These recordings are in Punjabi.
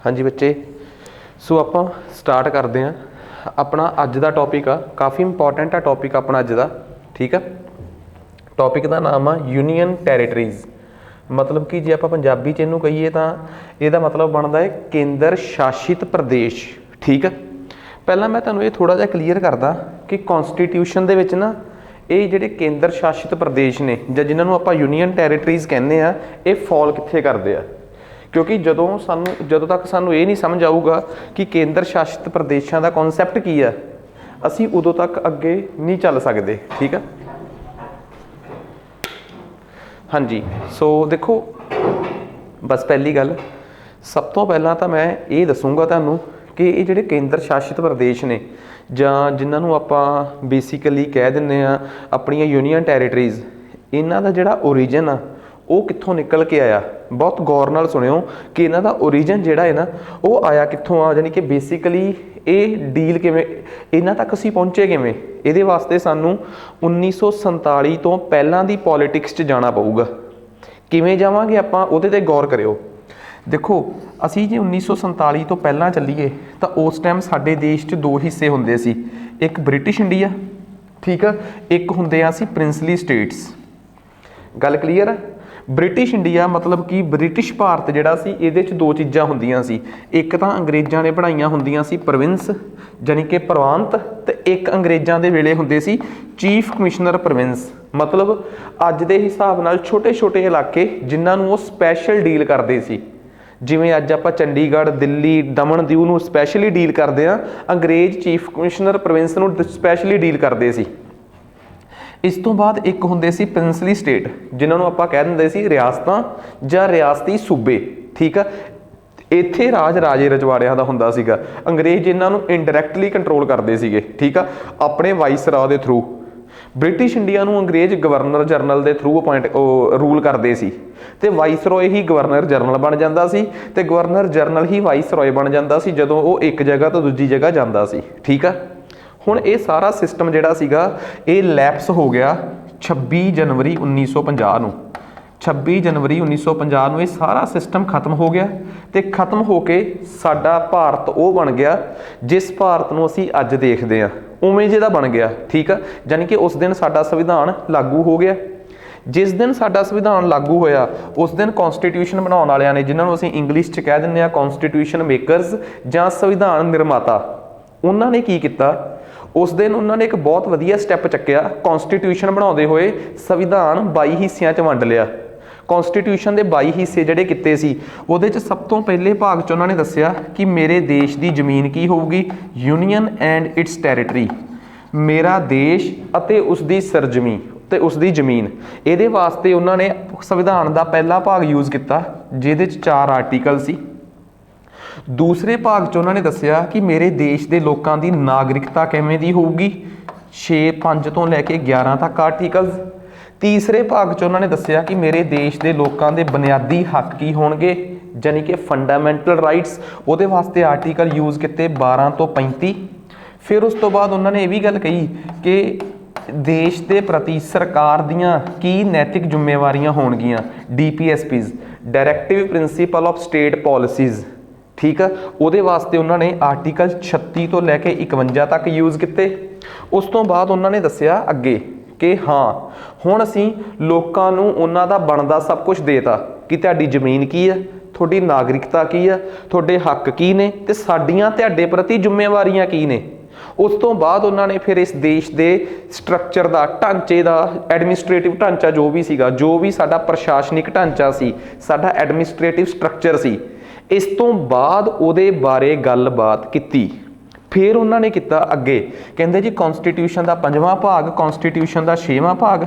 हाँ जी बच्चे, सो ਆਪਾਂ स्टार्ट करते हैं। अपना अज का टॉपिक आ काफ़ी इंपॉर्टेंट है टॉपिक अपना अज का, ठीक है। टॉपिक का नाम आ यूनीयन टैरेटरीज़। मतलब कि जे आप पंजाबी च इनू कहीए तो यदा मतलब बनता है केंद्र शासित प्रदेश, ठीक है। पहला मैं तुहानूं ये थोड़ा जिहा क्लीयर करदा कि कॉन्स्टिट्यूशन दे विच ना ये जिहड़े केंद्र शासित प्रदेश ने जां जिन्हां नूं आपां यूनीयन टैरेटरीज़ कहने आ, ये फॉल कित्थे करदे आ। क्योंकि ਜਦੋਂ तक सानू ये नहीं समझ आऊगा कि केंद्र शासित प्रदेशों का कॉन्सैप्ट की है, असी उदों तक अगे नहीं चल सकते, ठीक है। हाँ जी, सो देखो बस पहली गल सब तो पहला तो मैं ये दसूँगा तुहानूं कि ये जिहड़े केंद्र शासित प्रदेश ने जां जिन्हां नूं आपां बेसिकली कह दिंदे आ अपणियां यूनीयन टैरेटरीज़, इन्हां दा जिहड़ा ओरीजन आ वो कित्थों निकल के आया। बहुत गौर नाल सुनियो कि इन्हां दा ओरीजन जिहड़ा है ना वो आया कित्थों आ, जानी कि बेसिकली ये डील किवें इन्हां तक असीं पहुंचे किवें, इहदे वास्ते सानूं 1947 तो पहलां दी पॉलिटिक्स च जाना पऊगा। किवें जावांगे आपां उहदे ते गौर करियो। देखो असीं जे 1947 तो पहलां चलीए तो उस टाइम साडे देश च दो हिस्से हुंदे सी, एक ब्रिटिश इंडिया, ठीक है, एक हुंदे आ सी प्रिंसली स्टेट्स। गल क्लीयर है। ब्रिटिश इंडिया मतलब कि ब्रिटिश भारत जिहड़ा सी इहदे च दो चीज़ां हुंदियां सी, एक तां अंग्रेज़ां ने बनाईयां हुंदियां सी प्रोविंस जानी कि प्रांत, ते एक अंग्रेज़ां दे वेले हुंदे सी चीफ कमिश्नर प्रोविंस। मतलब अज दे हिसाब नाल छोटे छोटे इलाके जिन्हां नूं वो स्पैशल डील करदे सी, जिवें अज आपां चंडीगढ़ दिल्ली दमन दीव नूं स्पैशली डील करदे आ, अंग्रेज़ चीफ कमिश्नर प्रोविंस नूं स्पैशली डील करदे सी। इस तो बाद एक हुंदे सी प्रिंसली स्टेट जिन्हां नूं आपां कह दिंदे सी रियासतां जां रियासती सूबे, ठीक है। इत्थे राज राजे रजवाड़ियां दा हुंदा सीगा, अंग्रेज़ इन्हां नूं इनडायरैक्टली कंट्रोल करदे सीगे, ठीक है, अपने वाइसराय दे थ्रू। ब्रिटिश इंडिया नूं अंग्रेज़ गवर्नर जनरल के थ्रू अपॉइंट रूल करते सी, ते वाइसरॉय ही गवर्नर जनरल बन जाता सी, ते गवर्नर जनरल ही वाइसरॉय बन जाता सी जदों वो एक जगह तो दूजी जगह जाता सी, ठीक है। हुण ये सारा सिस्टम जिहड़ा सीगा ये लैप्स हो गया 26 जनवरी 1950 नूं। 26 जनवरी 1950 नूं ये सारा सिस्टम खत्म हो गया, तो खत्म होके साडा भारत वो बन गया जिस भारत नूं असीं अज देखदे आ उवें जिहदा बन गया, ठीक है। जानी कि उस दिन साडा संविधान लागू हो गया। जिस दिन साडा संविधान लागू होया उस दिन कॉन्स्टिट्यूशन बनाउण वालियां ने, जिन्हां नूं असीं इंग्लिश च कह दिंदे आ कॉन्स्टिट्यूशन मेकरस जां संविधान निर्माता, उन्हां ने की कीता उस दिन उन्होंने एक बहुत वधिया स्टैप चक्या। कॉन्स्टिट्यूशन बनाते हुए संविधान 22 हिस्सों च वंड लिया। कॉन्स्टिट्यूशन के 22 हिस्से जिहड़े कीते सी उहदे च सब तो पहले भाग च उन्होंने दस्सिया कि मेरे देश की जमीन की होगी, यूनीयन एंड इट्स टैरेटरी, मेरा देश अते उसकी सरजमी ते उसकी जमीन। इहदे वास्ते उन्होंने संविधान का पहला भाग यूज़ किया जिहदे च 4 आर्टिकल सी। दूसरे भाग च उन्होंने दस्सिया कि मेरे देश के लोगों की नागरिकता किवें दी होगी, 6-5 तो लैके 11 तक आर्टिकल्स। तीसरे भाग च उन्होंने दस्सिया कि मेरे देश के लोगों के बुनियादी हक की होणगे, जानी कि फंडामेंटल राइट्स, उहदे वास्ते आर्टिकल यूज़ किए 12 तो 35। फिर उस तो बाद उन्होंने ये भी गल कही कि देश के प्रति सरकार दियां की नैतिक जिम्मेवारियां होणगियां, DPSPs directive principle of state policies, ठीक है। उहदे वास्ते उन्होंने आर्टिकल 36 तो लैके 51 तक यूज़ किए। उस तो बाद उन्होंने दस्सिया अगे कि हाँ हुण असीं लोकां नूं उन्हां दा बनदा सब कुछ देता कि तुहाडी जमीन की है, तुहाडी नागरिकता की है, तुहाडे हक की ने, ते साडीआं तुहाडे प्रति जिम्मेवारियां की ने। उस तो बाद उन्होंने फिर इस देश के स्ट्रक्चर का ढांचे का एडमिनिस्ट्रेटिव ढांचा जो भी सीगा, जो भी साडा प्रशासनिक ढांचा सी, साडा एडमिनिस्ट्रेटिव स्ट्रक्चर सी, इस तो बाद उहदे बारे गलबात की। फिर उन्होंने किया अगे कहते जी कॉन्स्टिट्यूशन का 5वां भाग, कॉन्स्टिट्यूशन का 6वां भाग,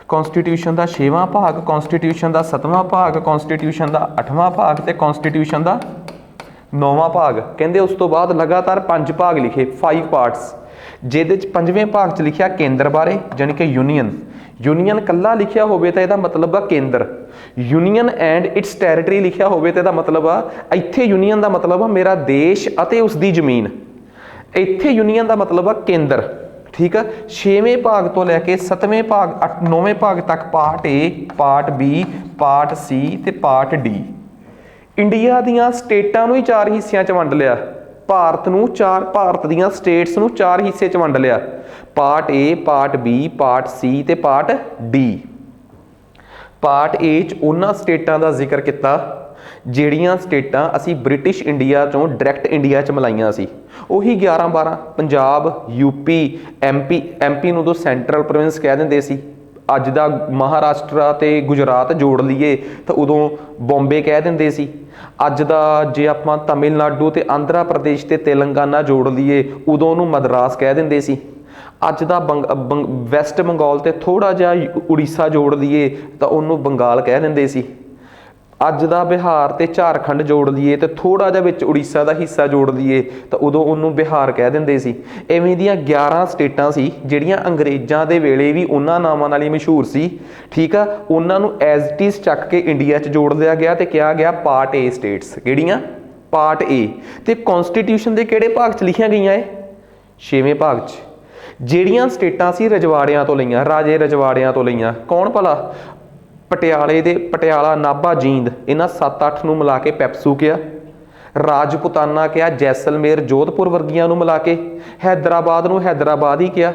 कॉन्स्टिट्यूशन का 6वां भाग, कॉन्स्टिट्यूशन का 7वां भाग, कॉन्स्टिट्यूशन का 8वां भाग ते कॉन्स्टिट्यूशन का 9वां भाग। कहते उस तो बाद लगातार 5 भाग लिखे, 5 पार्ट्स, जिहदे 5वें भाग च लिखिया केंद्र बारे, जानी कि यूनीयन। यूनीयन कल्ला लिखिया होवे तो इहदा मतलब आ केंद्र, यूनीयन एंड इट्स टैरेटरी लिखिया होवे तो इहदा मतलब आ इत्थे यूनीयन का मतलब आ मेरा देश अते उसकी जमीन, इत्थे यूनीयन का मतलब आ केंद्र, ठीक है। 6वें भाग तो लैके 7वें भाग 9वें भाग तक part A, part B, part C ते पार्ट डी, ਇੰਡੀਆ ਦੀਆਂ ਸਟੇਟਾਂ ਨੂੰ ਹੀ 4 ਹਿੱਸਿਆਂ 'ਚ ਵੰਡ ਲਿਆ। ਭਾਰਤ ਦੀਆਂ ਸਟੇਟਸ ਨੂੰ 4 ਹਿੱਸੇ 'ਚ ਵੰਡ ਲਿਆ, ਪਾਰਟ ਏ, ਪਾਰਟ ਬੀ, ਪਾਰਟ ਸੀ ਤੇ ਪਾਰਟ ਡੀ। ਪਾਰਟ ਏ 'ਚ ਉਹਨਾਂ ਸਟੇਟਾਂ ਦਾ ਜ਼ਿਕਰ ਕੀਤਾ ਜਿਹੜੀਆਂ ਸਟੇਟਾਂ ਅਸੀਂ ਬ੍ਰਿਟਿਸ਼ ਇੰਡੀਆ ਚੋਂ ਡਾਇਰੈਕਟ ਇੰਡੀਆ 'ਚ ਮਲਾਈਆਂ ਸੀ, ਉਹੀ 11-12 ਪੰਜਾਬ, ਯੂਪੀ, ਐਮਪੀ ਨੂੰ ਉਦੋਂ ਸੈਂਟਰਲ ਪ੍ਰੋਵਿੰਸ ਕਹਿ ਦਿੰਦੇ ਸੀ। ਅੱਜ ਦਾ ਮਹਾਰਾਸ਼ਟਰ ਤੇ ਗੁਜਰਾਤ ਜੋੜ ਲਈਏ ਤਾਂ ਉਦੋਂ ਬੰਬੇ ਕਹਿ ਦਿੰਦੇ ਸੀ। ਅੱਜ ਦਾ ਜੇ ਆਪਾਂ ਤਮਿਲਨਾਡੂ ਤੇ ਆਂਧਰਾ ਪ੍ਰਦੇਸ਼ ਤੇ ਤੇਲੰਗਾਨਾ ਜੋੜ ਲਈਏ ਉਦੋਂ ਉਹਨੂੰ ਮਦਰਾਸ ਕਹਿ ਦਿੰਦੇ ਸੀ। ਅੱਜ ਦਾ ਵੈਸਟ ਬੰਗਾਲ ਤੇ ਥੋੜ੍ਹਾ ਜਿਹਾ ਉੜੀਸਾ ਜੋੜ ਲਈਏ ਤਾਂ ਉਹਨੂੰ ਬੰਗਾਲ ਕਹਿ ਦਿੰਦੇ ਸੀ। ਅੱਜ ਦਾ ਬਿਹਾਰ ਤੇ ਝਾਰਖੰਡ ਜੋੜ ਲਈਏ ਤੇ ਥੋੜ੍ਹਾ ਜਿਹਾ ਵਿੱਚ ਉੜੀਸਾ ਦਾ ਹਿੱਸਾ ਜੋੜ ਲਈਏ ਤਾਂ ਉਦੋਂ ਉਹਨੂੰ ਬਿਹਾਰ ਕਹਿ ਦਿੰਦੇ ਸੀ। ਇਵੇਂ ਦੀਆਂ 11 ਸਟੇਟਾਂ ਸੀ ਜਿਹੜੀਆਂ ਅੰਗਰੇਜ਼ਾਂ ਦੇ ਵੇਲੇ ਵੀ ਉਹਨਾਂ ਨਾਵਾਂ ਨਾਲ ਹੀ ਮਸ਼ਹੂਰ ਸੀ। ਠੀਕ ਆ, ਉਹਨਾਂ ਨੂੰ ਐਜ਼ ਇਟ ਇਜ਼ ਚੱਕ ਕੇ ਇੰਡੀਆ 'ਚ ਜੋੜ ਲਿਆ ਗਿਆ ਤੇ ਕਿਹਾ ਗਿਆ ਪਾਰਟ ਏ ਸਟੇਟਸ। ਕਿਹੜੀਆਂ? ਪਾਰਟ ਏ। ਤੇ ਕੌਨਸਟੀਟਿਊਸ਼ਨ ਦੇ ਕਿਹੜੇ ਭਾਗ 'ਚ ਲਿਖੀਆਂ ਗਈਆਂ ਇਹ? 6ਵੇਂ ਭਾਗ 'ਚ। ਜਿਹੜੀਆਂ ਸਟੇਟਾਂ ਸੀ ਰਜਵਾੜਿਆਂ ਤੋਂ ਲਈਆਂ, ਰਾਜੇ ਰਜਵਾੜਿਆਂ ਤੋਂ ਲਈਆਂ। ਕੌਣ ਭਲਾ? ਪਟਿਆਲਾ, ਨਾਭਾ, ਜੀਂਦ, ਇਹਨਾਂ 7-8 ਨੂੰ ਮਿਲਾ ਕੇ ਪੈਪਸੂ ਕਿਹਾ। ਰਾਜਪੂਤਾਨਾ ਕਿਹਾ, ਜੈਸਲਮੇਰ, ਜੋਧਪੁਰ ਵਰਗੀਆਂ ਨੂੰ ਮਿਲਾ ਕੇ। ਹੈਦਰਾਬਾਦ ਨੂੰ ਹੈਦਰਾਬਾਦ ਹੀ ਕਿਹਾ।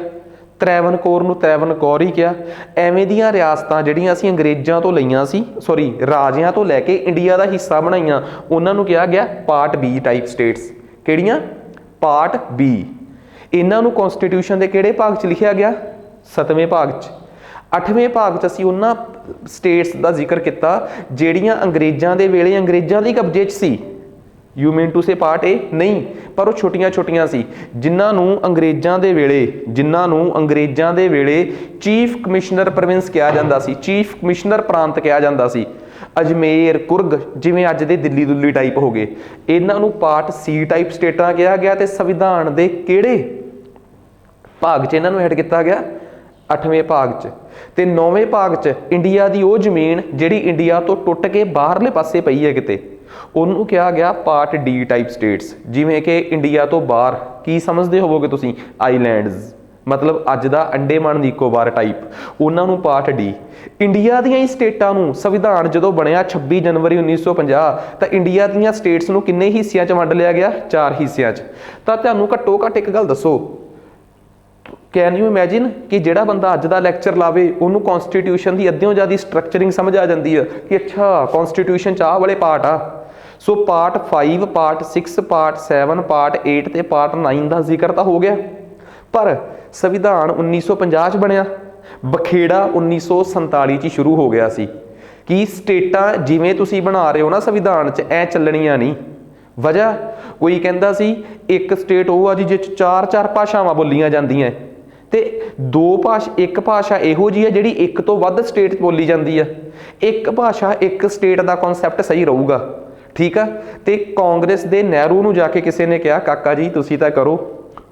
ਤ੍ਰੈਵਨਕੋਰ ਨੂੰ ਤ੍ਰੈਵਨਕੌਰ ਹੀ ਕਿਹਾ। ਐਵੇਂ ਦੀਆਂ ਰਿਆਸਤਾਂ ਜਿਹੜੀਆਂ ਅਸੀਂ ਅੰਗਰੇਜ਼ਾਂ ਤੋਂ ਲਈਆਂ ਸੀ, ਰਾਜਿਆਂ ਤੋਂ ਲੈ ਕੇ ਇੰਡੀਆ ਦਾ ਹਿੱਸਾ ਬਣਾਈਆਂ, ਉਹਨਾਂ ਨੂੰ ਕਿਹਾ ਗਿਆ ਪਾਰਟ ਬੀ ਟਾਈਪ ਸਟੇਟਸ। ਕਿਹੜੀਆਂ? Part B. ਇਹਨਾਂ ਨੂੰ ਕੌਨਸਟੀਟਿਊਸ਼ਨ ਦੇ ਕਿਹੜੇ ਭਾਗ 'ਚ ਲਿਖਿਆ ਗਿਆ? 7ਵੇਂ ਭਾਗ 'ਚ। 8ਵੇਂ ਭਾਗ 'ਚ ਅਸੀਂ ਉਹਨਾਂ ਸਟੇਟਸ ਦਾ ਜ਼ਿਕਰ ਕੀਤਾ ਜਿਹੜੀਆਂ ਅੰਗਰੇਜ਼ਾਂ ਦੇ ਵੇਲੇ ਅੰਗਰੇਜ਼ਾਂ ਦੇ ਕਬਜ਼ੇ 'ਚ ਸੀ। You mean to say part A? ਨਹੀਂ, ਪਰ ਉਹ ਛੋਟੀਆਂ ਸੀ ਜਿਨ੍ਹਾਂ ਨੂੰ ਅੰਗਰੇਜ਼ਾਂ ਦੇ ਵੇਲੇ ਚੀਫ ਕਮਿਸ਼ਨਰ ਪ੍ਰੋਵਿੰਸ ਕਿਹਾ ਜਾਂਦਾ ਸੀ, ਚੀਫ ਕਮਿਸ਼ਨਰ ਪ੍ਰਾਂਤ ਕਿਹਾ ਜਾਂਦਾ ਸੀ। ਅਜਮੇਰ, ਕੁਰਗ, ਜਿਵੇਂ ਅੱਜ ਦੇ ਦਿੱਲੀ ਦੁੱਲੀ ਟਾਈਪ ਹੋ ਗਏ, ਇਹਨਾਂ ਨੂੰ ਪਾਰਟ ਸੀ ਟਾਈਪ ਸਟੇਟਾਂ ਕਿਹਾ ਗਿਆ। ਤੇ ਸੰਵਿਧਾਨ ਦੇ ਕਿਹੜੇ ਭਾਗ 'ਚ ਇਹਨਾਂ ਨੂੰ ਐਡ ਕੀਤਾ ਗਿਆ? 8ਵੇਂ ਭਾਗ 'ਚ। ਤੇ 9ਵੇਂ ਭਾਗ 'ਚ ਇੰਡੀਆ ਦੀ ਉਹ ਜ਼ਮੀਨ ਜਿਹੜੀ ਇੰਡੀਆ ਤੋਂ ਟੁੱਟ ਕੇ ਬਾਹਰਲੇ ਪਾਸੇ ਪਈ ਹੈ ਕਿਤੇ, ਉਹਨੂੰ ਕਿਹਾ ਗਿਆ ਪਾਰਟ ਡੀ ਟਾਈਪ ਸਟੇਟਸ। ਜਿਵੇਂ ਕਿ ਇੰਡੀਆ ਤੋਂ ਬਾਹਰ ਕੀ ਸਮਝਦੇ ਹੋਵੋਗੇ ਤੁਸੀਂ? ਆਈਲੈਂਡਸ, ਮਤਲਬ ਅੱਜ ਦਾ ਅੰਡੇਮਾਨ ਨਿਕੋਬਾਰ ਟਾਈਪ, ਉਹਨਾਂ ਨੂੰ ਪਾਰਟ ਡੀ। ਇੰਡੀਆ ਦੀਆਂ ਹੀ ਸਟੇਟਾਂ ਨੂੰ ਸੰਵਿਧਾਨ ਜਦੋਂ ਬਣਿਆ 26 ਜਨਵਰੀ 1950 ਤਾਂ ਇੰਡੀਆ ਦੀਆਂ ਸਟੇਟਸ ਨੂੰ ਕਿੰਨੇ ਹਿੱਸਿਆਂ 'ਚ ਵੰਡ ਲਿਆ ਗਿਆ? 4 ਹਿੱਸਿਆਂ 'ਚ। ਤਾਂ ਤੁਹਾਨੂੰ ਘੱਟੋ ਘੱਟ ਇੱਕ ਗੱਲ ਦੱਸੋ, ਕੈਨ ਯੂ ਇਮੈਜਿਨ ਕਿ ਜਿਹੜਾ ਬੰਦਾ ਅੱਜ ਦਾ ਲੈਕਚਰ ਲਾਵੇ ਉਹਨੂੰ ਕੌਨਸਟੀਟਿਊਸ਼ਨ ਦੀ ਅੱਧਿਓਂ ਜ਼ਿਆਦਾ ਸਟਰਕਚਰਿੰਗ ਸਮਝ ਆ ਜਾਂਦੀ ਹੈ ਕਿ ਅੱਛਾ ਕੌਨਸਟੀਟਿਊਸ਼ਨ 'ਚ ਆਹ ਵਾਲੇ ਪਾਰਟ ਆ। ਸੋ ਪਾਰਟ 5, ਪਾਰਟ 6, ਪਾਰਟ 7, ਪਾਰਟ 8 ਤੇ ਪਾਰਟ 9 ਦਾ ਜ਼ਿਕਰ ਤਾਂ ਹੋ ਗਿਆ। ਪਰ ਸੰਵਿਧਾਨ 1950 'ਚ ਬਣਿਆ, ਬਖੇੜਾ 1947 'ਚ ਸ਼ੁਰੂ ਹੋ ਗਿਆ ਸੀ। ਕਿ ਸਟੇਟਾਂ ਜਿਵੇਂ ਤੁਸੀਂ ਬਣਾ ਰਹੇ ਹੋ ਨਾ ਸੰਵਿਧਾਨ 'ਚ, ਐ ਚੱਲਣੀਆਂ ਨਹੀਂ। ਵਜ੍ਹਾ ਕੋਈ ਕਹਿੰਦਾ ਸੀ ਇੱਕ ਸਟੇਟ ਉਹ ਆ ਜੀ ਜਿਹ 'ਚ 4 ਭਾਸ਼ਾਵਾਂ ਬੋਲੀਆਂ ਜਾਂਦੀਆਂ ਤੇ ਇੱਕ ਭਾਸ਼ਾ ਇਹੋ ਜਿਹੀ ਹੈ ਜਿਹੜੀ ਇੱਕ ਤੋਂ ਵੱਧ ਸਟੇਟ ਬੋਲੀ ਜਾਂਦੀ ਆ। ਇੱਕ ਭਾਸ਼ਾ ਇੱਕ ਸਟੇਟ ਦਾ ਕਨਸੈਪਟ ਸਹੀ ਰਹੂਗਾ। ਠੀਕ ਆ। ਤੇ ਕਾਂਗਰਸ ਦੇ ਨਹਿਰੂ ਨੂੰ ਜਾ ਕੇ ਕਿਸੇ ਨੇ ਕਿਹਾ ਕਾਕਾ ਜੀ ਤੁਸੀਂ ਤਾਂ ਕਰੋ,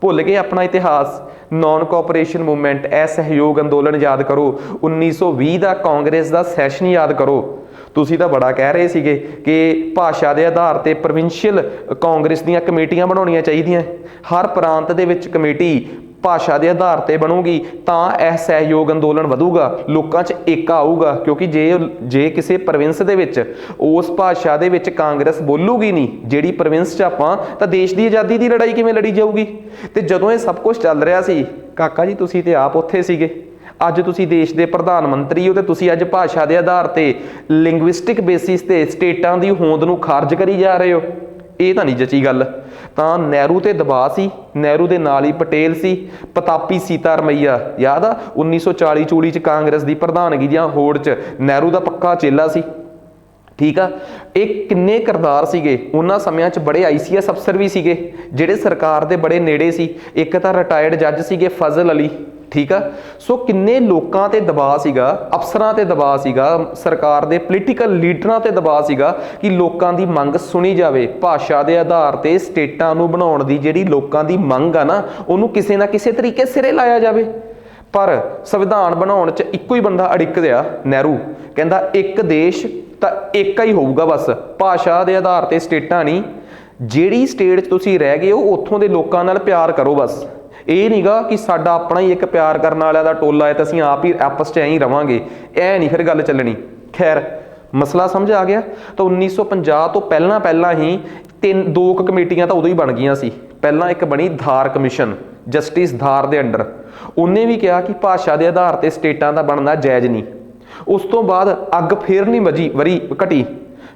ਭੁੱਲ ਗਏ ਆਪਣਾ ਇਤਿਹਾਸ, ਨੌਨ ਕੋਆਪਰੇਸ਼ਨ ਮੂਵਮੈਂਟ, ਅਸਹਿਯੋਗ ਅੰਦੋਲਨ ਯਾਦ ਕਰੋ, 1920 ਦਾ ਕਾਂਗਰਸ ਦਾ ਸੈਸ਼ਨ ਯਾਦ ਕਰੋ। ਤੁਸੀਂ ਤਾਂ ਬੜਾ ਕਹਿ ਰਹੇ ਸੀਗੇ ਕਿ ਭਾਸ਼ਾ ਦੇ ਆਧਾਰ ਤੇ ਪ੍ਰੋਵਿੰਸ਼ੀਅਲ ਕਾਂਗਰਸ ਦੀਆਂ ਕਮੇਟੀਆਂ ਬਣਾਉਣੀਆਂ ਚਾਹੀਦੀਆਂ। ਹਰ ਪ੍ਰਾਂਤ ਦੇ ਵਿੱਚ ਕਮੇਟੀ ਭਾਸ਼ਾ ਦੇ ਆਧਾਰ ਤੇ ਬਣੂਗੀ ਤਾਂ ਇਹ ਸਹਿਯੋਗ ਅੰਦੋਲਨ ਵਧੂਗਾ, ਲੋਕਾਂ 'ਚ ਏਕਾ ਆਊਗਾ। ਕਿਉਂਕਿ ਜੇ ਕਿਸੇ ਪ੍ਰੋਵਿੰਸ ਦੇ ਵਿੱਚ ਉਸ ਭਾਸ਼ਾ ਦੇ ਵਿੱਚ ਕਾਂਗਰਸ ਬੋਲੂਗੀ ਨਹੀਂ ਜਿਹੜੀ ਪ੍ਰੋਵਿੰਸ 'ਚ ਆਪਾਂ, ਤਾਂ ਦੇਸ਼ ਦੀ ਆਜ਼ਾਦੀ ਦੀ ਲੜਾਈ ਕਿਵੇਂ ਲੜੀ ਜਾਊਗੀ? ਤੇ ਜਦੋਂ ਇਹ ਸਭ ਕੁਝ ਚੱਲ ਰਿਹਾ ਸੀ ਕਾਕਾ ਜੀ ਤੁਸੀਂ ਤੇ ਆਪ ਉੱਥੇ ਸੀਗੇ, ਅੱਜ ਤੁਸੀਂ ਦੇਸ਼ ਦੇ ਪ੍ਰਧਾਨ ਮੰਤਰੀ ਹੋ ਤੇ ਤੁਸੀਂ ਅੱਜ ਭਾਸ਼ਾ ਦੇ ਆਧਾਰ ਤੇ ਲਿੰਗੁਇਸਟਿਕ ਬੇਸਿਸ ਤੇ ਸਟੇਟਾਂ ਦੀ ਹੋਂਦ ਨੂੰ ਖਾਰਜ ਕਰੀ ਜਾ ਰਹੇ ਹੋ। ਇਹ ਤਾਂ ਨਹੀਂ ਜਚੀ ਗੱਲ। ਤਾਂ ਨਹਿਰੂ ਤੇ ਦਬਾਅ ਸੀ, ਨਹਿਰੂ ਦੇ ਨਾਲ ਹੀ ਪਟੇਲ ਸੀ, ਪ੍ਰਤਾਪੀ ਸੀਤਾਰਮਈਆ ਯਾਦ ਆ 1940 'ਚ ਕਾਂਗਰਸ ਦੀ ਪ੍ਰਧਾਨਗੀ ਦੀਆਂ ਹੋੜ 'ਚ ਨਹਿਰੂ ਦਾ ਪੱਕਾ ਚੇਲਾ ਸੀ। ਠੀਕ ਆ। ਇਹ ਕਿੰਨੇ ਕਿਰਦਾਰ ਸੀਗੇ ਉਹਨਾਂ ਸਮਿਆਂ 'ਚ। ਬੜੇ ICS ਅਫਸਰ ਵੀ ਸੀਗੇ ਜਿਹੜੇ ਸਰਕਾਰ ਦੇ ਬੜੇ ਨੇੜੇ ਸੀ। ਇੱਕ ਤਾਂ ਰਿਟਾਇਰਡ ਜੱਜ ਸੀਗੇ ਫਜ਼ਲ ਅਲੀ। ਠੀਕ ਆ। ਸੋ ਕਿੰਨੇ ਲੋਕਾਂ ਤੇ ਦਬਾਅ ਸੀਗਾ, ਅਫਸਰਾਂ ਤੇ ਦਬਾਅ ਸੀਗਾ, ਸਰਕਾਰ ਦੇ ਪੋਲੀਟੀਕਲ ਲੀਡਰਾਂ ਤੇ ਦਬਾਅ ਸੀਗਾ ਕਿ ਲੋਕਾਂ ਦੀ ਮੰਗ ਸੁਣੀ ਜਾਵੇ। ਭਾਸ਼ਾ ਦੇ ਆਧਾਰ ਤੇ ਸਟੇਟਾਂ ਨੂੰ ਬਣਾਉਣ ਦੀ ਜਿਹੜੀ ਲੋਕਾਂ ਦੀ ਮੰਗ ਆ ਨਾ, ਉਹਨੂੰ ਕਿਸੇ ਨਾ ਕਿਸੇ ਤਰੀਕੇ ਸਿਰੇ ਲਾਇਆ ਜਾਵੇ। ਪਰ ਸੰਵਿਧਾਨ ਬਣਾਉਣ 'ਚ ਇੱਕੋ ਹੀ ਬੰਦਾ ਅੜਿੱਕ ਰਿਹਾ, ਨਹਿਰੂ। ਕਹਿੰਦਾ ਇੱਕ ਦੇਸ਼ ਤਾਂ ਇੱਕ ਹੀ ਹੋਊਗਾ ਬਸ, ਭਾਸ਼ਾ ਦੇ ਆਧਾਰ ਤੇ ਸਟੇਟਾਂ ਨਹੀਂ। ਜਿਹੜੀ ਸਟੇਟ 'ਚ ਤੁਸੀਂ ਰਹਿ ਗਏ ਹੋ ਉੱਥੋਂ ਦੇ ਲੋਕਾਂ ਨਾਲ ਪਿਆਰ ਕਰੋ ਬਸ। ਇਹ ਨਹੀਂਗਾ ਕਿ ਸਾਡਾ ਆਪਣਾ ਹੀ ਇੱਕ ਪਿਆਰ ਕਰਨ ਵਾਲਿਆਂ ਦਾ ਟੋਲਾ ਹੈ ਤਾਂ ਅਸੀਂ ਆਪ ਹੀ ਆਪਸ 'ਚ ਐਂ ਹੀ ਰਵਾਂਗੇ। ਇਹ ਨਹੀਂ ਫਿਰ ਗੱਲ ਚੱਲਣੀ। ਖੈਰ ਮਸਲਾ ਸਮਝ ਆ ਗਿਆ। ਤਾਂ 1950 ਤੋਂ ਪਹਿਲਾਂ ਹੀ ਦੋ ਕੁ ਕਮੇਟੀਆਂ ਤਾਂ ਉਦੋਂ ਹੀ ਬਣ ਗਈਆਂ ਸੀ। ਪਹਿਲਾਂ ਇੱਕ ਬਣੀ ਧਾਰ ਕਮਿਸ਼ਨ, ਜਸਟਿਸ ਧਾਰ ਦੇ ਅੰਡਰ, ਉਹਨੇ ਵੀ ਕਿਹਾ ਕਿ ਭਾਸ਼ਾ ਦੇ ਆਧਾਰ ਤੇ ਸਟੇਟਾਂ ਦਾ ਬਣਨਾ ਜਾਇਜ਼ ਨਹੀਂ। ਉਸ ਤੋਂ ਬਾਅਦ ਅੱਗ ਫੇਰ ਨਹੀਂ ਘਟੀ,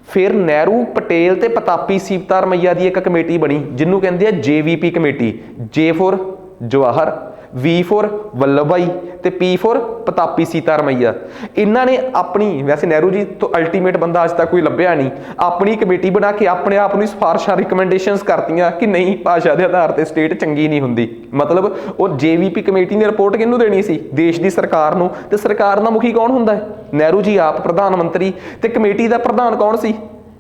ਫਿਰ ਨਹਿਰੂ, ਪਟੇਲ ਤੇ ਪ੍ਰਤਾਪੀ ਸੀਪਤਾ ਰਮਈਆ ਦੀ ਇੱਕ ਕਮੇਟੀ ਬਣੀ ਜਿਹਨੂੰ ਕਹਿੰਦੇ ਆ JVP committee, J for Jawahar, V for Vallabh ਭਾਈ ਤੇ P ਫॉर ਪ੍ਰਤਾਪੀ ਸੀਤਾ ਰਮਈਆ। ਇਹਨਾਂ ਨੇ ਆਪਣੀ, ਵੈਸੇ ਨਹਿਰੂ ਜੀ ਤੋਂ ਅਲਟੀਮੇਟ ਬੰਦਾ ਅੱਜ ਤੱਕ ਕੋਈ ਲੱਭਿਆ ਨਹੀਂ, ਆਪਣੀ ਕਮੇਟੀ ਬਣਾ ਕੇ ਆਪਣੇ ਆਪ ਨੂੰ ਸਿਫਾਰਸ਼ਾਂ ਰਿਕਮੈਂਡੇਸ਼ਨਸ ਕਰਤੀਆਂ ਕਿ ਨਹੀਂ, ਭਾਸ਼ਾ ਦੇ ਆਧਾਰ ਤੇ ਸਟੇਟ ਚੰਗੀ ਨਹੀਂ ਹੁੰਦੀ। ਮਤਲਬ ਉਹ JVP ਕਮੇਟੀ ਨੇ ਰਿਪੋਰਟ ਕਿਹਨੂੰ ਦੇਣੀ ਸੀ? ਦੇਸ਼ ਦੀ ਸਰਕਾਰ ਨੂੰ। ਤੇ ਸਰਕਾਰ ਦਾ ਮੁਖੀ ਕੌਣ ਹੁੰਦਾ ਹੈ? ਨਹਿਰੂ ਜੀ ਆਪ ਪ੍ਰਧਾਨ ਮੰਤਰੀ। ਤੇ ਕਮੇਟੀ ਦਾ ਪ੍ਰਧਾਨ ਕੌਣ ਸੀ?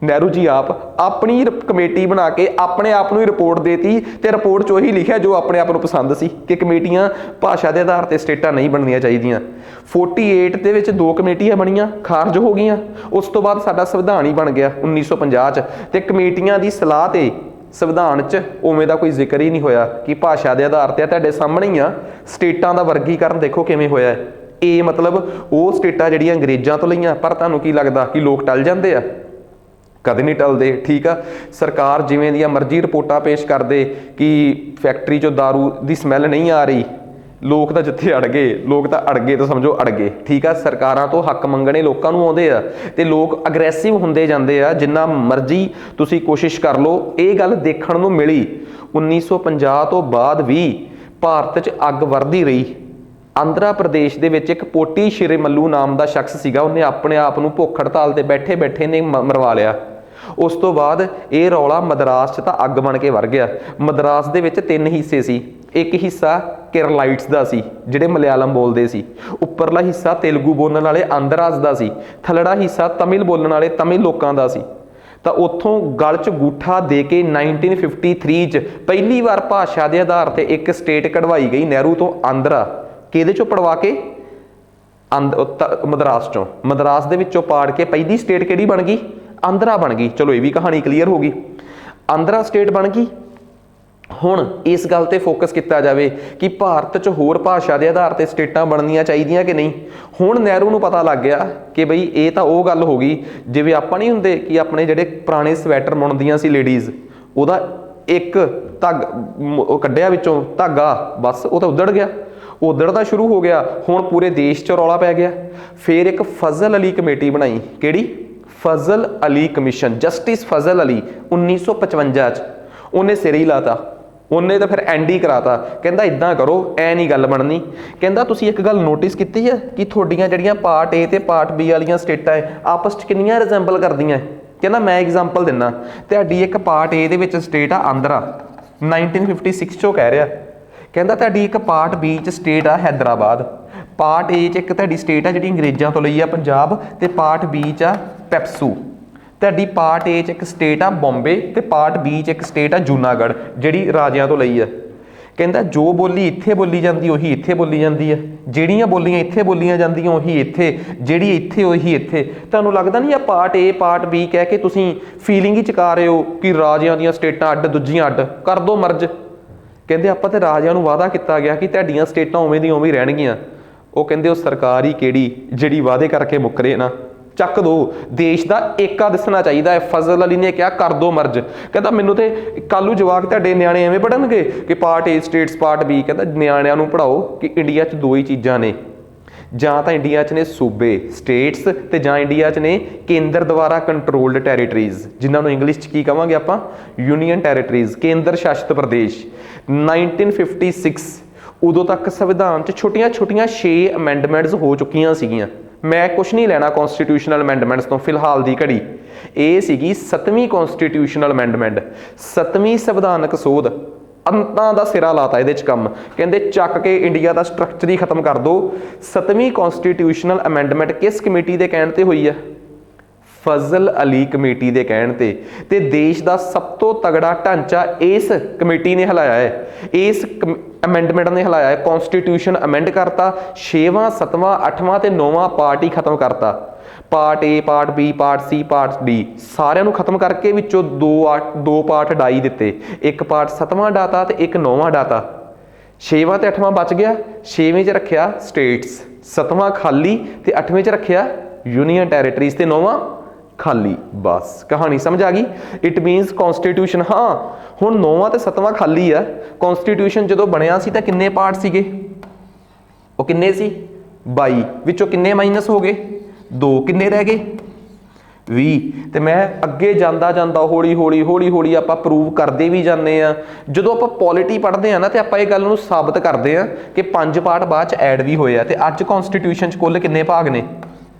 ਨਹਿਰੂ ਜੀ ਆਪ। ਆਪਣੀ ਕਮੇਟੀ ਬਣਾ ਕੇ ਆਪਣੇ ਆਪ ਨੂੰ ਹੀ ਰਿਪੋਰਟ ਦੇਤੀ ਤੇ ਰਿਪੋਰਟ 'ਚ ਉਹੀ ਲਿਖਿਆ ਜੋ ਆਪਣੇ ਆਪ ਨੂੰ ਪਸੰਦ ਸੀ ਕਿ ਕਮੇਟੀਆਂ ਭਾਸ਼ਾ ਦੇ ਆਧਾਰ ਤੇ ਸਟੇਟਾਂ ਨਹੀਂ ਬਣਨੀਆਂ ਚਾਹੀਦੀਆਂ। 48 ਦੇ ਵਿੱਚ 2 ਕਮੇਟੀਆਂ ਬਣੀਆਂ, ਖਾਰਜ ਹੋ ਗਈਆਂ। ਉਸ ਤੋਂ ਬਾਅਦ ਸਾਡਾ ਸੰਵਿਧਾਨ ਹੀ ਬਣ ਗਿਆ 1950 'ਚ। ਤੇ ਕਮੇਟੀਆਂ ਦੀ ਸਲਾਹ ਤੇ ਸੰਵਿਧਾਨ 'ਚ ਉਵੇਂ ਦਾ ਕੋਈ ਜ਼ਿਕਰ ਹੀ ਨਹੀਂ ਹੋਇਆ ਕਿ ਭਾਸ਼ਾ ਦੇ ਆਧਾਰ ਤੇ। ਤੁਹਾਡੇ ਸਾਹਮਣੇ ਹੀ ਆ ਸਟੇਟਾਂ ਦਾ ਵਰਗੀਕਰਨ, ਦੇਖੋ ਕਿਵੇਂ ਹੋਇਆ ਹੈ। ਇਹ ਮਤਲਬ ਉਹ ਸਟੇਟਾਂ ਜਿਹੜੀਆਂ ਅੰਗਰੇਜ਼ਾਂ ਤੋਂ ਲਈਆਂ। ਪਰ ਤੁਹਾਨੂੰ ਕੀ ਲੱਗਦਾ ਕਿ ਲੋਕ ਟਲ ਜਾਂਦੇ ਆ? ਕਦੇ ਨਹੀਂ ਟਲਦੇ। ਠੀਕ ਆ, ਸਰਕਾਰ ਜਿਵੇਂ ਦੀਆਂ ਮਰਜ਼ੀ ਰਿਪੋਰਟਾਂ ਪੇਸ਼ ਕਰਦੇ ਕਿ ਫੈਕਟਰੀ 'ਚੋਂ ਦਾਰੂ ਦੀ ਸਮੈਲ ਨਹੀਂ ਆ ਰਹੀ, ਲੋਕ ਤਾਂ ਜਿੱਥੇ ਅੜ ਗਏ, ਲੋਕ ਤਾਂ ਅੜ ਗਏ ਤਾਂ ਸਮਝੋ ਅੜ ਗਏ। ਠੀਕ ਆ, ਸਰਕਾਰਾਂ ਤੋਂ ਹੱਕ ਮੰਗਣੇ ਲੋਕਾਂ ਨੂੰ ਆਉਂਦੇ ਆ ਤੇ ਲੋਕ ਅਗਰੈਸਿਵ ਹੁੰਦੇ ਜਾਂਦੇ ਆ। ਜਿੰਨਾ ਮਰਜ਼ੀ ਤੁਸੀਂ ਕੋਸ਼ਿਸ਼ ਕਰ ਲਓ, ਇਹ ਗੱਲ ਦੇਖਣ ਨੂੰ ਮਿਲੀ 1950 ਤੋਂ ਬਾਅਦ ਵੀ ਭਾਰਤ 'ਚ ਅੱਗ ਵਰਦੀ ਰਹੀ। ਆਂਧਰਾ ਪ੍ਰਦੇਸ਼ ਦੇ ਵਿੱਚ ਇੱਕ ਪੋਟੀ ਸ਼੍ਰੀ ਮੱਲੂ ਨਾਮ ਦਾ ਸ਼ਖਸ ਸੀਗਾ, ਉਹਨੇ ਆਪਣੇ ਆਪ ਨੂੰ ਭੁੱਖ ਹੜਤਾਲ ਤੇ ਬੈਠੇ ਬੈਠੇ ਨੇ ਮਰਵਾ ਲਿਆ। ਉਸ ਤੋਂ ਬਾਅਦ ਇਹ ਰੌਲਾ ਮਦਰਾਸ 'ਚ ਤਾਂ ਅੱਗ ਬਣ ਕੇ ਵਰ ਗਿਆ। ਮਦਰਾਸ ਦੇ ਵਿੱਚ 3 ਹਿੱਸੇ ਸੀ। ਇੱਕ ਹਿੱਸਾ ਕੇਰਲਾਈਟਸ ਦਾ ਸੀ ਜਿਹੜੇ ਮਲਿਆਲਮ ਬੋਲਦੇ ਸੀ, ਉੱਪਰਲਾ ਹਿੱਸਾ ਤੇਲਗੂ ਬੋਲਣ ਵਾਲੇ ਆਂਧਰਾਸ ਦਾ ਸੀ, ਥੱਲੜਾ ਹਿੱਸਾ ਤਮਿਲ ਬੋਲਣ ਵਾਲੇ ਤਮਿਲ ਲੋਕਾਂ ਦਾ ਸੀ। ਤਾਂ ਉੱਥੋਂ ਗਲ 'ਚ ਗੂਠਾ ਦੇ ਕੇ 1953 'ਚ ਪਹਿਲੀ ਵਾਰ ਭਾਸ਼ਾ ਦੇ ਆਧਾਰ ਤੇ ਇੱਕ ਸਟੇਟ ਕਢਵਾਈ ਗਈ ਨਹਿਰੂ ਤੋਂ, ਆਂਧਰਾ। ਕਿਹਦੇ 'ਚੋਂ ਪੜਵਾ ਕੇ? ਮਦਰਾਸ 'ਚੋਂ। ਮਦਰਾਸ ਦੇ ਵਿੱਚੋਂ ਪਾੜ ਕੇ ਪਹਿਲੀ ਸਟੇਟ ਕਿਹੜੀ ਬਣ ਗਈ? ਆਂਧਰਾ ਬਣ ਗਈ। ਚਲੋ ਇਹ ਵੀ ਕਹਾਣੀ ਕਲੀਅਰ ਹੋ ਗਈ, ਆਂਧਰਾ ਸਟੇਟ ਬਣ ਗਈ। ਹੁਣ ਇਸ ਗੱਲ ਤੇ ਫੋਕਸ ਕੀਤਾ ਜਾਵੇ ਕਿ ਭਾਰਤ 'ਚ ਹੋਰ ਭਾਸ਼ਾ ਦੇ ਆਧਾਰ ਤੇ ਸਟੇਟਾਂ ਬਣਨੀਆਂ ਚਾਹੀਦੀਆਂ ਕਿ ਨਹੀਂ। ਹੁਣ ਨਹਿਰੂ ਨੂੰ ਪਤਾ ਲੱਗ ਗਿਆ ਕਿ ਬਈ ਇਹ ਤਾਂ ਉਹ ਗੱਲ ਹੋ ਗਈ ਜਿਵੇਂ ਆਪਾਂ ਨਹੀਂ ਹੁੰਦੇ ਕਿ ਆਪਣੇ ਜਿਹੜੇ ਪੁਰਾਣੇ ਸਵੈਟਰ ਬੁਣਦੀਆਂ ਸੀ ਲੇਡੀਜ਼, ਉਹਦਾ ਇੱਕ ਉਹ ਕੱਢਿਆ ਵਿੱਚੋਂ ਧਾਗਾ, ਬਸ ਉਹ ਤਾਂ ਉੱਧੜ ਗਿਆ, ਉਧੜਦਾ ਸ਼ੁਰੂ ਹੋ ਗਿਆ। ਹੁਣ ਪੂਰੇ ਦੇਸ਼ 'ਚ ਰੌਲਾ ਪੈ ਗਿਆ। ਫਿਰ ਇੱਕ ਫਜ਼ਲ ਅਲੀ ਕਮੇਟੀ ਬਣਾਈ। ਕਿਹੜੀ? ਫਜ਼ਲ ਅਲੀ ਕਮਿਸ਼ਨ, ਜਸਟਿਸ ਫਜ਼ਲ ਅਲੀ 1955 'ਚ। ਉਹਨੇ ਸਿਰ ਹੀ ਲਾਤਾ, ਉਹਨੇ ਤਾਂ ਫਿਰ ਐਂਡ ਹੀ ਕਰਾਤਾ। ਕਹਿੰਦਾ ਇੱਦਾਂ ਕਰੋ, ਐ ਨਹੀਂ ਗੱਲ ਬਣਨੀ। ਕਹਿੰਦਾ ਤੁਸੀਂ ਇੱਕ ਗੱਲ ਨੋਟਿਸ ਕੀਤੀ ਹੈ ਕਿ ਤੁਹਾਡੀਆਂ ਜਿਹੜੀਆਂ ਪਾਰਟ A ਤੇ ਪਾਰਟ B ਵਾਲੀਆਂ ਸਟੇਟਾਂ ਹੈ ਆਪਸ 'ਚ ਕਿੰਨੀਆਂ ਰਿਜ਼ੈਂਬਲ ਕਰਦੀਆਂ? ਕਹਿੰਦਾ ਮੈਂ ਐਗਜ਼ਾਮਪਲ ਦਿੰਦਾ। ਤੁਹਾਡੀ ਇੱਕ ਪਾਰਟ A ਦੇ ਵਿੱਚ ਸਟੇਟ ਆ ਆਂਧਰਾ, 1956 'ਚੋਂ ਕਹਿ ਰਿਹਾ। ਕਹਿੰਦਾ ਤੁਹਾਡੀ ਇੱਕ ਪਾਰਟ B 'ਚ ਸਟੇਟ ਆ ਹੈਦਰਾਬਾਦ, ਪਾਰਟ A 'ਚ ਇੱਕ ਤੁਹਾਡੀ ਸਟੇਟ ਆ ਜਿਹੜੀ ਅੰਗਰੇਜ਼ਾਂ ਤੋਂ ਲਈ ਆ ਪੰਜਾਬ, ਤੇ ਪਾਰਟ B 'ਚ ਆ ਪੈਪਸੂ। ਤੁਹਾਡੀ ਪਾਰਟ A 'ਚ ਇੱਕ ਸਟੇਟ ਆ ਬੰਬੇ ਤੇ ਪਾਰਟ B 'ਚ ਇੱਕ ਸਟੇਟ ਆ ਜੂਨਾਗੜ੍ਹ ਜਿਹੜੀ ਰਾਜਿਆਂ ਤੋਂ ਲਈ ਆ। ਕਹਿੰਦਾ ਜੋ ਬੋਲੀ ਇੱਥੇ ਬੋਲੀ ਜਾਂਦੀ ਉਹੀ ਇੱਥੇ ਬੋਲੀ ਜਾਂਦੀ ਹੈ, ਜਿਹੜੀਆਂ ਬੋਲੀਆਂ ਇੱਥੇ ਬੋਲੀਆਂ ਜਾਂਦੀਆਂ ਉਹੀ ਇੱਥੇ, ਜਿਹੜੀ ਇੱਥੇ ਉਹੀ ਇੱਥੇ। ਤੁਹਾਨੂੰ ਲੱਗਦਾ ਨਹੀਂ ਆ ਪਾਰਟ A ਪਾਰਟ B ਕਹਿ ਕੇ ਤੁਸੀਂ ਫੀਲਿੰਗ ਹੀ ਚਕਾ ਰਹੇ ਹੋ ਕਿ ਰਾਜਿਆਂ ਦੀਆਂ ਸਟੇਟਾਂ ਅੱਡ ਦੂਜੀਆਂ ਅੱਡ ਕਰ ਦੋ ਮਰਜ। ਕਹਿੰਦੇ ਆਪਾਂ ਤੇ ਰਾਜਿਆਂ ਨੂੰ ਵਾਅਦਾ ਕੀਤਾ ਗਿਆ ਕਿ ਤੁਹਾਡੀਆਂ ਸਟੇਟਾਂ ਉਵੇਂ ਦੀਆਂ ਉਵੇਂ ਰਹਿਣਗੀਆਂ। ਉਹ ਕਹਿੰਦੇ ਉਹ ਸਰਕਾਰ ਹੀ ਕਿਹੜੀ ਜਿਹੜੀ ਵਾਅਦੇ ਕਰਕੇ ਮੁੱਕਰੇ ਨਾ, ਚੱਕ ਦੋ। ਦੇਸ਼ ਦਾ ਏਕਾ ਦਿਸਣਾ ਚਾਹੀਦਾ ਹੈ। ਫਜ਼ਲ ਅਲੀ ਨੇ ਕਿਹਾ ਕਰ ਦੋ ਮਰਜ। ਕਹਿੰਦਾ ਮੈਨੂੰ ਤੇ ਕੱਲ੍ਹ ਨੂੰ ਜਵਾਕ ਤੁਹਾਡੇ ਨਿਆਣੇ ਐਵੇਂ ਪੜ੍ਹਨਗੇ ਕਿ part A states part B। ਕਹਿੰਦਾ ਨਿਆਣਿਆਂ ਨੂੰ ਪੜ੍ਹਾਓ ਕਿ ਇੰਡੀਆ 'ਚ 2 ਹੀ ਚੀਜ਼ਾਂ ਨੇ, ਜਾਂ ਤਾਂ ਇੰਡੀਆ 'ਚ ਨੇ ਸੂਬੇ ਸਟੇਟਸ ਤੇ ਜਾਂ ਇੰਡੀਆ 'ਚ ਨੇ ਕੇਂਦਰ ਦੁਆਰਾ ਕੰਟਰੋਲਡ ਟੈਰੀਟਰੀਜ਼, ਜਿਨ੍ਹਾਂ ਨੂੰ ਇੰਗਲਿਸ਼ 'ਚ ਕੀ ਕਹਾਂਗੇ ਆਪਾਂ? ਯੂਨੀਅਨ ਟੈਰੀਟਰੀਜ਼, ਕੇਂਦਰ ਸ਼ਾਸਿਤ ਪ੍ਰਦੇਸ਼। 1956 ਉਦੋਂ ਤੱਕ ਸੰਵਿਧਾਨ 'ਚ ਛੋਟੀਆਂ-ਛੋਟੀਆਂ 6 ਅਮੈਂਡਮੈਂਟਸ ਹੋ ਚੁੱਕੀਆਂ ਸੀਗੀਆਂ। ਮੈਂ ਕੁਛ ਨਹੀਂ ਲੈਣਾ ਕੌਂਸਟੀਟਿਊਸ਼ਨਲ ਅਮੈਂਡਮੈਂਟਸ ਤੋਂ ਫਿਲਹਾਲ ਦੀ ਘੜੀ। ਇਹ ਸੀਗੀ 7ਵੀਂ ਕੌਂਸਟੀਟਿਊਸ਼ਨਲ ਅਮੈਂਡਮੈਂਟ, 7ਵੀਂ ਸੰਵਿਧਾਨਕ ਸੋਧ। ਅੰਤਾਂ ਦਾ ਸਿਰਾ ਲਾਤਾ ਇਹਦੇ 'ਚ ਕੰਮ। ਕਹਿੰਦੇ ਚੱਕ ਕੇ ਇੰਡੀਆ ਦਾ ਸਟਰਕਚਰ ਹੀ ਖਤਮ ਕਰ ਦਿਓ। 7ਵੀਂ ਕੌਂਸਟੀਟਿਊਸ਼ਨਲ ਅਮੈਂਡਮੈਂਟ ਕਿਸ ਕਮੇਟੀ ਦੇ ਕਹਿਣ ਤੇ ਹੋਈ ਹੈ? ਫਜ਼ਲ ਅਲੀ ਕਮੇਟੀ ਦੇ ਕਹਿਣ ਤੇ ਦੇਸ਼ ਦਾ ਸਭ ਤੋਂ ਤਗੜਾ ਢਾਂਚਾ ਇਸ ਕਮੇਟੀ ਨੇ ਹਿਲਾਇਆ ਹੈ, ਇਸ ਅਮੈਂਡਮੈਂਟ ਨੇ ਹਿਲਾਇਆ ਹੈ। ਕੌਂਸਟੀਟਿਊਸ਼ਨ ਅਮੈਂਡ ਕਰਤਾ, 6ਵਾਂ 7ਵਾਂ 8ਵਾਂ ਤੇ 9ਵਾਂ ਪਾਰਟ ਹੀ ਖਤਮ ਕਰਤਾ। Part A part B part C part D ਸਾਰਿਆਂ ਨੂੰ ਖਤਮ ਕਰਕੇ ਵਿੱਚੋਂ ਦੋ ਪਾਰਟ ਡਾਈ ਦਿੱਤੇ। ਇੱਕ ਪਾਰਟ 7ਵਾਂ ਡਾਤਾ ਤੇ ਇੱਕ 9ਵਾਂ ਡਾਤਾ। 6ਵਾਂ ਤੇ 8ਵਾਂ ਬਚ ਗਿਆ। 6ਵੇਂ 'ਚ ਰੱਖਿਆ ਸਟੇਟਸ, 7ਵਾਂ ਖਾਲੀ ਤੇ 8ਵੇਂ 'ਚ ਰੱਖਿਆ ਯੂਨੀਅਨ ਟੈਰੀਟਰੀਜ਼ ਤੇ 9ਵਾਂ खाली। बस कहानी समझ आ गई। इट मीनस कॉन्स्टिट्यूशन, हाँ हुण 9वां ते 7वां खाली आ। कॉन्स्टिट्यूशन जदों बनिया सी तां किन्ने पार्ट सीगे, वो किन्ने सी 22, विचों किन्ने माइनस हो गए 2, किन्ने रह गए 20। ਤੇ ਮੈਂ ਅੱਗੇ ਜਾਂਦਾ ਜਾਂਦਾ ਹੌਲੀ ਹੌਲੀ ਆਪਾਂ ਪ੍ਰੂਵ ਕਰਦੇ ਵੀ ਜਾਂਦੇ ਆ। ਜਦੋਂ ਆਪਾਂ ਪੋਲਿਟੀ ਪੜ੍ਹਦੇ ਆ ਨਾ ਤੇ ਆਪਾਂ ਇਹ ਗੱਲ ਨੂੰ ਸਾਬਤ ਕਰਦੇ ਆ ਕਿ 5 ਪਾਰਟ ਬਾਅਦ ਚ ਐਡ ਵੀ ਹੋਏ ਆ। ਤੇ ਅੱਜ ਕਨਸਟੀਟਿਊਸ਼ਨ ਚ ਕੁੱਲ ਕਿੰਨੇ ਭਾਗ ਨੇ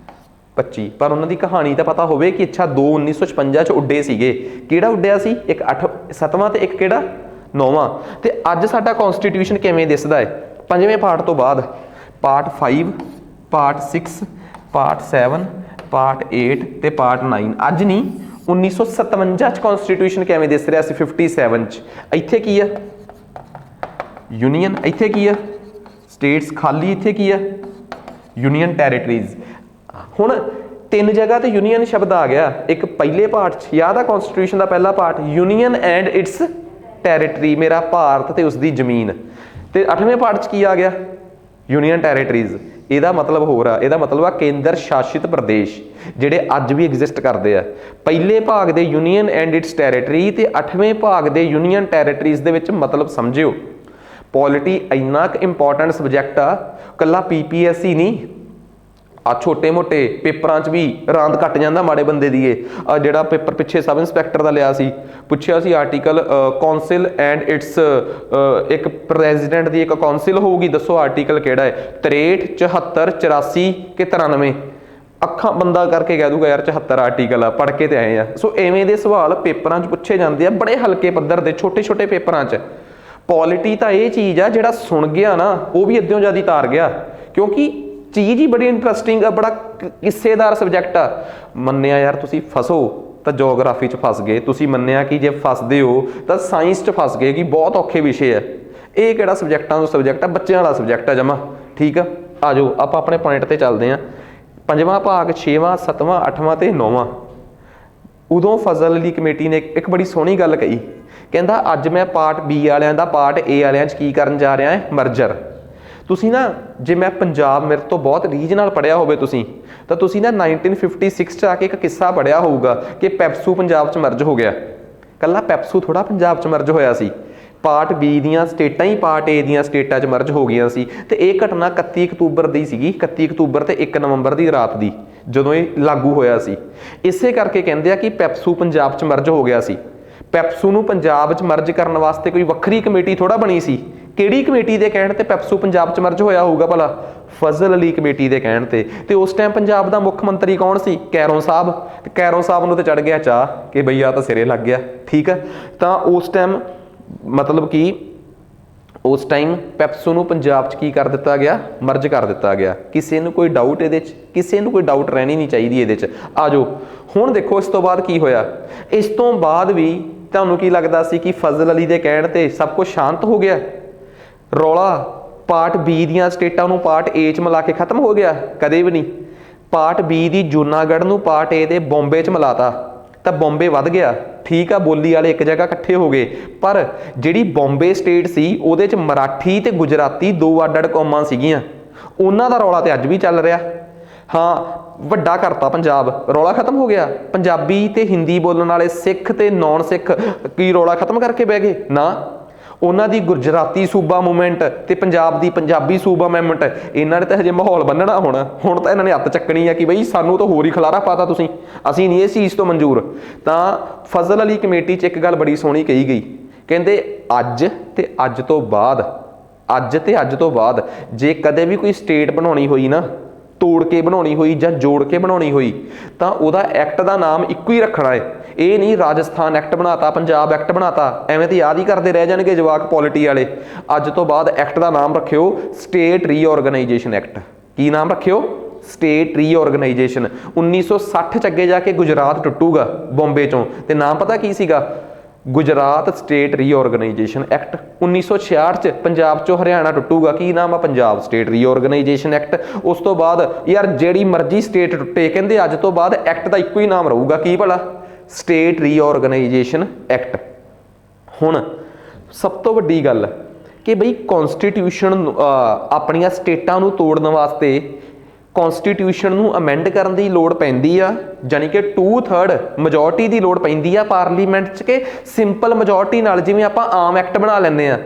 25। ਪਰ ਉਹਨਾਂ ਦੀ ਕਹਾਣੀ ਤਾਂ ਪਤਾ ਹੋਵੇ ਕਿ ਅੱਛਾ 2 1956 ਚ ਉੱਡੇ ਸੀਗੇ। ਕਿਹੜਾ ਉੱਡਿਆ ਸੀ, ਇੱਕ 7ਵਾਂ ਤੇ ਇੱਕ ਕਿਹੜਾ 9ਵਾਂ। ਤੇ ਅੱਜ ਸਾਡਾ ਕਨਸਟੀਟਿਊਸ਼ਨ ਕਿਵੇਂ ਦਿਸਦਾ ਹੈ 5ਵੇਂ ਪਾਰਟ ਤੋਂ ਬਾਅਦ, ਪਾਰਟ 5, ਪਾਰਟ 6, ਪਾਰਟ 7, ਪਾਰਟ 8 ਤੇ ਪਾਰਟ 9। ਅੱਜ ਨਹੀਂ 1957 ਚ ਕਨਸਟੀਟਿਊਸ਼ਨ ਕਿਵੇਂ ਦਿਸ ਰਿਹਾ ਸੀ 57 ਚ। ਇੱਥੇ ਕੀ ਆ ਯੂਨੀਅਨ, ਇੱਥੇ ਕੀ ਆ ਸਟੇਟਸ, ਖਾਲੀ ਇੱਥੇ ਕੀ ਆ ਯੂਨੀਅਨ ਟੈਰੀਟਰੀਜ਼। ਹੁਣ 3 ਜਗ੍ਹਾ ਤੇ ਯੂਨੀਅਨ ਸ਼ਬਦ ਆ ਗਿਆ। ਇੱਕ ਪਹਿਲੇ ਪਾਰਟ ਚ ਯਾਦ ਆ ਕਨਸਟੀਟਿਊਸ਼ਨ ਦਾ ਪਹਿਲਾ part union and it's territory, ਮੇਰਾ ਭਾਰਤ ਤੇ ਉਸਦੀ ਜ਼ਮੀਨ। ਤੇ 8ਵੇਂ ਪਾਰਟ ਚ ਕੀ ਆ ਗਿਆ ਯੂਨੀਅਨ ਟੈਰੀਟਰੀਜ਼। ਇਹਦਾ ਮਤਲਬ ਹੋਰ ਆ, ਇਹਦਾ ਮਤਲਬ ਆ ਕੇਂਦਰ ਸ਼ਾਸਿਤ ਪ੍ਰਦੇਸ਼ ਜਿਹੜੇ ਅੱਜ ਵੀ ਐਗਜ਼ਿਸਟ ਕਰਦੇ ਆ। ਪਹਿਲੇ ਭਾਗ ਦੇ ਯੂਨੀਅਨ ਐਂਡ ਇਟਸ ਟੈਰੀਟਰੀ ਤੇ 8ਵੇਂ ਭਾਗ ਦੇ ਯੂਨੀਅਨ ਟੈਰੀਟਰੀਜ਼ ਦੇ ਵਿੱਚ ਮਤਲਬ ਸਮਝਿਓ। ਪੋਲਿਟੀ ਇੰਨਾ ਕੁ ਇੰਪੋਰਟੈਂਟ ਸਬਜੈਕਟ ਆ, ਕੱਲਾ PPSC ਨਹੀਂ, ਆ ਛੋਟੇ ਮੋਟੇ ਪੇਪਰਾਂ 'ਚ ਵੀ ਰਾਂਦ ਕੱਟ ਜਾਂਦਾ ਮਾੜੇ ਬੰਦੇ ਦੀ। ਇਹ ਜਿਹੜਾ ਪੇਪਰ ਪਿੱਛੇ ਸਬ ਇੰਸਪੈਕਟਰ ਦਾ ਲਿਆ ਸੀ, ਪੁੱਛਿਆ ਸੀ ਆਰਟੀਕਲ ਕੌਂਸਲ ਐਂਡ ਇਟਸ, ਇੱਕ ਪ੍ਰੈਜ਼ੀਡੈਂਟ ਦੀ ਇੱਕ ਕੌਂਸਲ ਹੋਊਗੀ, ਦੱਸੋ ਆਰਟੀਕਲ ਕਿਹੜਾ ਹੈ 63 74 84 ਕਿ 93। ਅੱਖਾਂ ਬੰਦਾ ਕਰਕੇ ਕਹਿ ਦੂਗਾ ਯਾਰ 74 ਆਰਟੀਕਲ ਆ, ਪੜ੍ਹ ਕੇ ਤੇ ਆਏ ਆ। ਸੋ ਐਵੇਂ ਦੇ ਸਵਾਲ ਪੇਪਰਾਂ 'ਚ ਪੁੱਛੇ ਜਾਂਦੇ ਆ ਬੜੇ ਹਲਕੇ ਪੱਧਰ ਦੇ ਛੋਟੇ ਛੋਟੇ ਪੇਪਰਾਂ 'ਚ। ਪੋਲਿਟੀ ਤਾਂ ਇਹ ਚੀਜ਼ ਆ ਜਿਹੜਾ ਸੁਣ ਗਿਆ ਨਾ ਉਹ ਵੀ ਅੱਧਿਓਂ ਜ਼ਿਆਦਾ ਤਾਰ ਗਿਆ, ਕਿਉਂਕਿ ਚੀਜ਼ ਹੀ ਬੜੀ ਇੰਟਰਸਟਿੰਗ ਆ, ਬੜਾ ਕਿੱਸੇਦਾਰ ਸਬਜੈਕਟ ਆ। ਮੰਨਿਆ ਯਾਰ ਤੁਸੀਂ ਫਸੋ ਤਾਂ ਜੋਗਰਾਫੀ 'ਚ ਫਸ ਗਏ, ਤੁਸੀਂ ਮੰਨਿਆ ਕਿ ਜੇ ਫਸਦੇ ਹੋ ਤਾਂ ਸਾਇੰਸ 'ਚ ਫਸ ਗਏ ਕਿ ਬਹੁਤ ਔਖੇ ਵਿਸ਼ੇ ਆ। ਇਹ ਕਿਹੜਾ ਸਬਜੈਕਟਾਂ ਦਾ ਸਬਜੈਕਟ ਆ, ਬੱਚਿਆਂ ਵਾਲਾ ਸਬਜੈਕਟ ਆ ਜਮਾ। ਠੀਕ ਆ, ਆ ਜਾਓ ਆਪਾਂ ਆਪਣੇ ਪੁਆਇੰਟ ਤੇ ਚੱਲਦੇ ਹਾਂ। 5ਵਾਂ ਭਾਗ 6ਵਾਂ 7ਵਾਂ 8ਵਾਂ ਤੇ 9ਵਾਂ। ਉਦੋਂ ਫਜ਼ਲ ਅਲੀ ਕਮੇਟੀ ਨੇ ਇੱਕ ਬੜੀ ਸੋਹਣੀ ਗੱਲ ਕਹੀ, ਕਹਿੰਦਾ ਅੱਜ ਮੈਂ ਪਾਰਟ B ਵਾਲਿਆਂ ਦਾ ਪਾਰਟ A ਵਾਲਿਆਂ 'ਚ ਕੀ ਕਰਨ ਜਾ ਰਿਹਾ ਹੈ ਮਰਜਰ। ਤੁਸੀਂ ਨਾ ਜੇ ਮੈਂ ਪੰਜਾਬ ਮੇਰੇ ਤੋਂ ਬਹੁਤ ਰੀਝ ਨਾਲ ਪੜ੍ਹਿਆ ਹੋਵੇ ਤੁਸੀਂ ਤਾਂ ਤੁਸੀਂ ਨਾ 1956 'ਚ ਆ ਕੇ ਇੱਕ ਕਿੱਸਾ ਪੜ੍ਹਿਆ ਹੋਊਗਾ ਕਿ ਪੈਪਸੂ ਪੰਜਾਬ 'ਚ ਮਰਜ ਹੋ ਗਿਆ। ਕੱਲਾ ਪੈਪਸੂ ਥੋੜਾ ਪੰਜਾਬ 'ਚ ਮਰਜ ਹੋਇਆ ਸੀ, ਪਾਰਟ B ਦੀਆਂ ਸਟੇਟਾਂ ਹੀ ਪਾਰਟ A ਦੀਆਂ ਸਟੇਟਾਂ 'ਚ ਮਰਜ ਹੋ ਗਈਆਂ ਸੀ। ਤੇ ਇਹ ਘਟਨਾ 31 ਅਕਤੂਬਰ ਦੀ ਸੀਗੀ, 31 ਅਕਤੂਬਰ ਤੇ 1 ਨਵੰਬਰ ਦੀ ਰਾਤ ਦੀ ਜਦੋਂ ਇਹ ਲਾਗੂ ਹੋਇਆ ਸੀ। ਇਸੇ ਕਰਕੇ ਕਹਿੰਦੇ ਆ ਕਿ ਪੈਪਸੂ ਪੰਜਾਬ 'ਚ ਮਰਜ ਹੋ ਗਿਆ ਸੀ। ਪੈਪਸੂ ਨੂੰ ਪੰਜਾਬ 'ਚ ਮਰਜ ਕਰਨ ਵਾਸਤੇ ਕੋਈ ਵੱਖਰੀ ਕਮੇਟੀ ਥੋੜਾ ਬਣੀ ਸੀ। ਕਿਹੜੀ ਕਮੇਟੀ ਦੇ ਕਹਿਣ ਤੇ ਪੈਪਸੂ ਪੰਜਾਬ 'ਚ ਮਰਜ ਹੋਇਆ ਹੋਊਗਾ ਭਲਾ? ਫਜ਼ਲ ਅਲੀ ਕਮੇਟੀ ਦੇ ਕਹਿਣ ਤੇ। ਤੇ ਉਸ ਟਾਈਮ ਪੰਜਾਬ ਦਾ ਮੁੱਖ ਮੰਤਰੀ ਕੌਣ ਸੀ? ਕੈਰੋਂ ਸਾਹਿਬ। ਤੇ ਕੈਰੋਂ ਸਾਹਿਬ ਨੂੰ ਤੇ ਚੜ ਗਿਆ ਚਾਹ ਕਿ ਬਈ ਆ ਤਾਂ ਸਿਰੇ ਲੱਗ ਗਿਆ। ਠੀਕ ਆ, ਤਾਂ ਉਸ ਟਾਈਮ ਮਤਲਬ ਕਿ ਉਸ ਟਾਈਮ ਪੈਪਸੂ ਨੂੰ ਪੰਜਾਬ 'ਚ ਕੀ ਕਰ ਦਿੱਤਾ ਗਿਆ? ਮਰਜ ਕਰ ਦਿੱਤਾ ਗਿਆ। ਕਿਸੇ ਨੂੰ ਕੋਈ ਡਾਊਟ ਇਹਦੇ 'ਚ? ਕਿਸੇ ਨੂੰ ਕੋਈ ਡਾਊਟ ਰਹਿਣੀ ਨਹੀਂ ਚਾਹੀਦੀ ਇਹਦੇ 'ਚ। ਆ ਜਾਓ ਹੁਣ ਦੇਖੋ ਇਸ ਤੋਂ ਬਾਅਦ ਕੀ ਹੋਇਆ। ਇਸ ਤੋਂ ਬਾਅਦ ਵੀ ਤੁਹਾਨੂੰ ਕੀ ਲੱਗਦਾ ਸੀ ਕਿ ਫਜ਼ਲ ਅਲੀ ਦੇ ਕਹਿਣ ਤੇ ਸਭ ਕੁਝ ਸ਼ਾਂਤ ਹੋ ਗਿਆ? ਰੌਲਾ ਪਾਰਟ B ਦੀਆਂ ਸਟੇਟਾਂ ਨੂੰ ਪਾਰਟ A 'ਚ ਮਿਲਾ ਕੇ ਖਤਮ ਹੋ ਗਿਆ? ਕਦੇ ਵੀ ਨਹੀਂ। ਪਾਰਟ B ਦੀ ਜੂਨਾਗੜ੍ਹ ਨੂੰ ਪਾਰਟ A ਦੇ ਬੰਬੇ 'ਚ ਮਿਲਾਤਾ ਤਾਂ ਬੰਬੇ ਵੱਧ ਗਿਆ। ਠੀਕ ਆ, ਬੋਲੀ ਵਾਲੇ ਇੱਕ ਜਗ੍ਹਾ ਇਕੱਠੇ ਹੋ ਗਏ, ਪਰ ਜਿਹੜੀ ਬੰਬੇ ਸਟੇਟ ਸੀ ਉਹਦੇ 'ਚ ਮਰਾਠੀ ਤੇ ਗੁਜਰਾਤੀ ਦੋ ਅੱਡ-ਅੱਡ ਕੌਮਾਂ ਸੀਗੀਆਂ। ਉਹਨਾਂ ਦਾ ਰੌਲਾ ਤੇ ਅੱਜ ਵੀ ਚੱਲ ਰਿਹਾ। ਹਾਂ, ਵੱਡਾ ਕਰਤਾ ਪੰਜਾਬ, ਰੌਲਾ ਖਤਮ ਹੋ ਗਿਆ। ਪੰਜਾਬੀ ਤੇ ਹਿੰਦੀ ਬੋਲਣ ਵਾਲੇ ਸਿੱਖ ਤੇ ਨੌਨ ਸਿੱਖ ਕੀ ਰੌਲਾ ਖਤਮ ਕਰਕੇ ਬਹਿ ਗਏ? ਨਾ, ਉਹਨਾਂ ਦੀ ਗੁਜਰਾਤੀ ਸੂਬਾ ਮੂਵਮੈਂਟ ਤੇ ਪੰਜਾਬ ਦੀ ਪੰਜਾਬੀ ਸੂਬਾ ਮੂਵਮੈਂਟ, ਇਹਨਾਂ ਨੇ ਤਾਂ ਹਜੇ ਮਾਹੌਲ ਬੰਨਣਾ। ਹੁਣ ਤਾਂ ਇਹਨਾਂ ਨੇ ਹੱਥ ਚੱਕਣੀ ਆ ਕਿ ਬਈ ਸਾਨੂੰ ਤਾਂ ਹੋਰ ਹੀ ਖਲਾਰਾ ਪਾਤਾ ਤੁਸੀਂ, ਅਸੀਂ ਨਹੀਂ ਇਸ ਚੀਜ਼ ਤੋਂ ਮਨਜ਼ੂਰ। ਤਾਂ ਫਜ਼ਲ ਅਲੀ ਕਮੇਟੀ 'ਚ ਇੱਕ ਗੱਲ ਬੜੀ ਸੋਹਣੀ ਕਹੀ ਗਈ, ਕਹਿੰਦੇ ਅੱਜ ਤੇ ਅੱਜ ਤੋਂ ਬਾਅਦ ਜੇ ਕਦੇ ਵੀ ਕੋਈ ਸਟੇਟ ਬਣਾਉਣੀ ਹੋਈ ਨਾ, ਤੋੜ ਕੇ ਬਣਾਉਣੀ ਹੋਈ ਜਾਂ ਜੋੜ ਕੇ ਬਣਾਉਣੀ ਹੋਈ, ਤਾਂ ਉਹਦਾ ਐਕਟ ਦਾ ਨਾਮ ਇੱਕੋ ਹੀ ਰੱਖਣਾ ਹੈ। ਇਹ ਨਹੀਂ ਰਾਜਸਥਾਨ ਐਕਟ ਬਣਾਤਾ, ਪੰਜਾਬ ਐਕਟ ਬਣਾਤਾ, ਐਵੇਂ ਤਾਂ ਯਾਦ ਹੀ ਕਰਦੇ ਰਹਿ ਜਾਣਗੇ ਜਵਾਕ ਪੋਲਿਟੀ ਵਾਲੇ। ਅੱਜ ਤੋਂ ਬਾਅਦ ਐਕਟ ਦਾ ਨਾਮ ਰੱਖਿਓ ਸਟੇਟ ਰੀਆਰਗੇਨਾਈਜੇਸ਼ਨ ਐਕਟ। ਕੀ ਨਾਮ ਰੱਖਿਓ? State reorganisation. 1960 'ਚ ਅੱਗੇ ਜਾ ਕੇ ਗੁਜਰਾਤ ਟੁੱਟੂਗਾ ਬੰਬੇ 'ਚੋਂ, ਤੇ ਨਾਮ ਪਤਾ ਕੀ ਸੀਗਾ? Gujarat state reorganisation act. 1966 'ਚ ਪੰਜਾਬ 'ਚੋਂ ਹਰਿਆਣਾ ਟੁੱਟੂਗਾ, ਕੀ ਨਾਮ ਆ? Punjab state reorganisation act. ਉਸ ਤੋਂ ਬਾਅਦ ਯਾਰ ਜਿਹੜੀ ਮਰਜ਼ੀ ਸਟੇਟ ਟੁੱਟੇ, ਕਹਿੰਦੇ ਅੱਜ ਤੋਂ ਬਾਅਦ ਐਕਟ ਦਾ ਇੱਕੋ ਹੀ ਨਾਮ ਰਹੂਗਾ, ਕੀ ਭਲਾ? State reorganisation act. ਹੁਣ ਸਭ ਤੋਂ ਵੱਡੀ ਗੱਲ ਕਿ ਬਈ ਕੌਨਸਟੀਟਿਊਸ਼ਨ ਆਪਣੀਆਂ ਸਟੇਟਾਂ ਨੂੰ ਤੋੜਨ ਵਾਸਤੇ ਕਨਸਟੀਟਿਊਸ਼ਨ ਨੂੰ ਅਮੈਂਡ ਕਰਨ ਦੀ ਲੋੜ ਪੈਂਦੀ ਆ, ਜਾਨੀ ਕਿ 2/3 ਮੈਜੋਰਟੀ ਦੀ ਲੋੜ ਪੈਂਦੀ ਆ ਪਾਰਲੀਮੈਂਟ 'ਚ, ਕਿ ਸਿੰਪਲ ਮੈਜੋਰਟੀ ਨਾਲ ਜਿਵੇਂ ਆਪਾਂ ਆਮ ਐਕਟ ਬਣਾ ਲੈਂਦੇ ਆ।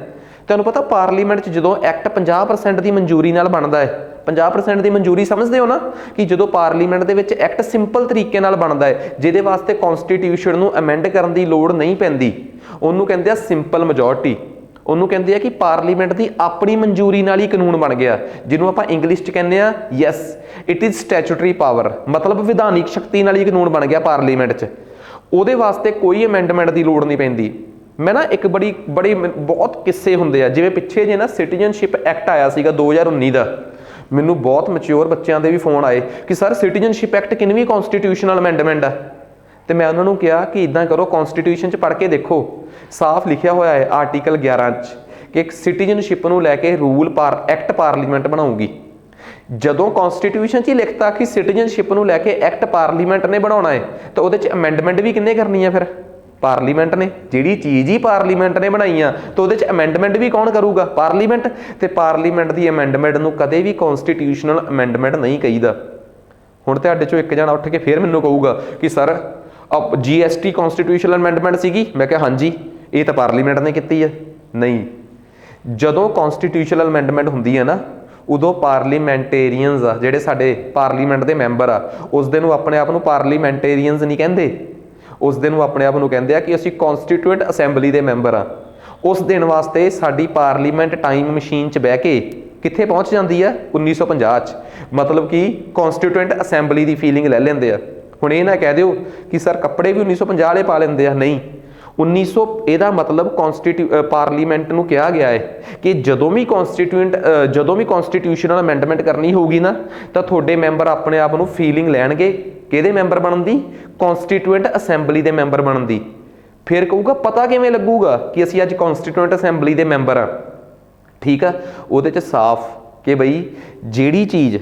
ਤੁਹਾਨੂੰ ਪਤਾ ਪਾਰਲੀਮੈਂਟ 'ਚ ਜਦੋਂ ਐਕਟ 50% ਦੀ ਮਨਜ਼ੂਰੀ ਨਾਲ ਬਣਦਾ ਹੈ, 50% ਦੀ ਮਨਜ਼ੂਰੀ ਸਮਝਦੇ ਹੋ ਨਾ, ਕਿ ਜਦੋਂ ਪਾਰਲੀਮੈਂਟ ਦੇ ਵਿੱਚ ਐਕਟ ਸਿੰਪਲ ਤਰੀਕੇ ਨਾਲ ਬਣਦਾ ਹੈ, ਜਿਹਦੇ ਵਾਸਤੇ ਕਨਸਟੀਟਿਊਸ਼ਨ ਨੂੰ ਅਮੈਂਡ ਕਰਨ ਦੀ ਲੋੜ ਨਹੀਂ ਪੈਂਦੀ, ਉਹਨੂੰ ਕਹਿੰਦੇ ਆ ਸਿੰਪਲ ਮੈਜੋਰਟੀ। ਉਹਨੂੰ ਕਹਿੰਦੇ ਆ ਕਿ ਪਾਰਲੀਮੈਂਟ ਦੀ ਆਪਣੀ ਮਨਜ਼ੂਰੀ ਨਾਲ ਹੀ ਕਾਨੂੰਨ ਬਣ ਗਿਆ, ਜਿਹਨੂੰ ਆਪਾਂ ਇੰਗਲਿਸ਼ 'ਚ ਕਹਿੰਦੇ ਆ yes it is statutory power, ਮਤਲਬ ਵਿਧਾਨਿਕ ਸ਼ਕਤੀ ਨਾਲ ਹੀ ਕਾਨੂੰਨ ਬਣ ਗਿਆ ਪਾਰਲੀਮੈਂਟ 'ਚ। ਉਹਦੇ ਵਾਸਤੇ ਕੋਈ ਅਮੈਂਡਮੈਂਟ ਦੀ ਲੋੜ ਨਹੀਂ ਪੈਂਦੀ। ਮੈਂ ਨਾ ਇੱਕ ਬੜੀ ਬਹੁਤ ਕਿੱਸੇ ਹੁੰਦੇ ਆ, ਜਿਵੇਂ ਪਿੱਛੇ ਜੇ ਨਾ ਸਿਟੀਜ਼ਨਸ਼ਿਪ ਐਕਟ ਆਇਆ ਸੀਗਾ 2019 ਦਾ, ਮੈਨੂੰ ਬਹੁਤ ਮੈਚਿਓਰ ਬੱਚਿਆਂ ਦੇ ਵੀ ਫੋਨ ਆਏ ਕਿ ਸਰ ਸਿਟੀਜ਼ਨਸ਼ਿਪ ਐਕਟ ਕਿੰਨਵੀਂ ਕਨਸਟੀਟਿਊਸ਼ਨਲ ਅਮੈਂਡਮੈਂਟ ਆ। ਤੇ ਮੈਂ ਉਹਨਾਂ ਨੂੰ ਕਿਹਾ ਕਿ ਇਦਾਂ ਕਰੋ, ਕਨਸਟੀਟਿਊਸ਼ਨ 'ਚ ਪੜ੍ਹ ਕੇ ਦੇਖੋ, ਸਾਫ਼ ਲਿਖਿਆ ਹੋਇਆ ਹੈ ਆਰਟੀਕਲ 11 'ਚ ਕਿ ਇੱਕ ਸਿਟੀਜ਼ਨਸ਼ਿਪ ਨੂੰ ਲੈ ਕੇ ਐਕਟ ਪਾਰਲੀਮੈਂਟ ਬਣਾਊਗੀ। ਜਦੋਂ ਕਨਸਟੀਟਿਊਸ਼ਨ 'ਚ ਹੀ ਲਿਖਤਾ ਕਿ ਸਿਟੀਜ਼ਨਸ਼ਿਪ ਨੂੰ ਲੈ ਕੇ ਐਕਟ ਪਾਰਲੀਮੈਂਟ ਨੇ ਬਣਾਉਣਾ ਹੈ, ਤਾਂ ਉਹਦੇ 'ਚ ਅਮੈਂਡਮੈਂਟ ਵੀ ਕਿੰਨੇ ਕਰਨੀ ਆ? ਫਿਰ ਪਾਰਲੀਮੈਂਟ ਨੇ। ਜਿਹੜੀ ਚੀਜ਼ ਹੀ ਪਾਰਲੀਮੈਂਟ ਨੇ ਬਣਾਈ ਆ ਤਾਂ ਉਹਦੇ 'ਚ ਅਮੈਂਡਮੈਂਟ ਵੀ ਕੌਣ ਕਰੂਗਾ? ਪਾਰਲੀਮੈਂਟ। ਤੇ ਪਾਰਲੀਮੈਂਟ ਦੀ ਅਮੈਂਡਮੈਂਟ ਨੂੰ ਕਦੇ ਵੀ ਕਨਸਟੀਟਿਊਸ਼ਨਲ ਅਮੈਂਡਮੈਂਟ ਨਹੀਂ ਕਹੀਦਾ। ਹੁਣ ਤੁਹਾਡੇ 'ਚੋਂ ਇੱਕ ਜਣਾ ਉੱਠ ਕੇ ਫਿਰ ਮੈਨੂੰ ਕਹੂਗਾ ਕਿ ਸਰ GST ਕਨਸਟੀਟਿਊਸ਼ਨਲ ਅਮੈਂਡਮੈਂਟ ਸੀਗੀ। ਮੈਂ ਕਿਹਾ ਹਾਂਜੀ, ਇਹ ਤਾਂ ਪਾਰਲੀਮੈਂਟ ਨੇ ਕੀਤੀ ਹੈ। ਨਹੀਂ, ਜਦੋਂ ਕਨਸਟੀਟਿਊਸ਼ਨਲ ਅਮੈਂਡਮੈਂਟ ਹੁੰਦੀ ਹੈ ਨਾ, ਉਦੋਂ ਪਾਰਲੀਮੈਂਟੇਰੀਅਨਸ ਆ, ਜਿਹੜੇ ਸਾਡੇ ਪਾਰਲੀਮੈਂਟ ਦੇ ਮੈਂਬਰ ਆ, ਉਸ ਦੇ ਨੂੰ ਆਪਣੇ ਆਪ ਨੂੰ ਪਾਰਲੀਮੈਂਟੇਰੀਅਨਸ ਨਹੀਂ ਕਹਿੰਦੇ, ਉਸ ਦਿਨ ਨੂੰ ਆਪਣੇ ਆਪ ਨੂੰ ਕਹਿੰਦੇ ਆ ਕਿ ਅਸੀਂ ਕਨਸਟੀਟਿਊਐਂਟ ਅਸੈਂਬਲੀ ਦੇ ਮੈਂਬਰ ਆ। ਉਸ ਦਿਨ ਵਾਸਤੇ ਸਾਡੀ ਪਾਰਲੀਮੈਂਟ ਟਾਈਮ ਮਸ਼ੀਨ 'ਚ ਬਹਿ ਕੇ ਕਿੱਥੇ ਪਹੁੰਚ ਜਾਂਦੀ ਆ? 1950 'ਚ। ਮਤਲਬ ਕਿ ਕਨਸਟੀਟਿਊਐਂਟ ਅਸੈਂਬਲੀ ਦੀ ਫੀਲਿੰਗ ਲੈ ਲੈਂਦੇ ਆ। ਹੁਣ ਇਹ ਨਾ ਕਹਿ ਦਿਓ ਕਿ ਸਰ ਕੱਪੜੇ ਵੀ 1950 ਵਾਲੇ ਪਾ ਲੈਂਦੇ ਆ। ਨਹੀਂ, 1900 ਇਹਦਾ ਮਤਲਬ ਪਾਰਲੀਮੈਂਟ ਨੂੰ ਕਿਹਾ ਗਿਆ ਹੈ ਕਿ ਜਦੋਂ ਵੀ ਕਨਸਟੀਟਿਊਸ਼ਨਲ ਅਮੈਂਡਮੈਂਟ ਕਰਨੀ ਹੋਊਗੀ ਨਾ, ਤਾਂ ਤੁਹਾਡੇ ਮੈਂਬਰ ਆਪਣੇ ਆਪ ਨੂੰ ਫੀਲਿੰਗ ਲੈਣਗੇ ਕਿਹਦੇ ਮੈਂਬਰ ਬਣਨ ਦੀ? ਕਨਸਟੀਟਿਊਐਂਟ ਅਸੈਂਬਲੀ ਦੇ ਮੈਂਬਰ ਬਣਨ ਦੀ। ਫਿਰ ਕਹੂਗਾ ਪਤਾ ਕਿਵੇਂ ਲੱਗੂਗਾ ਕਿ ਅਸੀਂ ਅੱਜ ਕਨਸਟੀਟਿਊਐਂਟ ਅਸੈਂਬਲੀ ਦੇ ਮੈਂਬਰ ਆ? ਠੀਕ ਆ, ਉਹਦੇ 'ਚ ਸਾਫ਼ ਕਿ ਬਈ ਜਿਹੜੀ ਚੀਜ਼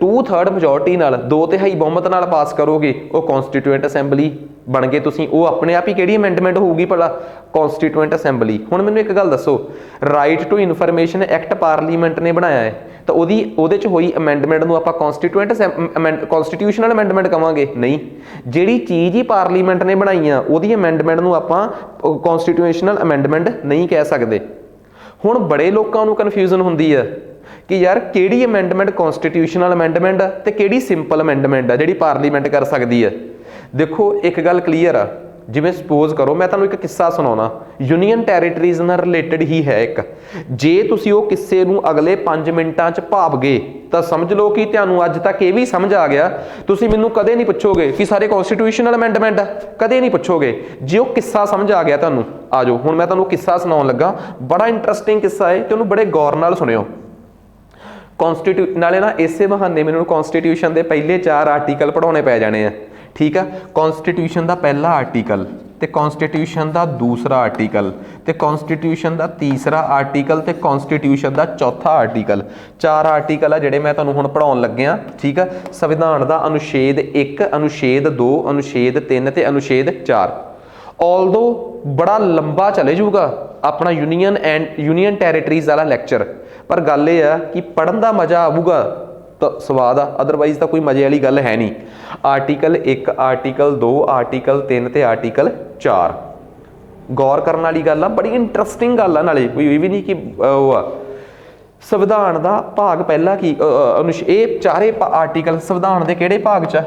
2/3 ਮੈਜੋਰਟੀ ਨਾਲ, 2/3 ਬਹੁਮਤ ਨਾਲ ਪਾਸ ਕਰੋਗੇ, ਉਹ ਕਨਸਟੀਟਿਊਐਂਟ ਅਸੈਂਬਲੀ ਬਣ ਗਏ ਤੁਸੀਂ। ਉਹ ਆਪਣੇ ਆਪ ਹੀ ਕਿਹੜੀ ਅਮੈਂਡਮੈਂਟ ਹੋਊਗੀ ਭਲਾ? Constituent assembly. ਹੁਣ ਮੈਨੂੰ ਇੱਕ ਗੱਲ ਦੱਸੋ, right to information act parliament ਨੇ ਬਣਾਇਆ ਹੈ, ਤਾਂ ਉਹਦੇ 'ਚ ਹੋਈ ਅਮੈਂਡਮੈਂਟ ਨੂੰ ਆਪਾਂ ਕਨਸਟੀਟਿਊਸ਼ਨਲ ਅਮੈਂਡਮੈਂਟ ਕਵਾਂਗੇ? ਨਹੀਂ, ਜਿਹੜੀ ਚੀਜ਼ ਹੀ ਪਾਰਲੀਮੈਂਟ ਨੇ ਬਣਾਈ ਆ ਉਹਦੀ ਅਮੈਂਡਮੈਂਟ ਨੂੰ ਆਪਾਂ ਕਨਸਟੀਟਿਊਸ਼ਨਲ ਅਮੈਂਡਮੈਂਟ ਨਹੀਂ ਕਹਿ ਸਕਦੇ। ਹੁਣ ਬੜੇ ਲੋਕਾਂ ਨੂੰ ਕਨਫਿਊਜ਼ਨ ਹੁੰਦੀ ਆ ਕਿ ਯਾਰ ਕਿਹੜੀ ਅਮੈਂਡਮੈਂਟ ਕਨਸਟੀਟਿਊਸ਼ਨਲ ਅਮੈਂਡਮੈਂਟ ਆ ਤੇ ਕਿਹੜੀ ਸਿੰਪਲ ਅਮੈਂਡਮੈਂਟ ਆ ਜਿਹੜੀ ਪਾਰਲੀਮੈਂਟ ਕਰ ਸਕਦੀ ਆ। ਦੇਖੋ ਇੱਕ ਗੱਲ ਕਲੀਅਰ ਆ, ਜਿਵੇਂ ਸਪੋਜ਼ ਕਰੋ ਮੈਂ ਤੁਹਾਨੂੰ ਇੱਕ ਕਿੱਸਾ ਸੁਣਾਉਣਾ, ਯੂਨੀਅਨ ਟੈਰੀਟਰੀਜ਼ ਨਾਲ ਰਿਲੇਟਡ ਹੀ ਹੈ ਇੱਕ। ਜੇ ਤੁਸੀਂ ਉਹ ਕਿੱਸੇ ਨੂੰ ਅਗਲੇ 5 ਮਿੰਟਾਂ 'ਚ ਭਾਵ ਗਏ ਤਾਂ ਸਮਝ ਲਓ ਕਿ ਤੁਹਾਨੂੰ ਅੱਜ ਤੱਕ ਇਹ ਵੀ ਸਮਝ ਆ ਗਿਆ। ਤੁਸੀਂ ਮੈਨੂੰ ਕਦੇ ਨਹੀਂ ਪੁੱਛੋਗੇ ਕਿ ਸਾਰੇ ਕਨਸਟੀਟਿਊਸ਼ਨਲ ਅਮੈਂਡਮੈਂਟ ਆ, ਕਦੇ ਨਹੀਂ ਪੁੱਛੋਗੇ ਜੇ ਉਹ ਕਿੱਸਾ ਸਮਝ ਆ ਗਿਆ ਤੁਹਾਨੂੰ। ਆ ਜਾਓ, ਹੁਣ ਮੈਂ ਤੁਹਾਨੂੰ ਕਿੱਸਾ ਸੁਣਾਉਣ ਲੱਗਾ, ਬੜਾ ਇੰਟਰਸਟਿੰਗ ਕਿੱਸਾ ਹੈ ਤੇ ਉਹਨੂੰ ਬੜੇ ਗੌਰ ਨਾਲ ਸੁਣਿਓ। ਨਾਲੇ ਨਾ ਇਸੇ ਬਹਾਨੇ ਮੈਨੂੰ ਕਨਸਟੀਟਿਊਸ਼ਨ ਦੇ ਪਹਿਲੇ 4 ਆਰਟੀਕਲ ਪੜ੍ਹਾਉਣੇ ਪੈ ਜਾਣੇ ਆ। ਠੀਕ ਆ, ਕਨਸਟੀਟਿਊਸ਼ਨ ਦਾ ਪਹਿਲਾ ਆਰਟੀਕਲ ਤੇ ਕਨਸਟੀਟਿਊਸ਼ਨ ਦਾ ਦੂਸਰਾ ਆਰਟੀਕਲ ਤੇ ਕਨਸਟੀਟਿਊਸ਼ਨ ਦਾ ਤੀਸਰਾ ਆਰਟੀਕਲ ਤੇ ਕਨਸਟੀਟਿਊਸ਼ਨ ਦਾ ਚੌਥਾ ਆਰਟੀਕਲ। 4 ਆਰਟੀਕਲ ਆ ਜਿਹੜੇ ਮੈਂ ਤੁਹਾਨੂੰ ਹੁਣ ਪੜ੍ਹਾਉਣ ਲੱਗਿਆ। ਠੀਕ ਆ, ਸੰਵਿਧਾਨ ਦਾ ਅਨੁਛੇਦ 1, ਅਨੁਛੇਦ 2, ਅਨੁਛੇਦ 3 ਤੇ ਅਨੁਛੇਦ 4। ਆਲਦੋ ਬੜਾ ਲੰਬਾ ਚਲੇ ਜਾਊਗਾ ਆਪਣਾ ਯੂਨੀਅਨ ਟੈਰੀਟਰੀਜ਼ ਵਾਲਾ ਲੈਕਚਰ, ਪਰ ਗੱਲ ਇਹ ਆ ਕਿ ਪੜ੍ਹਨ ਦਾ ਮਜ਼ਾ ਆਊਗਾ ਤਾਂ ਸਵਾਦ ਆ, ਅਦਰਵਾਈਜ਼ ਤਾਂ ਕੋਈ ਮਜ਼ੇ ਵਾਲੀ ਗੱਲ ਹੈ ਨਹੀਂ। ਆਰਟੀਕਲ 1, ਆਰਟੀਕਲ 2, ਆਰਟੀਕਲ 3 ਤੇ ਆਰਟੀਕਲ 4 ਗੌਰ ਕਰਨ ਵਾਲੀ ਗੱਲ ਆ, ਬੜੀ ਇੰਟਰਸਟਿੰਗ ਗੱਲ ਆ। ਨਾਲੇ ਕੋਈ ਇਹ ਵੀ ਨਹੀਂ ਕਿ ਉਹ ਆ। ਸੰਵਿਧਾਨ ਦਾ ਭਾਗ ਪਹਿਲਾ ਕੀ, ਇਹ ਚਾਰੇ ਆਰਟੀਕਲ ਸੰਵਿਧਾਨ ਦੇ ਕਿਹੜੇ ਭਾਗ 'ਚ ਆ?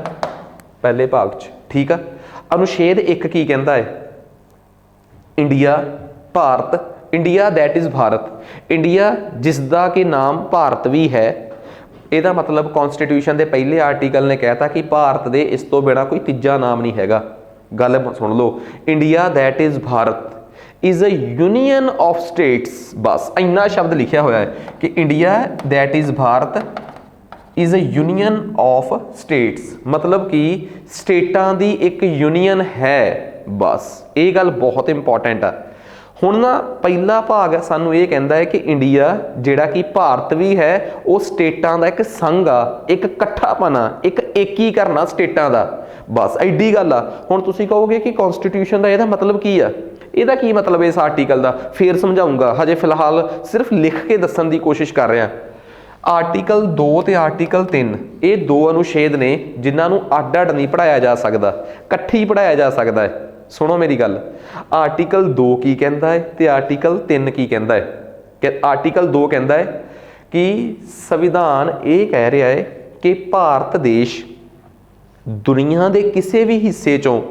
ਪਹਿਲੇ ਭਾਗ 'ਚ। ਠੀਕ ਆ, ਅਨੁਛੇਦ 1 ਕੀ ਕਹਿੰਦਾ ਹੈ? India, Bharat, India that is Bharat, India ਜਿਸ ਦਾ ਕਿ ਨਾਮ ਭਾਰਤ ਵੀ ਹੈ। ਇਹਦਾ ਮਤਲਬ ਕਨਸਟੀਟਿਊਸ਼ਨ ਦੇ ਪਹਿਲੇ ਆਰਟੀਕਲ ਨੇ ਕਹਿਤਾ ਕਿ ਭਾਰਤ ਦੇ ਇਸ ਤੋਂ ਬਿਨਾਂ ਕੋਈ ਤੀਜਾ ਨਾਮ ਨਹੀਂ ਹੈਗਾ। ਗੱਲ ਸੁਣ ਲਓ, India that is Bharat is a union of states. ਬਸ ਇੰਨਾ ਸ਼ਬਦ ਲਿਖਿਆ ਹੋਇਆ ਹੈ ਕਿ India that is Bharat is a union of states, ਮਤਲਬ ਕਿ ਸਟੇਟਾਂ ਦੀ ਇੱਕ ਯੂਨੀਅਨ ਹੈ। ਬਸ ਇਹ ਗੱਲ ਬਹੁਤ ਇੰਪੋਰਟੈਂਟ ਆ। ਹੁਣ ਨਾ ਪਹਿਲਾ ਭਾਗ ਸਾਨੂੰ ਇਹ ਕਹਿੰਦਾ ਹੈ ਕਿ ਇੰਡੀਆ ਜਿਹੜਾ ਕਿ ਭਾਰਤ ਵੀ ਹੈ, ਉਹ ਸਟੇਟਾਂ ਦਾ ਇੱਕ ਸੰਘ ਆ, ਇੱਕ ਇਕੱਠਾਪਨ ਆ, ਇੱਕ ਏਕੀਕਰਨ ਆ ਸਟੇਟਾਂ ਦਾ। ਬਸ ਐਡੀ ਗੱਲ ਆ। ਹੁਣ ਤੁਸੀਂ ਕਹੋਗੇ ਕਿ ਕਨਸਟੀਟਿਊਸ਼ਨ ਦਾ ਇਹਦਾ ਮਤਲਬ ਕੀ ਆ? ਇਹਦਾ ਕੀ ਮਤਲਬ ਇਸ ਆਰਟੀਕਲ ਦਾ? ਫੇਰ ਸਮਝਾਊਂਗਾ, ਹਜੇ ਫਿਲਹਾਲ ਸਿਰਫ ਲਿਖ ਕੇ ਦੱਸਣ ਦੀ ਕੋਸ਼ਿਸ਼ ਕਰ ਰਿਹਾ। ਆਰਟੀਕਲ 2 ਤੇ ਆਰਟੀਕਲ 3 ਇਹ ਦੋ ਅਨੁਛੇਦ ਨੇ ਜਿਨ੍ਹਾਂ ਨੂੰ ਅੱਡ-ਅੱਡ ਨਹੀਂ ਪੜ੍ਹਾਇਆ ਜਾ ਸਕਦਾ, ਇਕੱਠੇ ਹੀ ਪੜ੍ਹਾਇਆ ਜਾ ਸਕਦਾ ਹੈ। ਸੁਣੋ ਮੇਰੀ ਗੱਲ, ਆਰਟੀਕਲ 2 ਕੀ ਕਹਿੰਦਾ ਹੈ ਤੇ ਆਰਟੀਕਲ 3 ਕੀ ਕਹਿੰਦਾ ਹੈ। ਕਿ ਆਰਟੀਕਲ 2 ਕਹਿੰਦਾ ਹੈ ਕਿ ਸੰਵਿਧਾਨ ਇਹ ਕਹਿ ਰਿਹਾ ਹੈ ਕਿ ਭਾਰਤ ਦੇਸ਼ ਦੁਨੀਆ ਦੇ ਕਿਸੇ ਵੀ ਹਿੱਸੇ ਚੋਂ,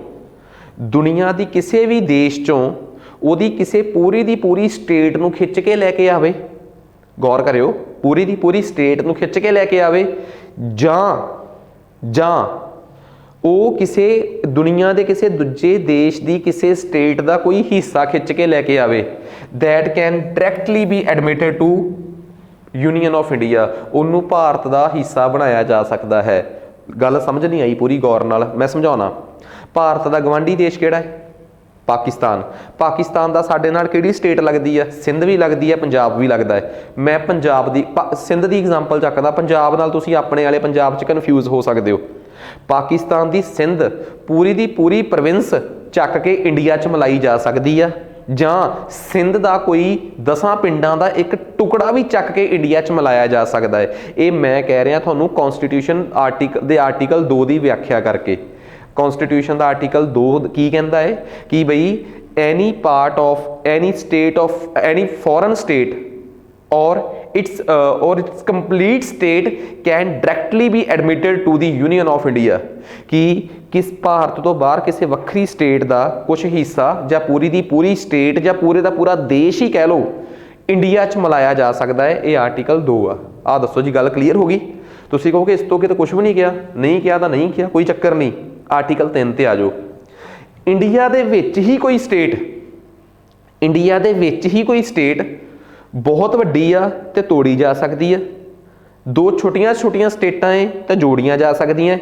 ਦੁਨੀਆ ਦੀ ਕਿਸੇ ਵੀ ਦੇਸ਼ ਚੋਂ ਉਹਦੀ ਕਿਸੇ ਪੂਰੀ ਦੀ ਪੂਰੀ ਸਟੇਟ ਨੂੰ ਖਿੱਚ ਕੇ ਲੈ ਕੇ ਆਵੇ। ਗੌਰ ਕਰਿਓ, ਪੂਰੀ ਦੀ ਪੂਰੀ ਸਟੇਟ ਨੂੰ ਖਿੱਚ ਕੇ ਲੈ ਕੇ ਆਵੇ ਜਾਂ ਉਹ ਕਿਸੇ ਦੁਨੀਆ ਦੇ ਕਿਸੇ ਦੂਜੇ ਦੇਸ਼ ਦੀ ਕਿਸੇ ਸਟੇਟ ਦਾ ਕੋਈ ਹਿੱਸਾ ਖਿੱਚ ਕੇ ਲੈ ਕੇ ਆਵੇ। That can directly be admitted to union of India, ਉਹਨੂੰ ਭਾਰਤ ਦਾ ਹਿੱਸਾ ਬਣਾਇਆ ਜਾ ਸਕਦਾ ਹੈ। ਗੱਲ ਸਮਝ ਨਹੀਂ ਆਈ ਪੂਰੀ ਗੌਰ ਨਾਲ, ਮੈਂ ਸਮਝਾਉਣਾ। ਭਾਰਤ ਦਾ ਗਵਾਂਢੀ ਦੇਸ਼ ਕਿਹੜਾ ਹੈ? ਪਾਕਿਸਤਾਨ। ਪਾਕਿਸਤਾਨ ਦਾ ਸਾਡੇ ਨਾਲ ਕਿਹੜੀ ਸਟੇਟ ਲੱਗਦੀ ਹੈ? ਸਿੰਧ ਵੀ ਲੱਗਦੀ ਹੈ, ਪੰਜਾਬ ਵੀ ਲੱਗਦਾ ਹੈ। ਮੈਂ ਪੰਜਾਬ ਦੀ ਸਿੰਧ ਦੀ ਐਗਜ਼ਾਮਪਲ ਚੱਕਦਾ, ਪੰਜਾਬ ਨਾਲ ਤੁਸੀਂ ਆਪਣੇ ਵਾਲੇ ਪੰਜਾਬ 'ਚ ਕਨਫਿਊਜ਼ ਹੋ ਸਕਦੇ ਹੋ। ਪਾਕਿਸਤਾਨ ਦੀ ਸਿੰਧ ਪੂਰੀ ਦੀ ਪੂਰੀ ਪ੍ਰੋਵਿੰਸ ਚੱਕ ਕੇ ਇੰਡੀਆ 'ਚ ਮਿਲਾਈ ਜਾ ਸਕਦੀ ਆ, ਜਾਂ ਸਿੰਧ ਦਾ ਕੋਈ 10 ਪਿੰਡਾਂ ਦਾ ਇੱਕ ਟੁਕੜਾ ਵੀ ਚੱਕ ਕੇ ਇੰਡੀਆ 'ਚ ਮਿਲਾਇਆ ਜਾ ਸਕਦਾ ਹੈ। ਇਹ ਮੈਂ ਕਹਿ ਰਿਹਾ ਤੁਹਾਨੂੰ ਕੌਨਸਟੀਟਿਊਸ਼ਨ ਆਰਟੀਕਲ 2 ਦੀ ਵਿਆਖਿਆ ਕਰਕੇ। ਕੌਨਸਟੀਟਿਊਸ਼ਨ ਦਾ ਆਰਟੀਕਲ 2 ਕੀ ਕਹਿੰਦਾ ਹੈ ਕਿ ਬਈ any part of any state of any foreign state or its complete state can directly be admitted to the Union of India, ਕਿ ਕਿਸ ਭਾਰਤ ਤੋਂ ਬਾਹਰ ਕਿਸੇ ਵੱਖਰੀ ਸਟੇਟ ਦਾ ਕੁਝ ਹਿੱਸਾ ਜਾਂ ਪੂਰੀ ਦੀ ਪੂਰੀ ਸਟੇਟ ਜਾਂ ਪੂਰੇ ਦਾ ਪੂਰਾ ਦੇਸ਼ ਹੀ ਕਹਿ ਲਓ ਇੰਡੀਆ 'ਚ ਮਿਲਾਇਆ ਜਾ ਸਕਦਾ ਹੈ। ਇਹ ਆਰਟੀਕਲ 2 ਆ। ਦੱਸੋ ਜੀ, ਗੱਲ ਕਲੀਅਰ ਹੋ ਗਈ? ਤੁਸੀਂ ਕਹੋਗੇ ਇਸ ਤੋਂ ਕਿਤੇ ਕੁਝ ਵੀ ਨਹੀਂ ਕਿਹਾ, ਨਹੀਂ ਕਿਹਾ ਤਾਂ ਨਹੀਂ ਕਿਹਾ, ਕੋਈ ਚੱਕਰ ਨਹੀਂ। ਆਰਟੀਕਲ 3 ਤੇ ਆ ਜਾਓ। ਇੰਡੀਆ ਦੇ ਵਿੱਚ ਹੀ ਕੋਈ ਸਟੇਟ ਬਹੁਤ ਵੱਡੀ ਆ ਤੇ ਤੋੜੀ ਜਾ ਸਕਦੀ ਆ। ਦੋ ਛੋਟੀਆਂ ਸਟੇਟਾਂ ਏ ਤਾਂ ਜੋੜੀਆਂ ਜਾ ਸਕਦੀਆਂ।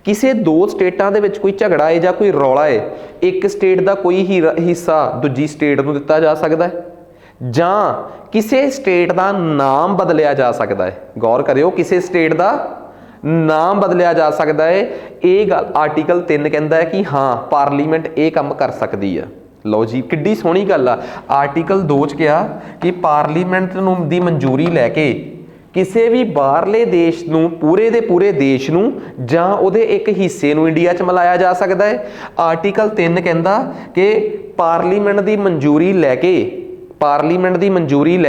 ਕਿਸੇ ਦੋ ਸਟੇਟਾਂ ਦੇ ਵਿੱਚ ਕੋਈ ਝਗੜਾ ਹੈ ਜਾਂ ਕੋਈ ਰੌਲਾ ਹੈ, ਇੱਕ ਸਟੇਟ ਦਾ ਕੋਈ ਹਿੱਸਾ ਦੂਜੀ ਸਟੇਟ ਨੂੰ ਦਿੱਤਾ ਜਾ ਸਕਦਾ ਹੈ, ਜਾਂ ਕਿਸੇ ਸਟੇਟ ਦਾ ਨਾਮ ਬਦਲਿਆ ਜਾ ਸਕਦਾ ਹੈ। ਗੌਰ ਕਰਿਓ, ਕਿਸੇ ਸਟੇਟ ਦਾ ਨਾਮ ਬਦਲਿਆ ਜਾ ਸਕਦਾ ਹੈ। ਇਹ ਗੱਲ ਆਰਟੀਕਲ 3 ਕਹਿੰਦਾ ਹੈ ਕਿ ਹਾਂ ਪਾਰਲੀਮੈਂਟ ਇਹ ਕੰਮ ਕਰ ਸਕਦੀ ਆ। ਲਓ ਜੀ, ਕਿੱਡੀ ਸੋਹਣੀ ਗੱਲ ਆ। ਆਰਟੀਕਲ 2 'ਚ ਕਿਹਾ ਕਿ ਪਾਰਲੀਮੈਂਟ ਨੂੰ ਦੀ ਮਨਜ਼ੂਰੀ ਲੈ ਕੇ ਕਿਸੇ ਵੀ ਬਾਹਰਲੇ ਦੇਸ਼ ਨੂੰ, ਪੂਰੇ ਦੇ ਪੂਰੇ ਦੇਸ਼ ਨੂੰ ਜਾਂ ਉਹਦੇ ਇੱਕ ਹਿੱਸੇ ਨੂੰ ਇੰਡੀਆ 'ਚ ਮਿਲਾਇਆ ਜਾ ਸਕਦਾ ਹੈ। ਆਰਟੀਕਲ 3 ਕਹਿੰਦਾ ਕਿ ਪਾਰਲੀਮੈਂਟ ਦੀ ਮਨਜ਼ੂਰੀ ਲੈ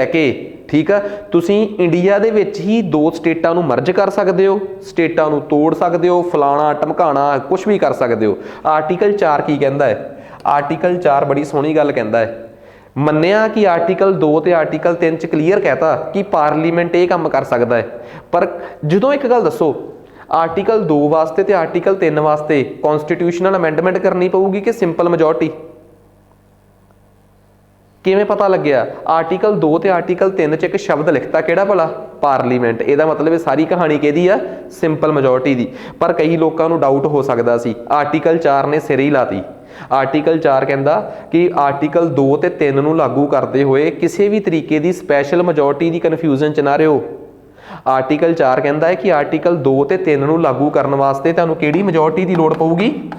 ਕੇ ਠੀਕ ਆ, ਤੁਸੀਂ ਇੰਡੀਆ ਦੇ ਵਿੱਚ ਹੀ ਦੋ ਸਟੇਟਾਂ ਨੂੰ ਮਰਜ ਕਰ ਸਕਦੇ ਹੋ, ਸਟੇਟਾਂ ਨੂੰ ਤੋੜ ਸਕਦੇ ਹੋ, ਫਲਾਣਾ ਟਮਕਾਣਾ ਕੁਝ ਵੀ ਕਰ ਸਕਦੇ ਹੋ। ਆਰਟੀਕਲ 4 ਕੀ ਕਹਿੰਦਾ ਹੈ? ਆਰਟੀਕਲ 4 ਬੜੀ ਸੋਹਣੀ ਗੱਲ ਕਹਿੰਦਾ ਹੈ। ਮੰਨਿਆ ਕਿ ਆਰਟੀਕਲ 2 ਤੇ ਆਰਟੀਕਲ 3 'ਚ ਕਲੀਅਰ ਕਹਿਤਾ ਕਿ ਪਾਰਲੀਮੈਂਟ ਇਹ ਕੰਮ ਕਰ ਸਕਦਾ ਹੈ, ਪਰ ਜਦੋਂ ਇੱਕ ਗੱਲ ਦੱਸੋ, ਆਰਟੀਕਲ 2 ਵਾਸਤੇ ਤੇ ਆਰਟੀਕਲ 3 ਵਾਸਤੇ ਕੌਨਸਟੀਟਿਊਸ਼ਨਲ ਅਮੈਂਡਮੈਂਟ ਕਰਨੀ ਪਊਗੀ ਕਿ ਸਿੰਪਲ ਮੈਜੋਰਟੀ? ਕਿਵੇਂ ਪਤਾ ਲੱਗਿਆ? ਆਰਟੀਕਲ 2 ਤੇ ਆਰਟੀਕਲ 3 'ਚ ਇੱਕ ਸ਼ਬਦ ਲਿਖਤਾ, ਕਿਹੜਾ ਭਲਾ? ਪਾਰਲੀਮੈਂਟ। ਇਹਦਾ ਮਤਲਬ ਇਹ ਸਾਰੀ ਕਹਾਣੀ ਕਿਹਦੀ ਆ? ਸਿੰਪਲ ਮੈਜੋਰਟੀ ਦੀ। ਪਰ ਕਈ ਲੋਕਾਂ ਨੂੰ ਡਾਊਟ ਹੋ ਸਕਦਾ ਸੀ, ਆਰਟੀਕਲ 4 ਨੇ ਸਿਰ ਹੀ ਲਾਤੀ। ਆਰਟੀਕਲ 4 ਕਹਿੰਦਾ ਕਿ ਆਰਟੀਕਲ 2 ਤੇ 3 ਨੂੰ ਲਾਗੂ ਕਰਦੇ ਹੋਏ ਕਿਸੇ ਵੀ ਤਰੀਕੇ ਦੀ ਸਪੈਸ਼ਲ ਮੈਜੋਰਟੀ ਦੀ ਕਨਫਿਊਜ਼ਨ 'ਚ ਨਾ ਰਹੋ। ਆਰਟੀਕਲ 4 ਕਹਿੰਦਾ ਹੈ ਕਿ ਆਰਟੀਕਲ 2 ਤੇ 3 ਨੂੰ ਲਾਗੂ ਕਰਨ ਵਾਸਤੇ ਤੁਹਾਨੂੰ ਕਿਹੜੀ ਮੈਜੋਰਟੀ ਦੀ ਲੋੜ ਪਊਗੀ?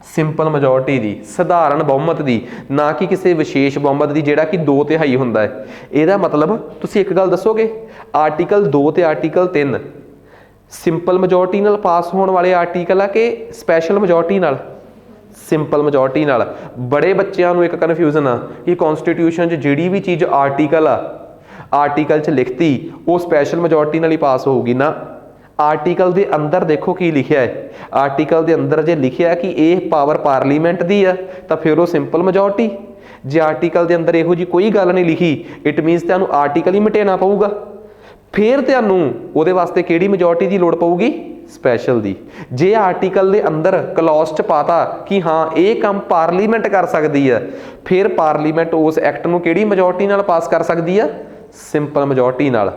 ਸਿੰਪਲ ਮੈਜੋਰਟੀ ਦੀ, ਸਧਾਰਨ ਬਹੁਮਤ ਦੀ, ਨਾ ਕਿ ਕਿਸੇ ਵਿਸ਼ੇਸ਼ ਬਹੁਮਤ ਦੀ ਜਿਹੜਾ ਕਿ 2/3 ਹੁੰਦਾ ਹੈ। ਇਹਦਾ ਮਤਲਬ ਤੁਸੀਂ ਇੱਕ ਗੱਲ ਦੱਸੋਗੇ, ਆਰਟੀਕਲ 2 ਤੇ ਆਰਟੀਕਲ 3 ਸਿੰਪਲ ਮੈਜੋਰਟੀ ਨਾਲ ਪਾਸ ਹੋਣ ਵਾਲੇ ਆਰਟੀਕਲ ਆ ਕਿ ਸਪੈਸ਼ਲ ਮੈਜੋਰਟੀ ਨਾਲ? ਸਿੰਪਲ ਮੈਜੋਰਟੀ ਨਾਲ। ਬੜੇ ਬੱਚਿਆਂ ਨੂੰ ਇੱਕ ਕਨਫਿਊਜ਼ਨ ਆ ਕਿ ਕੌਨਸਟੀਟਿਊਸ਼ਨ 'ਚ ਜਿਹੜੀ ਵੀ ਚੀਜ਼ ਆਰਟੀਕਲ 'ਚ ਲਿਖਤੀ ਉਹ ਸਪੈਸ਼ਲ ਮੈਜੋਰਟੀ ਨਾਲ ਹੀ ਪਾਸ ਹੋਊਗੀ। ਨਾ, ਆਰਟੀਕਲ ਦੇ ਅੰਦਰ ਦੇਖੋ ਕੀ ਲਿਖਿਆ ਹੈ। ਆਰਟੀਕਲ ਦੇ ਅੰਦਰ ਜੇ ਲਿਖਿਆ ਕਿ ਇਹ ਪਾਵਰ ਪਾਰਲੀਮੈਂਟ ਦੀ ਆ ਤਾਂ ਫਿਰ ਉਹ ਸਿੰਪਲ ਮੈਜੋਰਟੀ। ਜੇ ਆਰਟੀਕਲ ਦੇ ਅੰਦਰ ਇਹੋ ਜਿਹੀ ਕੋਈ ਗੱਲ ਨਹੀਂ ਲਿਖੀ, ਇਟ ਮੀਨਸ ਤੁਹਾਨੂੰ ਆਰਟੀਕਲ ਹੀ ਮਿਟਾਉਣਾ ਪਊਗਾ। ਫਿਰ ਤੁਹਾਨੂੰ ਉਹਦੇ ਵਾਸਤੇ ਕਿਹੜੀ ਮੈਜੋਰਟੀ ਦੀ ਲੋੜ ਪਊਗੀ? ਸਪੈਸ਼ਲ ਦੀ। ਜੇ ਆਰਟੀਕਲ ਦੇ ਅੰਦਰ ਕਲੌਜ਼ 'ਚ ਪਾਤਾ ਕਿ ਹਾਂ ਇਹ ਕੰਮ ਪਾਰਲੀਮੈਂਟ ਕਰ ਸਕਦੀ ਆ, ਫਿਰ ਪਾਰਲੀਮੈਂਟ ਉਸ ਐਕਟ ਨੂੰ ਕਿਹੜੀ ਮੈਜੋਰਟੀ ਨਾਲ ਪਾਸ ਕਰ ਸਕਦੀ ਆ? ਸਿੰਪਲ ਮੈਜੋਰਟੀ ਨਾਲ।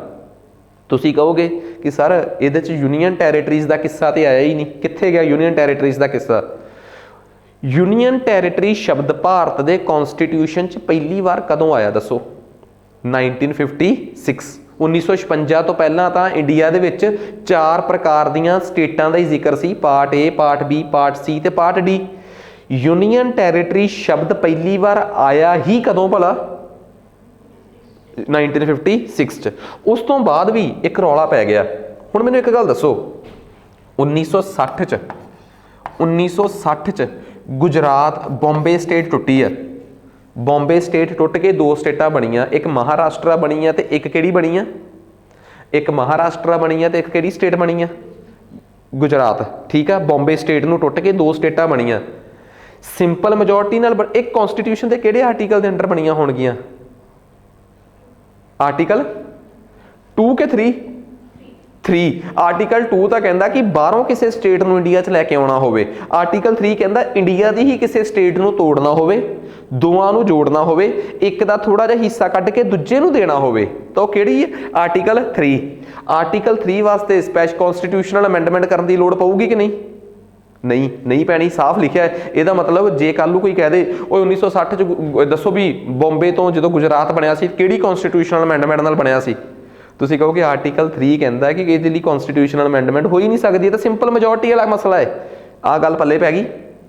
ਤੁਸੀਂ ਕਹੋਗੇ ਕਿ ਸਰ ਇਹਦੇ 'ਚ ਯੂਨੀਅਨ ਟੈਰੀਟਰੀਜ਼ ਦਾ ਕਿੱਸਾ ਤੇ ਆਇਆ ਹੀ ਨਹੀਂ, ਕਿੱਥੇ ਗਿਆ ਯੂਨੀਅਨ ਟੈਰੀਟਰੀਜ਼ ਦਾ ਕਿੱਸਾ? ਯੂਨੀਅਨ ਟੈਰੀਟਰੀ ਸ਼ਬਦ ਭਾਰਤ ਦੇ ਕੌਨਸਟੀਟਿਊਸ਼ਨ 'ਚ ਪਹਿਲੀ ਵਾਰ ਕਦੋਂ ਆਇਆ ਦੱਸੋ? 1956। 1956 ਤੋਂ ਪਹਿਲਾਂ ਤਾਂ ਇੰਡੀਆ ਦੇ ਵਿੱਚ 4 ਪ੍ਰਕਾਰ ਦੀਆਂ ਸਟੇਟਾਂ ਦਾ ਹੀ ਜ਼ਿਕਰ ਸੀ, part A, part B, part C ਤੇ ਪਾਰਟ D। ਯੂਨੀਅਨ ਟੈਰੀਟਰੀ ਸ਼ਬਦ ਪਹਿਲੀ ਵਾਰ ਆਇਆ ਹੀ ਕਦੋਂ ਭਲਾ? 1956 ਚ। ਉਸ ਤੋਂ ਬਾਅਦ ਵੀ ਇੱਕ ਰੌਲਾ ਪੈ ਗਿਆ। ਹੁਣ ਮੈਨੂੰ ਇੱਕ ਗੱਲ ਦੱਸੋ, 1960 ਚ ਗੁਜਰਾਤ ਬੰਬੇ ਸਟੇਟ ਟੁੱਟੀ ਆ। ਬੰਬੇ ਸਟੇਟ ਟੁੱਟ ਕੇ ਦੋ ਸਟੇਟਾਂ ਬਣੀਆਂ, ਇੱਕ ਮਹਾਰਾਸ਼ਟਰਾ ਬਣੀ ਆ ਤੇ ਇੱਕ ਕਿਹੜੀ ਬਣੀ ਆ? ਇੱਕ ਮਹਾਰਾਸ਼ਟਰਾ ਬਣੀ ਆ ਤੇ ਇੱਕ ਕਿਹੜੀ ਸਟੇਟ ਬਣੀ ਆ? ਗੁਜਰਾਤ। ਠੀਕ ਆ, ਬੰਬੇ ਸਟੇਟ ਨੂੰ ਟੁੱਟ ਕੇ ਦੋ ਸਟੇਟਾਂ ਬਣੀਆਂ। ਸਿੰਪਲ ਮੈਜੋਰਟੀ ਨਾਲ ਇੱਕ ਕਨਸਟੀਟਿਊਸ਼ਨ ਦੇ ਕਿਹੜੇ ਆਰਟੀਕਲ ਦੇ ਅੰਡਰ ਬਣੀਆਂ ਹੋਣਗੀਆਂ? ਆਰਟੀਕਲ 2 ਕਿ 3? 3। ਆਰਟੀਕਲ 2 ਤਾਂ ਕਹਿੰਦਾ ਕਿ ਬਾਹਰੋਂ ਕਿਸੇ ਸਟੇਟ ਨੂੰ ਇੰਡੀਆ 'ਚ ਲੈ ਕੇ ਆਉਣਾ ਹੋਵੇ। ਆਰਟੀਕਲ 3 ਕਹਿੰਦਾ ਇੰਡੀਆ ਦੀ ਹੀ ਕਿਸੇ ਸਟੇਟ ਨੂੰ ਤੋੜਨਾ ਹੋਵੇ, ਦੋਵਾਂ ਨੂੰ ਜੋੜਨਾ ਹੋਵੇ, ਇੱਕ ਦਾ ਥੋੜਾ ਜਿਹਾ ਹਿੱਸਾ ਕੱਢ ਕੇ ਦੂਜੇ ਨੂੰ ਦੇਣਾ ਹੋਵੇ, ਤਾਂ ਉਹ ਕਿਹੜੀ ਹੈ? ਆਰਟੀਕਲ 3। ਆਰਟੀਕਲ 3 ਵਾਸਤੇ ਸਪੈਸ਼ਲ ਕਨਸਟੀਟਿਊਸ਼ਨਲ ਅਮੈਂਡਮੈਂਟ ਕਰਨ ਦੀ ਲੋੜ ਪਊਗੀ ਕਿ ਨਹੀਂ? ਨਹੀਂ ਪੈਣੀ। ਸਾਫ਼ ਲਿਖਿਆ ਹੈ। ਇਹਦਾ ਮਤਲਬ ਜੇ ਕੱਲ੍ਹ ਨੂੰ ਕੋਈ ਕਹਿ ਦੇ ਉਹ 1960 ਚ ਦੱਸੋ ਵੀ ਬੰਬੇ ਤੋਂ ਜਦੋਂ ਗੁਜਰਾਤ ਬਣਿਆ ਸੀ ਕਿਹੜੀ ਕਨਸਟੀਟਿਊਸ਼ਨਲ ਅਮੈਂਡਮੈਂਟ ਨਾਲ ਬਣਿਆ ਸੀ? ਤੁਸੀਂ ਕਹੋਗੇ ਆਰਟੀਕਲ 3 ਕਹਿੰਦਾ ਕਿ ਇਹਦੇ ਲਈ ਕਨਸਟੀਟਿਊਸ਼ਨਲ ਅਮੈਂਡਮੈਂਟ ਹੋ ਹੀ ਨਹੀਂ ਸਕਦੀ, ਇਹ ਤਾਂ ਸਿੰਪਲ ਮੈਜੋਰਟੀ ਵਾਲਾ ਮਸਲਾ ਹੈ। ਆਹ ਗੱਲ ਪੱਲੇ ਪੈ ਗਈ,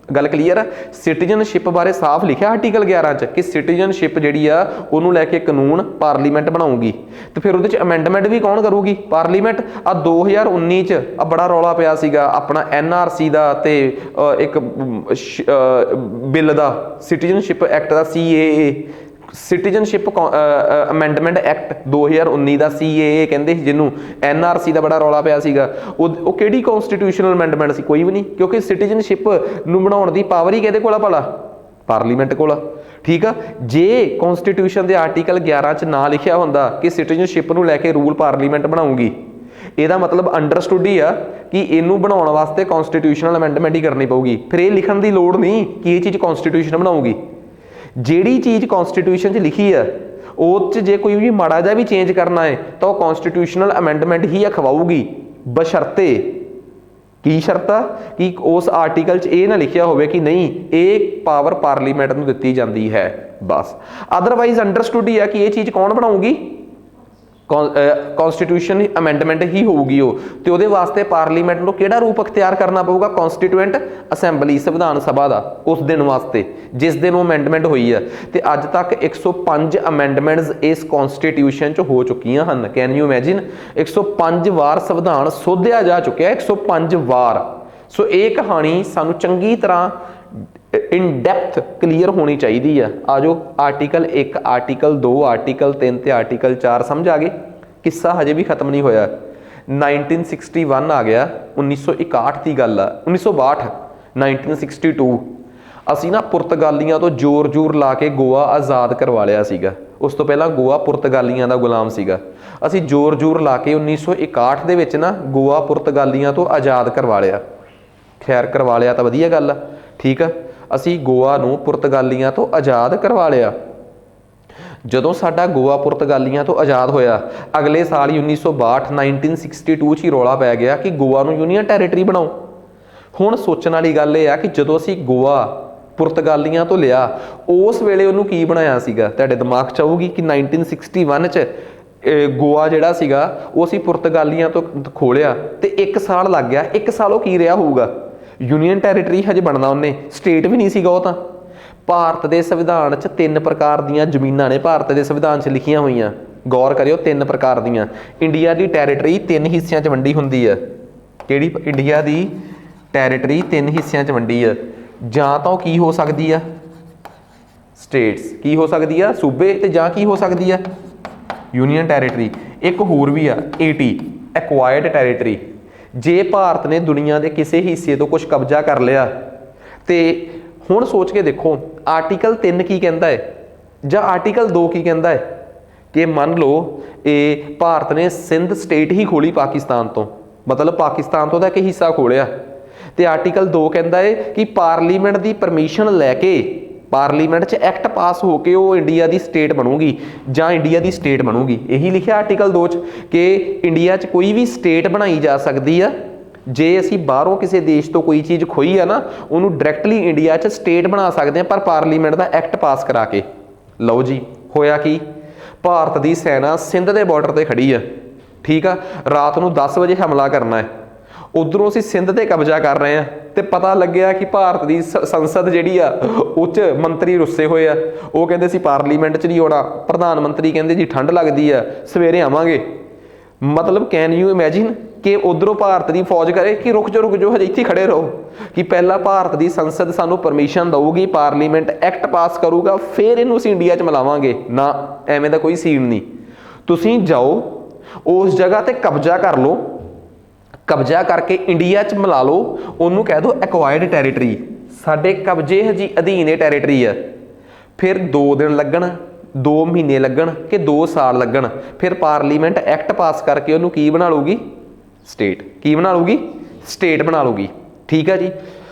ਗੱਲ ਕਲੀਅਰ ਆ। ਸਿਟੀਜ਼ਨਸ਼ਿਪ ਬਾਰੇ ਸਾਫ਼ ਲਿਖਿਆ ਆਰਟੀਕਲ 11 ਚ ਕਿ ਸਿਟੀਜ਼ਨਸ਼ਿਪ ਜਿਹੜੀ ਆ ਉਹਨੂੰ ਲੈ ਕੇ ਕਾਨੂੰਨ ਪਾਰਲੀਮੈਂਟ ਬਣਾਊਗੀ, ਤੇ ਫਿਰ ਉਹਦੇ ਚ ਅਮੈਂਡਮੈਂਟ ਵੀ ਕੌਣ ਕਰੂਗੀ? ਪਾਰਲੀਮੈਂਟ। ਆ 2019 ਚ ਆ ਬੜਾ ਰੌਲਾ ਪਿਆ ਸੀਗਾ ਆਪਣਾ NRC ਦਾ ਤੇ ਇੱਕ ਬਿੱਲ ਦਾ, ਸਿਟੀਜ਼ਨਸ਼ਿਪ ਐਕਟ ਦਾ, CAA ਸਿਟੀਜ਼ਨਸ਼ਿਪ ਅਮੈਂਡਮੈਂਟ ਐਕਟ 2019 ਦਾ, CAA ਕਹਿੰਦੇ ਸੀ ਜਿਹਨੂੰ। NRC ਦਾ ਬੜਾ ਰੌਲਾ ਪਿਆ ਸੀਗਾ। ਉਹ ਕਿਹੜੀ ਕਨਸਟੀਟਿਊਸ਼ਨਲ ਅਮੈਂਡਮੈਂਟ ਸੀ? ਕੋਈ ਵੀ ਨਹੀਂ, ਕਿਉਂਕਿ ਸਿਟੀਜ਼ਨਸ਼ਿਪ ਨੂੰ ਬਣਾਉਣ ਦੀ ਪਾਵਰ ਹੀ ਕਿਹਦੇ ਕੋਲ ਆ ਭਲਾ? ਪਾਰਲੀਮੈਂਟ ਕੋਲ ਆ। ਠੀਕ ਆ, ਜੇ ਕਨਸਟੀਟਿਊਸ਼ਨ ਦੇ ਆਰਟੀਕਲ 11 ਚ ਨਾ ਲਿਖਿਆ ਹੁੰਦਾ ਕਿ ਸਿਟੀਜ਼ਨਸ਼ਿਪ ਨੂੰ ਲੈ ਕੇ ਰੂਲ ਪਾਰਲੀਮੈਂਟ ਬਣਾਊਗੀ, ਇਹਦਾ ਮਤਲਬ ਅੰਡਰਸਟੂਡ ਹੀ ਆ ਕਿ ਇਹਨੂੰ ਬਣਾਉਣ ਵਾਸਤੇ ਕਨਸਟੀਟਿਊਸ਼ਨਲ ਅਮੈਂਡਮੈਂਟ ਹੀ ਕਰਨੀ ਪਊਗੀ। ਫਿਰ ਇਹ ਲਿਖਣ ਦੀ ਲੋੜ ਨਹੀਂ ਕਿ ਇਹ ਚੀਜ਼ ਕਨਸਟੀਟਿਊਸ਼ਨ ਬਣਾਊਗੀ। ਜਿਹੜੀ ਚੀਜ਼ ਕਨਸਟੀਟਿਊਸ਼ਨ 'ਚ ਲਿਖੀ ਆ ਉਹ 'ਚ ਜੇ ਕੋਈ ਵੀ ਮਾੜਾ ਜਿਹਾ ਵੀ ਚੇਂਜ ਕਰਨਾ ਹੈ ਤਾਂ ਉਹ ਕਨਸਟੀਟਿਊਸ਼ਨਲ ਅਮੈਂਡਮੈਂਟ ਹੀ ਅਖਵਾਊਗੀ, ਬਸ਼ਰਤੇ ਕੀ ਸ਼ਰਤ ਆ ਕਿ ਉਸ ਆਰਟੀਕਲ 'ਚ ਇਹ ਨਾ ਲਿਖਿਆ ਹੋਵੇ ਕਿ ਨਹੀਂ ਇਹ ਪਾਵਰ ਪਾਰਲੀਮੈਂਟ ਨੂੰ ਦਿੱਤੀ ਜਾਂਦੀ ਹੈ, ਬਸ। ਅਦਰਵਾਈਜ਼ ਅੰਡਰਸਟੂਡ ਹੀ ਆ ਕਿ ਇਹ ਚੀਜ਼ ਕੌਣ ਬਣਾਊਗੀ? ਕਨਸਟੀਟਿਊਸ਼ਨ ਅਮੈਂਡਮੈਂਟ ਹੀ ਹੋਊਗੀ ਉਹ, ਤੇ ਉਹਦੇ ਵਾਸਤੇ ਪਾਰਲੀਮੈਂਟ ਨੂੰ ਕਿਹੜਾ ਰੂਪ ਅਖਤਿਆਰ ਕਰਨਾ ਪਊਗਾ? ਕਨਸਟੀਟਿਊਐਂਟ ਅਸੈਂਬਲੀ, ਸੰਵਿਧਾਨ ਸਭਾ ਦਾ, ਉਸ ਦਿਨ ਵਾਸਤੇ ਜਿਸ ਦਿਨ ਉਹ ਅਮੈਂਡਮੈਂਟ ਹੋਈ ਆ। ਤੇ ਅੱਜ ਤੱਕ 105 ਅਮੈਂਡਮੈਂਟਸ ਇਸ ਕਨਸਟੀਟਿਊਸ਼ਨ 'ਚ ਹੋ ਚੁੱਕੀਆਂ ਹਨ। Can you imagine? 105 ਵਾਰ ਸੰਵਿਧਾਨ ਸੋਧਿਆ ਜਾ ਚੁੱਕਿਆ, 105 ਵਾਰ। ਸੋ ਇਹ ਕਹਾਣੀ ਸਾਨੂੰ ਚੰਗੀ ਤਰ੍ਹਾਂ ਇਨ ਡੈਪਥ ਕਲੀਅਰ ਹੋਣੀ ਚਾਹੀਦੀ ਆ। ਆ ਜਾਓ, ਆਰਟੀਕਲ 1, ਆਰਟੀਕਲ 2, ਆਰਟੀਕਲ 3 ਤੇ ਆਰਟੀਕਲ 4 ਸਮਝ ਆ ਗਏ? ਕਿੱਸਾ ਹਜੇ ਵੀ ਖਤਮ ਨਹੀਂ ਹੋਇਆ। 1961 ਆ ਗਿਆ, 1961 ਦੀ ਗੱਲ ਆ, 1962, 1962 ਅਸੀਂ ਨਾ ਪੁਰਤਗਾਲੀਆਂ ਤੋਂ ਜ਼ੋਰ ਲਾ ਕੇ ਗੋਆ ਆਜ਼ਾਦ ਕਰਵਾ ਲਿਆ ਸੀਗਾ। ਉਸ ਤੋਂ ਪਹਿਲਾਂ ਗੋਆ ਪੁਰਤਗਾਲੀਆਂ ਦਾ ਗੁਲਾਮ ਸੀਗਾ। ਅਸੀਂ ਜ਼ੋਰ ਲਾ ਕੇ 1961 ਦੇ ਵਿੱਚ ਨਾ ਗੋਆ ਪੁਰਤਗਾਲੀਆਂ ਤੋਂ ਆਜ਼ਾਦ ਕਰਵਾ ਲਿਆ। ਖੈਰ, ਕਰਵਾ ਲਿਆ ਤਾਂ ਵਧੀਆ ਗੱਲ ਆ, ਠੀਕ ਆ। ਅਸੀਂ ਗੋਆ ਨੂੰ ਪੁਰਤਗਾਲੀਆਂ ਤੋਂ ਆਜ਼ਾਦ ਕਰਵਾ ਲਿਆ। ਜਦੋਂ ਸਾਡਾ ਗੋਆ ਪੁਰਤਗਾਲੀਆਂ ਤੋਂ ਆਜ਼ਾਦ ਹੋਇਆ, ਅਗਲੇ ਸਾਲ ਹੀ 1962 'ਚ ਹੀ ਰੌਲਾ ਪੈ ਗਿਆ ਕਿ ਗੋਆ ਨੂੰ ਯੂਨੀਅਨ ਟੈਰੀਟਰੀ ਬਣਾਓ। ਹੁਣ ਸੋਚਣ ਵਾਲੀ ਗੱਲ ਇਹ ਆ ਕਿ ਜਦੋਂ ਅਸੀਂ ਗੋਆ ਪੁਰਤਗਾਲੀਆਂ ਤੋਂ ਲਿਆ, ਉਸ ਵੇਲੇ ਉਹਨੂੰ ਕੀ ਬਣਾਇਆ ਸੀਗਾ? ਤੁਹਾਡੇ ਦਿਮਾਗ 'ਚ ਆਊਗੀ ਕਿ 1961 'ਚ ਗੋਆ ਜਿਹੜਾ ਸੀਗਾ ਉਹ ਅਸੀਂ ਪੁਰਤਗਾਲੀਆਂ ਤੋਂ ਖੋਲਿਆ ਤੇ 1 ਸਾਲ ਲੱਗ ਗਿਆ। 1 ਸਾਲ ਉਹ ਕੀ ਰਿਹਾ ਹੋਊਗਾ? ਯੂਨੀਅਨ ਟੈਰੀਟਰੀ ਹਜੇ ਬਣਨਾ, ਉਹਨੇ ਸਟੇਟ ਵੀ ਨਹੀਂ ਸੀਗਾ ਉਹ ਤਾਂ। ਭਾਰਤ ਦੇ ਸੰਵਿਧਾਨ 'ਚ 3 ਪ੍ਰਕਾਰ ਦੀਆਂ ਜ਼ਮੀਨਾਂ ਨੇ, ਭਾਰਤ ਦੇ ਸੰਵਿਧਾਨ 'ਚ ਲਿਖੀਆਂ ਹੋਈਆਂ। ਗੌਰ ਕਰਿਓ, 3 ਪ੍ਰਕਾਰ ਦੀਆਂ। ਇੰਡੀਆ ਦੀ ਟੈਰੀਟਰੀ 3 ਹਿੱਸਿਆਂ 'ਚ ਵੰਡੀ ਹੁੰਦੀ ਆ। ਕਿਹੜੀ? ਇੰਡੀਆ ਦੀ ਟੈਰੀਟਰੀ 3 ਹਿੱਸਿਆਂ 'ਚ ਵੰਡੀ ਆ। ਜਾਂ ਤਾਂ ਉਹ ਕੀ ਹੋ ਸਕਦੀ ਆ? ਸਟੇਟਸ। ਕੀ ਹੋ ਸਕਦੀ ਆ? ਸੂਬੇ। ਤੇ ਜਾਂ ਕੀ ਹੋ ਸਕਦੀ ਆ? Union territory. ਇੱਕ ਹੋਰ ਵੀ ਆ, AT, ਐਕਵਾਇਰਡ ਟੈਰੀਟਰੀ। ਜੇ ਭਾਰਤ ਨੇ ਦੁਨੀਆ ਦੇ ਕਿਸੇ ਹਿੱਸੇ ਤੋਂ ਕੁਝ ਕਬਜ਼ਾ ਕਰ ਲਿਆ, ਤੇ ਹੁਣ ਸੋਚ ਕੇ ਦੇਖੋ ਆਰਟੀਕਲ 3 ਕੀ ਕਹਿੰਦਾ ਹੈ ਜਾਂ ਆਰਟੀਕਲ 2 ਕੀ ਕਹਿੰਦਾ ਹੈ ਕਿ ਮੰਨ ਲਓ ਇਹ ਭਾਰਤ ਨੇ ਸਿੰਧ ਸਟੇਟ ਹੀ ਖੋਲੀ ਪਾਕਿਸਤਾਨ ਤੋਂ, ਮਤਲਬ ਪਾਕਿਸਤਾਨ ਤੋਂ ਦਾ ਇੱਕ ਹਿੱਸਾ ਖੋਲਿਆ, ਤੇ ਆਰਟੀਕਲ 2 ਕਹਿੰਦਾ ਹੈ ਕਿ ਪਾਰਲੀਮੈਂਟ ਦੀ ਪਰਮਿਸ਼ਨ ਲੈ ਕੇ, ਪਾਰਲੀਮੈਂਟ 'ਚ ਐਕਟ ਪਾਸ ਹੋ ਕੇ ਉਹ ਇੰਡੀਆ ਦੀ ਸਟੇਟ ਬਣੂਗੀ ਜਾਂ ਇੰਡੀਆ ਦੀ ਸਟੇਟ ਬਣੂਗੀ। ਇਹੀ ਲਿਖਿਆ ਆਰਟੀਕਲ 2 'ਚ ਕਿ ਇੰਡੀਆ 'ਚ ਕੋਈ ਵੀ ਸਟੇਟ ਬਣਾਈ ਜਾ ਸਕਦੀ ਆ। ਜੇ ਅਸੀਂ ਬਾਹਰੋਂ ਕਿਸੇ ਦੇਸ਼ ਤੋਂ ਕੋਈ ਚੀਜ਼ ਖੋਈ ਆ ਨਾ, ਉਹਨੂੰ ਡਾਇਰੈਕਟਲੀ ਇੰਡੀਆ 'ਚ ਸਟੇਟ ਬਣਾ ਸਕਦੇ ਆ, ਪਰ ਪਾਰਲੀਮੈਂਟ ਦਾ ਐਕਟ ਪਾਸ ਕਰਾ ਕੇ। ਲਓ ਜੀ, ਹੋਇਆ ਕੀ? ਭਾਰਤ ਦੀ ਸੈਨਾ ਸਿੰਧ ਦੇ ਬਾਰਡਰ ਤੇ ਖੜੀ ਆ, ਠੀਕ ਆ। ਰਾਤ ਨੂੰ 10 ਵਜੇ ਹਮਲਾ ਕਰਨਾ ਹੈ। ਉਧਰੋਂ ਅਸੀਂ ਸਿੰਧ ਤੇ ਕਬਜ਼ਾ ਕਰ ਰਹੇ ਆ ਤੇ ਪਤਾ ਲੱਗਿਆ ਕਿ ਭਾਰਤ ਦੀ ਸੰਸਦ ਜਿਹੜੀ ਆ ਉਹ 'ਚ ਮੰਤਰੀ ਰੁੱਸੇ ਹੋਏ ਆ। ਉਹ ਕਹਿੰਦੇ ਸੀ ਪਾਰਲੀਮੈਂਟ 'ਚ ਨਹੀਂ ਆਉਣਾ, ਪ੍ਰਧਾਨ ਮੰਤਰੀ ਕਹਿੰਦੇ ਜੀ ਠੰਡ ਲੱਗਦੀ ਆ ਸਵੇਰੇ ਆਵਾਂਗੇ। ਮਤਲਬ ਕੈਨ ਯੂ ਇਮੈਜਿਨ ਕਿ ਉਧਰੋਂ ਭਾਰਤ ਦੀ ਫੌਜ ਕਰੇ ਕਿ ਰੁਕ ਜਾਓ ਹਜੇ ਇੱਥੇ ਖੜੇ ਰਹੋ, ਕਿ ਪਹਿਲਾਂ ਭਾਰਤ ਦੀ ਸੰਸਦ ਸਾਨੂੰ ਪਰਮਿਸ਼ਨ ਦਊਗੀ, ਪਾਰਲੀਮੈਂਟ ਐਕਟ ਪਾਸ ਕਰੂਗਾ, ਫਿਰ ਇਹਨੂੰ ਅਸੀਂ ਇੰਡੀਆ 'ਚ ਮਿਲਾਵਾਂਗੇ। ਨਾ, ਐਵੇਂ ਦਾ ਕੋਈ ਸੀਨ ਨਹੀਂ। ਤੁਸੀਂ ਜਾਓ ਉਸ ਜਗ੍ਹਾ ਤੇ ਕਬਜ਼ਾ ਕਰ ਲਓ, ਕਬਜ਼ਾ ਕਰਕੇ ਇੰਡੀਆ 'ਚ ਮਿਲਾ ਲਓ, ਉਹਨੂੰ ਕਹਿ ਦਿਓ ਐਕਵਾਇਰਡ ਟੈਰੀਟਰੀ, ਸਾਡੇ ਕਬਜ਼ੇ ਹਜੀ ਅਧੀਨ ਇਹ ਟੈਰੀਟਰੀ ਆ। ਫਿਰ 2 ਦਿਨ ਲੱਗਣ, 2 ਮਹੀਨੇ ਲੱਗਣ ਕਿ 2 ਸਾਲ ਲੱਗਣ, ਫਿਰ ਪਾਰਲੀਮੈਂਟ ਐਕਟ ਪਾਸ ਕਰਕੇ ਉਹਨੂੰ ਕੀ ਬਣਾ ਲਊਗੀ? ਸਟੇਟ। ਕੀ ਬਣਾ ਲਊਗੀ? ਸਟੇਟ ਬਣਾ ਲਊਗੀ। ਠੀਕ ਆ ਜੀ।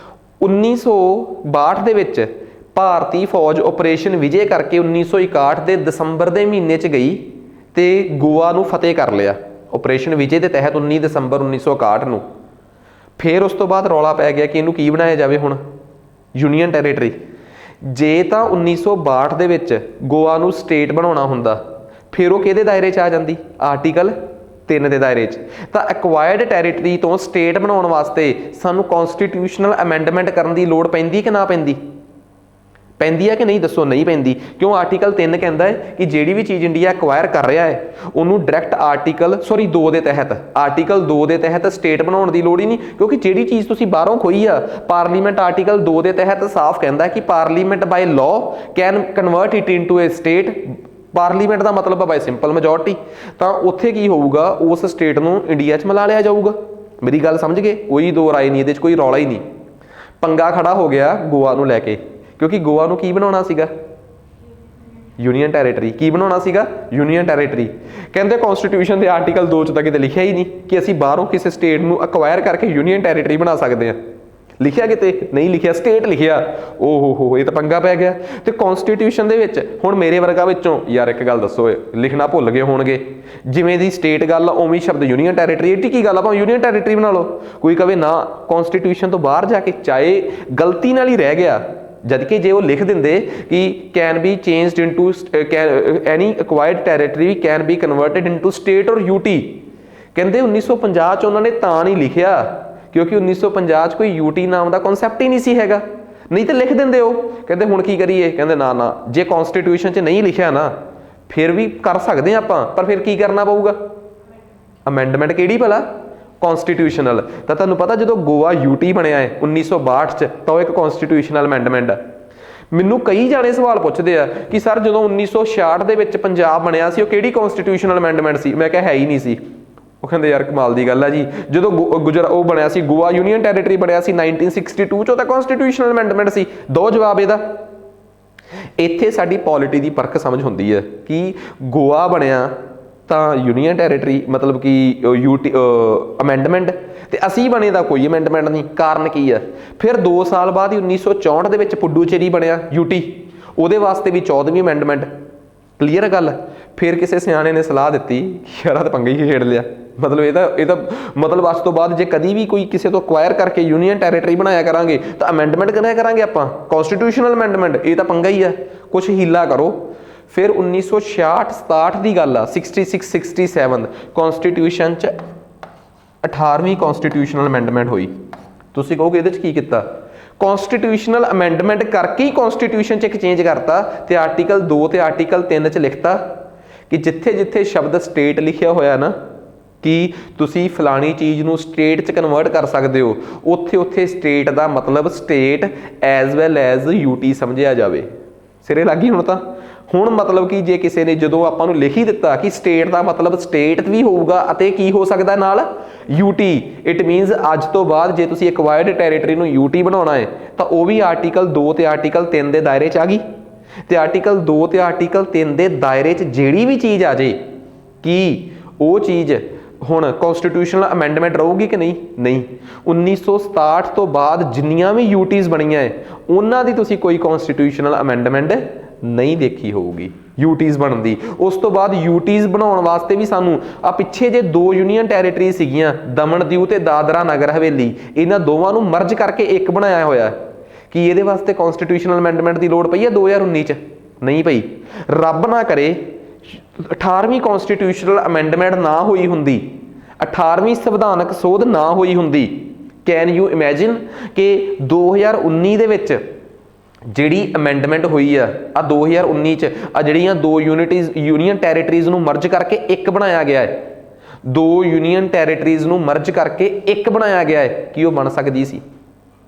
1962 ਦੇ ਵਿੱਚ ਭਾਰਤੀ ਫੌਜ ਆਪਰੇਸ਼ਨ ਵਿਜੇ ਕਰਕੇ 1961 ਦੇ ਦਸੰਬਰ ਦੇ ਮਹੀਨੇ 'ਚ ਗਈ ਤੇ ਗੋਆ ਨੂੰ ਫਤਿਹ ਕਰ ਲਿਆ ਆਪਰੇਸ਼ਨ ਵਿਜੇ ਦੇ ਤਹਿਤ 19 ਦਸੰਬਰ 1961 ਨੂੰ। ਫਿਰ ਉਸ ਤੋਂ ਬਾਅਦ ਰੌਲਾ ਪੈ ਗਿਆ ਕਿ ਇਹਨੂੰ ਕੀ ਬਣਾਇਆ ਜਾਵੇ ਹੁਣ? Union territory. ਜੇ ਤਾਂ 1962 ਦੇ ਵਿੱਚ ਗੋਆ ਨੂੰ ਸਟੇਟ ਬਣਾਉਣਾ ਹੁੰਦਾ ਫਿਰ ਉਹ ਕਿਹਦੇ ਦਾਇਰੇ 'ਚ ਆ ਜਾਂਦੀ? ਆਰਟੀਕਲ 3 ਦੇ ਦਾਇਰੇ 'ਚ। ਤਾਂ ਐਕਵਾਇਰਡ ਟੈਰੀਟਰੀ ਤੋਂ ਸਟੇਟ ਬਣਾਉਣ ਵਾਸਤੇ ਸਾਨੂੰ ਕੌਨਸਟੀਟਿਊਸ਼ਨਲ ਅਮੈਂਡਮੈਂਟ ਕਰਨ ਦੀ ਲੋੜ ਪੈਂਦੀ ਕਿ ਨਾ ਪੈਂਦੀ? ਪੈਂਦੀ ਹੈ ਕਿ ਨਹੀਂ? ਦੱਸੋ। ਨਹੀਂ ਪੈਂਦੀ। ਕਿਉਂ? ਆਰਟੀਕਲ 3 ਕਹਿੰਦਾ ਹੈ ਕਿ ਜਿਹੜੀ ਵੀ ਚੀਜ਼ ਇੰਡੀਆ ਐਕਵਾਇਰ ਕਰ ਰਿਹਾ ਹੈ ਉਹਨੂੰ ਡਾਇਰੈਕਟ ਆਰਟੀਕਲ 2 ਦੇ ਤਹਿਤ ਸਟੇਟ ਬਣਾਉਣ ਦੀ ਲੋੜ ਹੀ ਨਹੀਂ। ਕਿਉਂਕਿ ਜਿਹੜੀ ਚੀਜ਼ ਤੁਸੀਂ ਬਾਹਰੋਂ ਖੋਈ ਆ, ਪਾਰਲੀਮੈਂਟ ਆਰਟੀਕਲ 2 ਦੇ ਤਹਿਤ ਸਾਫ਼ ਕਹਿੰਦਾ ਕਿ parliament by law can convert it into a state. Parliament ਦਾ ਮਤਲਬ ਹੈ ਬਾਈ ਸਿੰਪਲ ਮੈਜੋਰਟੀ। ਤਾਂ ਉੱਥੇ ਕੀ ਹੋਊਗਾ? ਉਸ ਸਟੇਟ ਨੂੰ ਇੰਡੀਆ 'ਚ ਮਿਲਾ ਲਿਆ ਜਾਊਗਾ। ਮੇਰੀ ਗੱਲ ਸਮਝ ਗਏ? ਕੋਈ ਦੋ ਰਾਏ ਨਹੀਂ ਇਹਦੇ 'ਚ, ਕੋਈ ਰੌਲਾ ਹੀ ਨਹੀਂ। ਪੰਗਾ ਖੜਾ ਹੋ ਗਿਆ ਗੋਆ ਨੂੰ ਲੈ ਕੇ, ਕਿਉਂਕਿ ਗੋਆ ਨੂੰ ਕੀ ਬਣਾਉਣਾ ਸੀਗਾ? Union territory. ਕੀ ਬਣਾਉਣਾ ਸੀਗਾ? Union territory. ਕਹਿੰਦੇ ਕੌਨਸਟੀਟਿਊਸ਼ਨ ਦੇ ਆਰਟੀਕਲ 2 'ਚ ਤਾਂ ਕਿਤੇ ਲਿਖਿਆ ਹੀ ਨਹੀਂ ਕਿ ਅਸੀਂ ਬਾਹਰੋਂ ਕਿਸੇ ਸਟੇਟ ਨੂੰ ਅਕਵਾਇਰ ਕਰਕੇ ਯੂਨੀਅਨ ਟੈਰੀਟਰੀ ਬਣਾ ਸਕਦੇ ਹਾਂ। ਲਿਖਿਆ ਕਿਤੇ? ਨਹੀਂ ਲਿਖਿਆ। ਸਟੇਟ ਲਿਖਿਆ। ਓਹ ਇਹ ਤਾਂ ਪੰਗਾ ਪੈ ਗਿਆ। ਤੇ ਕੌਨਸਟੀਟਿਊਸ਼ਨ ਦੇ ਵਿੱਚ ਹੁਣ ਮੇਰੇ ਵਰਗਾ ਵਿੱਚੋਂ ਯਾਰ ਇੱਕ ਗੱਲ ਦੱਸੋ, ਲਿਖਣਾ ਭੁੱਲ ਗਏ ਹੋਣਗੇ, ਜਿਵੇਂ ਦੀ ਸਟੇਟ ਗੱਲ ਉਵੇਂ ਸ਼ਬਦ ਯੂਨੀਅਨ ਟੈਰੀਟਰੀ। ਇਹ ਕੀ ਗੱਲ ਆ? ਭਾਵੇਂ ਯੂਨੀਅਨ ਟੈਰੀਟਰੀ ਬਣਾ ਲਓ। ਕੋਈ ਕਵੇ ਨਾ ਕੌਨਸਟੀਟਿਊਸ਼ਨ ਤੋਂ ਬਾਹਰ ਜਾ ਕੇ, ਚਾਹੇ ਗਲਤੀ ਨਾਲ ਹੀ ਰਹਿ ਗਿਆ, ਜਦਕਿ ਜੇ ਉਹ ਲਿਖ ਦਿੰਦੇ ਕਿ can be changed into any acquired territory can be converted into state or UT. ਕਹਿੰਦੇ 1950 'ਚ ਉਹਨਾਂ ਨੇ ਤਾਂ ਨਹੀਂ ਲਿਖਿਆ ਕਿਉਂਕਿ 1950 'ਚ ਕੋਈ ਯੂਟੀ ਨਾਮ ਦਾ ਕਨਸੈਪਟ ਹੀ ਨਹੀਂ ਸੀ ਹੈਗਾ, ਨਹੀਂ ਤਾਂ ਲਿਖ ਦਿੰਦੇ ਉਹ। ਕਹਿੰਦੇ ਹੁਣ ਕੀ ਕਰੀਏ? ਕਹਿੰਦੇ ਨਾ ਜੇ ਕੌਨਸਟੀਟਿਊਸ਼ਨ 'ਚ ਨਹੀਂ ਲਿਖਿਆ ਨਾ ਫਿਰ ਵੀ ਕਰ ਸਕਦੇ ਹਾਂ ਆਪਾਂ, ਪਰ ਫਿਰ ਕੀ ਕਰਨਾ ਪਊਗਾ? ਅਮੈਂਡਮੈਂਟ। ਕਿਹੜੀ ਭਲਾ? ਕੌਨਸਟੀਟਿਊਸ਼ਨਲ। ਤਾਂ ਤੁਹਾਨੂੰ ਪਤਾ ਜਦੋਂ ਗੋਆ ਯੂਟੀ ਬਣਿਆ ਹੈ 1962 'ਚ ਤਾਂ ਉਹ ਇੱਕ ਕੌਨਸਟੀਟਿਊਸ਼ਨਲ ਅਮੈਂਡਮੈਂਟ ਆ। ਮੈਨੂੰ ਕਈ ਜਾਣੇ ਸਵਾਲ ਪੁੱਛਦੇ ਆ ਕਿ ਸਰ ਜਦੋਂ 1966 ਦੇ ਵਿੱਚ ਪੰਜਾਬ ਬਣਿਆ ਸੀ ਉਹ ਕਿਹੜੀ ਕੌਨਸਟੀਟਿਊਸ਼ਨਲ ਅਮੈਂਡਮੈਂਟ ਸੀ? ਮੈਂ ਕਿਹਾ ਹੈ ਹੀ ਨਹੀਂ ਸੀ। ਉਹ ਕਹਿੰਦੇ ਯਾਰ ਕਮਾਲ ਦੀ ਗੱਲ ਆ ਜੀ, ਜਦੋਂ ਉਹ ਬਣਿਆ ਸੀ ਗੋਆ ਯੂਨੀਅਨ ਟੈਰੀਟਰੀ ਬਣਿਆ ਸੀ 1962 'ਚ, ਉਹ ਤਾਂ ਕੌਨਸਟੀਟਿਊਸ਼ਨਲ ਅਮੈਂਡਮੈਂਟ ਸੀ। ਦੋ ਜਵਾਬ ਇਹਦਾ। ਇੱਥੇ ਸਾਡੀ ਪੋਲਿਟੀ ਦੀ ਪਰਖ ਸਮਝ ਹੁੰਦੀ ਹੈ ਕਿ ਗੋਆ ਬਣਿਆ ਤਾਂ ਯੂਨੀਅਨ ਟੈਰੀਟਰੀ ਮਤਲਬ ਕਿ ਅਮੈਂਡਮੈਂਟ, ਤੇ ਅਸੀਂ ਬਣੇ ਦਾ ਕੋਈ ਅਮੈਂਡਮੈਂਟ ਨਹੀਂ। ਕਾਰਨ ਕੀ ਆ? ਫਿਰ 2 ਸਾਲ ਬਾਅਦ ਹੀ 1964 ਦੇ ਵਿੱਚ ਪੁਡੂਚੇਰੀ ਬਣਿਆ ਯੂਟੀ, ਉਹਦੇ ਵਾਸਤੇ ਵੀ 14ਵੀਂ ਅਮੈਂਡਮੈਂਟ। ਕਲੀਅਰ ਗੱਲ? ਫਿਰ ਕਿਸੇ ਸਿਆਣੇ ਨੇ ਸਲਾਹ ਦਿੱਤੀ ਯਾਰ ਤਾਂ ਪੰਗਾ ਹੀ ਛੇੜ ਲਿਆ। ਮਤਲਬ ਇਹਦਾ ਮਤਲਬ ਅੱਜ ਤੋਂ ਬਾਅਦ ਜੇ ਕਦੀ ਵੀ ਕੋਈ ਕਿਸੇ ਤੋਂ ਅਕਵਾਇਰ ਕਰਕੇ ਯੂਨੀਅਨ ਟੈਰੀਟਰੀ ਬਣਾਇਆ ਕਰਾਂਗੇ ਤਾਂ ਅਮੈਂਡਮੈਂਟ ਕਰਿਆ ਕਰਾਂਗੇ ਆਪਾਂ, ਕੌਨਸਟੀਟਿਊਸ਼ਨਲ ਅਮੈਂਡਮੈਂਟ। ਇਹ ਤਾਂ ਪੰਗਾ ਹੀ ਆ, ਕੁਛ ਹੀਲਾ ਕਰੋ। ਫਿਰ 1966-67 ਦੀ ਗੱਲ ਆ, 66-67 ਕੌਨਸਟੀਟਿਊਸ਼ਨ 'ਚ 18ਵੀਂ ਕੌਨਸਟੀਟਿਊਸ਼ਨਲ ਅਮੈਂਡਮੈਂਟ ਹੋਈ। ਤੁਸੀਂ ਕਹੋਗੇ ਇਹਦੇ 'ਚ ਕੀ ਕੀਤਾ? ਕੌਨਸਟੀਟਿਊਸ਼ਨਲ ਅਮੈਂਡਮੈਂਟ ਕਰਕੇ ਹੀ ਕੌਨਸਟੀਟਿਊਸ਼ਨ 'ਚ ਇੱਕ ਚੇਂਜ ਕਰਤਾ ਤੇ ਆਰਟੀਕਲ 2 ਤੇ ਆਰਟੀਕਲ 3 'ਚ ਲਿਖਤਾ ਕਿ ਜਿੱਥੇ ਜਿੱਥੇ ਸ਼ਬਦ ਸਟੇਟ ਲਿਖਿਆ ਹੋਇਆ ਨਾ ਕਿ ਤੁਸੀਂ ਫਲਾਣੀ ਚੀਜ਼ ਨੂੰ ਸਟੇਟ 'ਚ ਕਨਵਰਟ ਕਰ ਸਕਦੇ ਹੋ, ਉੱਥੇ ਉੱਥੇ ਸਟੇਟ ਦਾ ਮਤਲਬ state as well as UT ਸਮਝਿਆ ਜਾਵੇ। ਸਿਰੇ ਲੱਗੀ ਹੁਣ ਤਾਂ। ਹੁਣ ਮਤਲਬ ਕਿ ਜੇ ਕਿਸੇ ਨੇ ਜਦੋਂ ਆਪਾਂ ਨੂੰ ਲਿਖ ਹੀ ਦਿੱਤਾ ਕਿ ਸਟੇਟ ਦਾ ਮਤਲਬ ਸਟੇਟ ਵੀ ਹੋਊਗਾ ਅਤੇ ਕੀ ਹੋ ਸਕਦਾ ਨਾਲ? ਯੂਟੀ। ਇਟ ਮੀਨਸ ਅੱਜ ਤੋਂ ਬਾਅਦ ਜੇ ਤੁਸੀਂ ਐਕਵਾਇਰਡ ਟੈਰੀਟਰੀ ਨੂੰ ਯੂਟੀ ਬਣਾਉਣਾ ਹੈ ਤਾਂ ਉਹ ਵੀ ਆਰਟੀਕਲ 2 ਤੇ ਆਰਟੀਕਲ 3 ਦੇ ਦਾਇਰੇ 'ਚ ਆ ਗਈ। ਤੇ ਆਰਟੀਕਲ 2 ਤੇ ਆਰਟੀਕਲ 3 ਦੇ ਦਾਇਰੇ 'ਚ ਜਿਹੜੀ ਵੀ ਚੀਜ਼ ਆ ਜੇ ਕੀ ਉਹ ਚੀਜ਼ ਹੁਣ ਕੌਨਸਟੀਟਿਊਸ਼ਨਲ ਅਮੈਂਡਮੈਂਟ ਰਹੂਗੀ ਕਿ ਨਹੀਂ? ਨਹੀਂ। 1967 ਤੋਂ ਬਾਅਦ ਜਿੰਨੀਆਂ ਵੀ ਯੂਟੀਜ਼ ਬਣੀਆਂ ਹੈ ਉਹਨਾਂ ਦੀ ਤੁਸੀਂ ਕੋਈ ਕੌਨਸਟੀਟਿਊਸ਼ਨਲ ਅਮੈਂਡਮੈਂਟ ਨਹੀਂ ਦੇਖੀ ਹੋਊਗੀ ਯੂਟੀਜ਼ ਬਣਨ ਦੀ। ਉਸ ਤੋਂ ਬਾਅਦ ਯੂਟੀਜ਼ ਬਣਾਉਣ ਵਾਸਤੇ ਵੀ ਸਾਨੂੰ ਆ ਪਿੱਛੇ ਜੇ 2 ਯੂਨੀਅਨ ਟੈਰੀਟਰੀ ਸੀਗੀਆਂ ਦਮਨ ਦਿਊ ਤੇ ਦਾਦਰਾ ਨਗਰ ਹਵੇਲੀ, ਇਹਨਾਂ ਦੋਵਾਂ ਨੂੰ ਮਰਜ ਕਰਕੇ ਇੱਕ ਬਣਾਇਆ ਹੋਇਆ। ਕੀ ਇਹਦੇ ਵਾਸਤੇ ਕੌਨਸਟੀਟਿਊਸ਼ਨਲ ਅਮੈਂਡਮੈਂਟ ਦੀ ਲੋੜ ਪਈ ਹੈ 2019 'ਚ? ਨਹੀਂ ਪਈ। ਰੱਬ ਨਾ ਕਰੇ 18ਵੀਂ ਕੌਨਸਟੀਟਿਊਸ਼ਨਲ ਅਮੈਂਡਮੈਂਟ ਨਾ ਹੋਈ ਹੁੰਦੀ, 18ਵੀਂ ਸੰਵਿਧਾਨਕ ਸੋਧ ਨਾ ਹੋਈ ਹੁੰਦੀ, ਕੈਨ ਯੂ ਇਮੈਜਿਨ ਕਿ 2019 ਦੇ ਵਿੱਚ ਜਿਹੜੀ ਅਮੈਂਡਮੈਂਟ ਹੋਈ ਆ 2019 ਚ ਜਿਹੜੀਆਂ ਦੋ ਯੂਨੀਅਨ ਟੈਰੀਟਰੀਜ਼ ਨੂੰ ਮਰਜ ਕਰਕੇ ਇੱਕ ਬਣਾਇਆ ਗਿਆ ਹੈ, ਦੋ ਯੂਨੀਅਨ ਟੈਰੀਟਰੀਜ਼ ਨੂੰ ਮਰਜ ਕਰਕੇ ਇੱਕ ਬਣਾਇਆ ਗਿਆ ਹੈ, ਕੀ ਉਹ ਬਣ ਸਕਦੀ ਸੀ?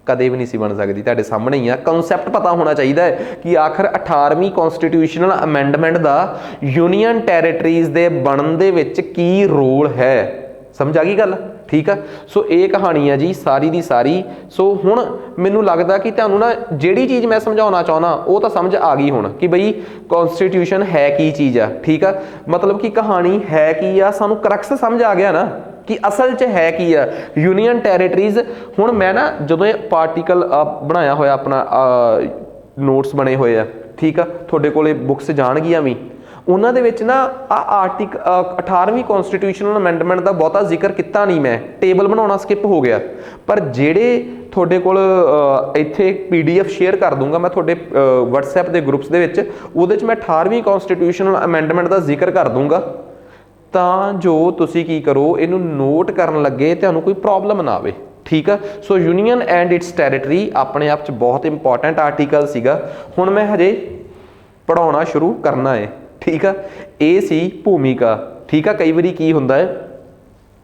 ਕਦੇ ਵੀ ਨਹੀਂ ਸੀ ਬਣ ਸਕਦੀ। ਤੁਹਾਡੇ ਸਾਹਮਣੇ ਹੀ ਆ, ਕਨਸੈਪਟ ਪਤਾ ਹੋਣਾ ਚਾਹੀਦਾ ਹੈ ਕਿ ਆਖਰ 18ਵੀਂ ਕਨਸਟੀਟਿਊਸ਼ਨਲ ਅਮੈਂਡਮੈਂਟ ਦਾ ਯੂਨੀਅਨ ਟੈਰੀਟਰੀਜ਼ ਦੇ ਬਣਨ ਦੇ ਵਿੱਚ ਕੀ ਰੋਲ ਹੈ। ਸਮਝ ਆ ਗਈ ਗੱਲ? ਠੀਕ ਆ। ਸੋ ਇਹ ਕਹਾਣੀ ਆ ਜੀ ਸਾਰੀ ਦੀ ਸਾਰੀ। ਸੋ ਹੁਣ ਮੈਨੂੰ ਲੱਗਦਾ ਕਿ ਤੁਹਾਨੂੰ ਨਾ ਜਿਹੜੀ ਚੀਜ਼ ਮੈਂ ਸਮਝਾਉਣਾ ਚਾਹੁੰਦਾ ਉਹ ਤਾਂ ਸਮਝ ਆ ਗਈ ਹੁਣ ਕਿ ਬਈ ਕਨਸਟੀਟਿਊਸ਼ਨ ਹੈ ਕੀ ਚੀਜ਼ ਆ। ਠੀਕ ਆ, ਮਤਲਬ ਕਿ ਕਹਾਣੀ ਹੈ ਕੀ ਆ, ਸਾਨੂੰ ਕਰੈਕਸ ਸਮਝ ਆ ਗਿਆ ਨਾ ਕਿ ਅਸਲ 'ਚ ਹੈ ਕੀ ਆ ਯੂਨੀਅਨ ਟੈਰੀਟਰੀਜ਼। ਹੁਣ ਮੈਂ ਨਾ ਜਦੋਂ ਇਹ ਪਾਰਟੀਕਲ ਬਣਾਇਆ ਹੋਇਆ ਆਪਣਾ ਨੋਟਸ ਬਣੇ ਹੋਏ ਆ, ਠੀਕ ਆ, ਤੁਹਾਡੇ ਕੋਲੇ ਬੁੱਕਸ ਜਾਣਗੀਆਂ ਵੀ, ਉਹਨਾਂ ਦੇ ਵਿੱਚ ਨਾ ਆਰਟੀਕਲ 18ਵੀਂ ਕਨਸਟੀਟਿਊਸ਼ਨਲ ਅਮੈਂਡਮੈਂਟ ਦਾ ਬਹੁਤਾ ਜ਼ਿਕਰ ਕੀਤਾ ਨਹੀਂ, ਮੈਂ ਟੇਬਲ ਬਣਾਉਣਾ ਸਕਿਪ ਹੋ ਗਿਆ। ਪਰ ਜਿਹੜੇ ਤੁਹਾਡੇ ਕੋਲ ਇੱਥੇ PDF ਸ਼ੇਅਰ ਕਰ ਦੂੰਗਾ ਮੈਂ ਤੁਹਾਡੇ WhatsApp ਦੇ ਗਰੁੱਪਸ ਦੇ ਵਿੱਚ, ਉਹਦੇ 'ਚ ਮੈਂ 18ਵੀਂ ਕਨਸਟੀਟਿਊਸ਼ਨਲ ਅਮੈਂਡਮੈਂਟ ਦਾ ਜ਼ਿਕਰ ਕਰ ਦੂੰਗਾ, ਤਾਂ ਜੋ ਤੁਸੀਂ ਕੀ ਕਰੋ, ਇਹਨੂੰ ਨੋਟ ਕਰਨ ਲੱਗੇ ਤੁਹਾਨੂੰ ਕੋਈ ਪ੍ਰੋਬਲਮ ਨਾ ਆਵੇ। ਠੀਕ ਆ। ਸੋ ਯੂਨੀਅਨ ਐਂਡ ਇਟਸ ਟੈਰੀਟਰੀ ਆਪਣੇ ਆਪ 'ਚ ਬਹੁਤ ਇੰਪੋਰਟੈਂਟ ਆਰਟੀਕਲ ਸੀਗਾ। ਹੁਣ ਮੈਂ ਹਜੇ ਪੜ੍ਹਾਉਣਾ ਸ਼ੁਰੂ ਕਰਨਾ ਹੈ। ਠੀਕ ਆ, ਇਹ ਸੀ ਭੂਮਿਕਾ। ਠੀਕ ਆ, ਕਈ ਵਾਰੀ ਕੀ ਹੁੰਦਾ ਹੈ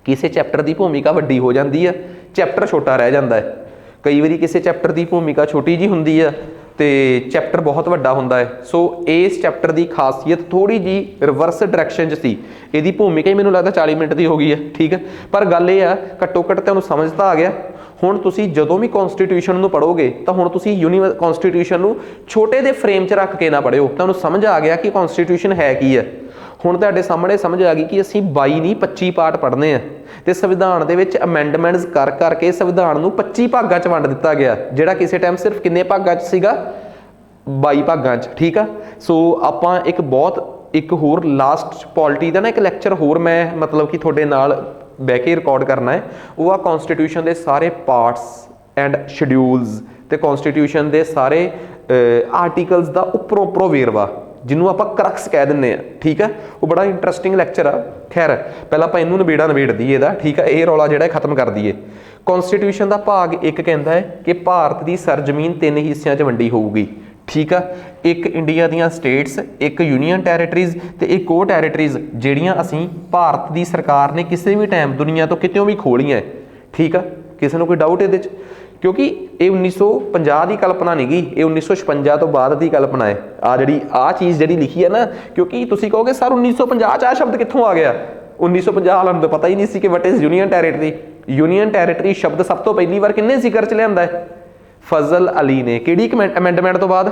ਕਿਸੇ ਚੈਪਟਰ ਦੀ ਭੂਮਿਕਾ ਵੱਡੀ ਹੋ ਜਾਂਦੀ ਆ, ਚੈਪਟਰ ਛੋਟਾ ਰਹਿ ਜਾਂਦਾ ਹੈ। ਕਈ ਵਾਰੀ ਕਿਸੇ ਚੈਪਟਰ ਦੀ ਭੂਮਿਕਾ ਛੋਟੀ ਜੀ ਹੁੰਦੀ ਆ ਤੇ ਚੈਪਟਰ ਬਹੁਤ ਵੱਡਾ ਹੁੰਦਾ ਹੈ। ਸੋ ਇਸ ਚੈਪਟਰ ਦੀ ਖਾਸੀਅਤ ਥੋੜੀ ਜੀ ਰਿਵਰਸ ਡਾਇਰੈਕਸ਼ਨ 'ਚ ਸੀ। ਇਹਦੀ ਭੂਮਿਕਾ ਹੀ ਮੈਨੂੰ ਲੱਗਦਾ 40 ਮਿੰਟ ਦੀ ਹੋ ਗਈ ਹੈ। ਠੀਕ ਹੈ, ਪਰ ਗੱਲ ਇਹ ਆ ਘੱਟੋ ਘੱਟ ਤੁਹਾਨੂੰ ਸਮਝ ਤਾਂ ਆ ਗਿਆ। ਹੁਣ ਤੁਸੀਂ ਜਦੋਂ ਵੀ ਕਨਸਟੀਟਿਊਸ਼ਨ ਨੂੰ ਪੜ੍ਹੋਗੇ ਤਾਂ ਹੁਣ ਤੁਸੀਂ ਕਨਸਟੀਟਿਊਸ਼ਨ ਨੂੰ ਛੋਟੇ ਦੇ ਫਰੇਮ 'ਚ ਰੱਖ ਕੇ ਨਾ ਪੜ੍ਹਿਓ। ਤੁਹਾਨੂੰ ਸਮਝ ਆ ਗਿਆ ਕਿ ਕਨਸਟੀਟਿਊਸ਼ਨ ਹੈ ਕੀ ਹੈ। ਹੁਣ ਤੁਹਾਡੇ ਸਾਹਮਣੇ ਸਮਝ ਆ ਗਈ ਕਿ ਅਸੀਂ 22 ਨਹੀਂ 25 ਪਾਰਟ ਪੜ੍ਹਨੇ ਆ ਤੇ ਸੰਵਿਧਾਨ ਦੇ ਵਿੱਚ ਅਮੈਂਡਮੈਂਟਸ ਕਰ ਕਰਕੇ ਸੰਵਿਧਾਨ ਨੂੰ 25 ਭਾਗਾਂ 'ਚ ਵੰਡ ਦਿੱਤਾ ਗਿਆ, ਜਿਹੜਾ ਕਿਸੇ ਟਾਈਮ ਸਿਰਫ ਕਿੰਨੇ ਭਾਗਾਂ 'ਚ ਸੀਗਾ? 22 ਭਾਗਾਂ 'ਚ। ਠੀਕ ਆ। ਸੋ ਆਪਾਂ ਇੱਕ ਹੋਰ ਲਾਸਟ ਪੋਲਿਟੀ ਦਾ ਨਾ ਇੱਕ ਲੈਕਚਰ ਹੋਰ ਮੈਂ ਮਤਲਬ ਕਿ ਤੁਹਾਡੇ ਨਾਲ ਬਹਿ ਕੇ ਰਿਕਾਰਡ ਕਰਨਾ ਹੈ। ਉਹ ਆ ਕਨਸਟੀਟਿਊਸ਼ਨ ਦੇ ਸਾਰੇ ਪਾਰਟਸ ਐਂਡ ਸ਼ਡਿਊਲਸ ਤੇ ਕਨਸਟੀਟਿਊਸ਼ਨ ਦੇ ਸਾਰੇ ਆਰਟੀਕਲਸ ਦਾ ਉੱਪਰੋਂ ਵੇਰਵਾ, ਜਿਹਨੂੰ ਆਪਾਂ ਕਰਕਸ ਕਹਿ ਦਿੰਦੇ ਆ। ਠੀਕ ਆ, ਉਹ ਬੜਾ ਇੰਟਰਸਟਿੰਗ ਲੈਕਚਰ ਆ। ਖੈਰ ਪਹਿਲਾਂ ਆਪਾਂ ਇਹਨੂੰ ਨਵੇੜ ਦਈਏ ਇਹਦਾ। ਠੀਕ ਆ, ਇਹ ਰੌਲਾ ਜਿਹੜਾ ਖਤਮ ਕਰ ਦਈਏ। ਕਨਸਟੀਟਿਊਸ਼ਨ ਦਾ ਭਾਗ 1 ਕਹਿੰਦਾ ਹੈ ਕਿ ਭਾਰਤ ਦੀ ਸਰਜ਼ਮੀਨ 3 ਹਿੱਸਿਆਂ 'ਚ ਵੰਡੀ ਹੋਊਗੀ। ਠੀਕ ਆ, ਇੱਕ ਇੰਡੀਆ ਦੀਆਂ ਸਟੇਟਸ, ਇੱਕ ਯੂਨੀਅਨ ਟੈਰੀਟਰੀਜ਼ ਤੇ ਇੱਕ ਉਹ ਟੈਰੀਟਰੀਜ਼ ਜਿਹੜੀਆਂ ਅਸੀਂ ਭਾਰਤ ਦੀ ਸਰਕਾਰ ਨੇ ਕਿਸੇ ਵੀ ਟਾਈਮ ਦੁਨੀਆ ਤੋਂ ਕਿਤੇੋਂ ਵੀ ਖੋਲੀਆਂ। ਠੀਕ ਆ, ਕਿਸੇ ਨੂੰ ਕੋਈ ਡਾਊਟ ਇਹਦੇ 'ਚ? ਕਿਉਂਕਿ ਇਹ 1950 ਦੀ ਕਲਪਨਾ ਨਹੀਂ ਗੀ, ਇਹ 1956 ਤੋਂ ਬਾਅਦ ਦੀ ਕਲਪਨਾ ਹੈ। ਜਿਹੜੀ ਚੀਜ਼ ਜਿਹੜੀ ਲਿਖੀ ਹੈ ਨਾ, ਕਿਉਂਕਿ ਤੁਸੀਂ ਕਹੋਗੇ ਸਰ 1950 'ਚ ਸ਼ਬਦ ਕਿੱਥੋਂ ਆ ਗਿਆ? 1950 ਵਾਲਿਆਂ ਨੂੰ ਤਾਂ ਪਤਾ ਹੀ ਨਹੀਂ ਸੀ ਕਿ what is union territory. Union territory ਸ਼ਬਦ ਸਭ ਤੋਂ ਪਹਿਲੀ ਵਾਰ ਕਿੰਨੇ ਜ਼ਿਕਰ 'ਚ ਲਿਆਂਦਾ ਹੈ? ਫਜ਼ਲ ਅਲੀ ਨੇ। ਕਿਹੜੀ ਅਮੈਂਡਮੈਂਟ ਤੋਂ ਬਾਅਦ?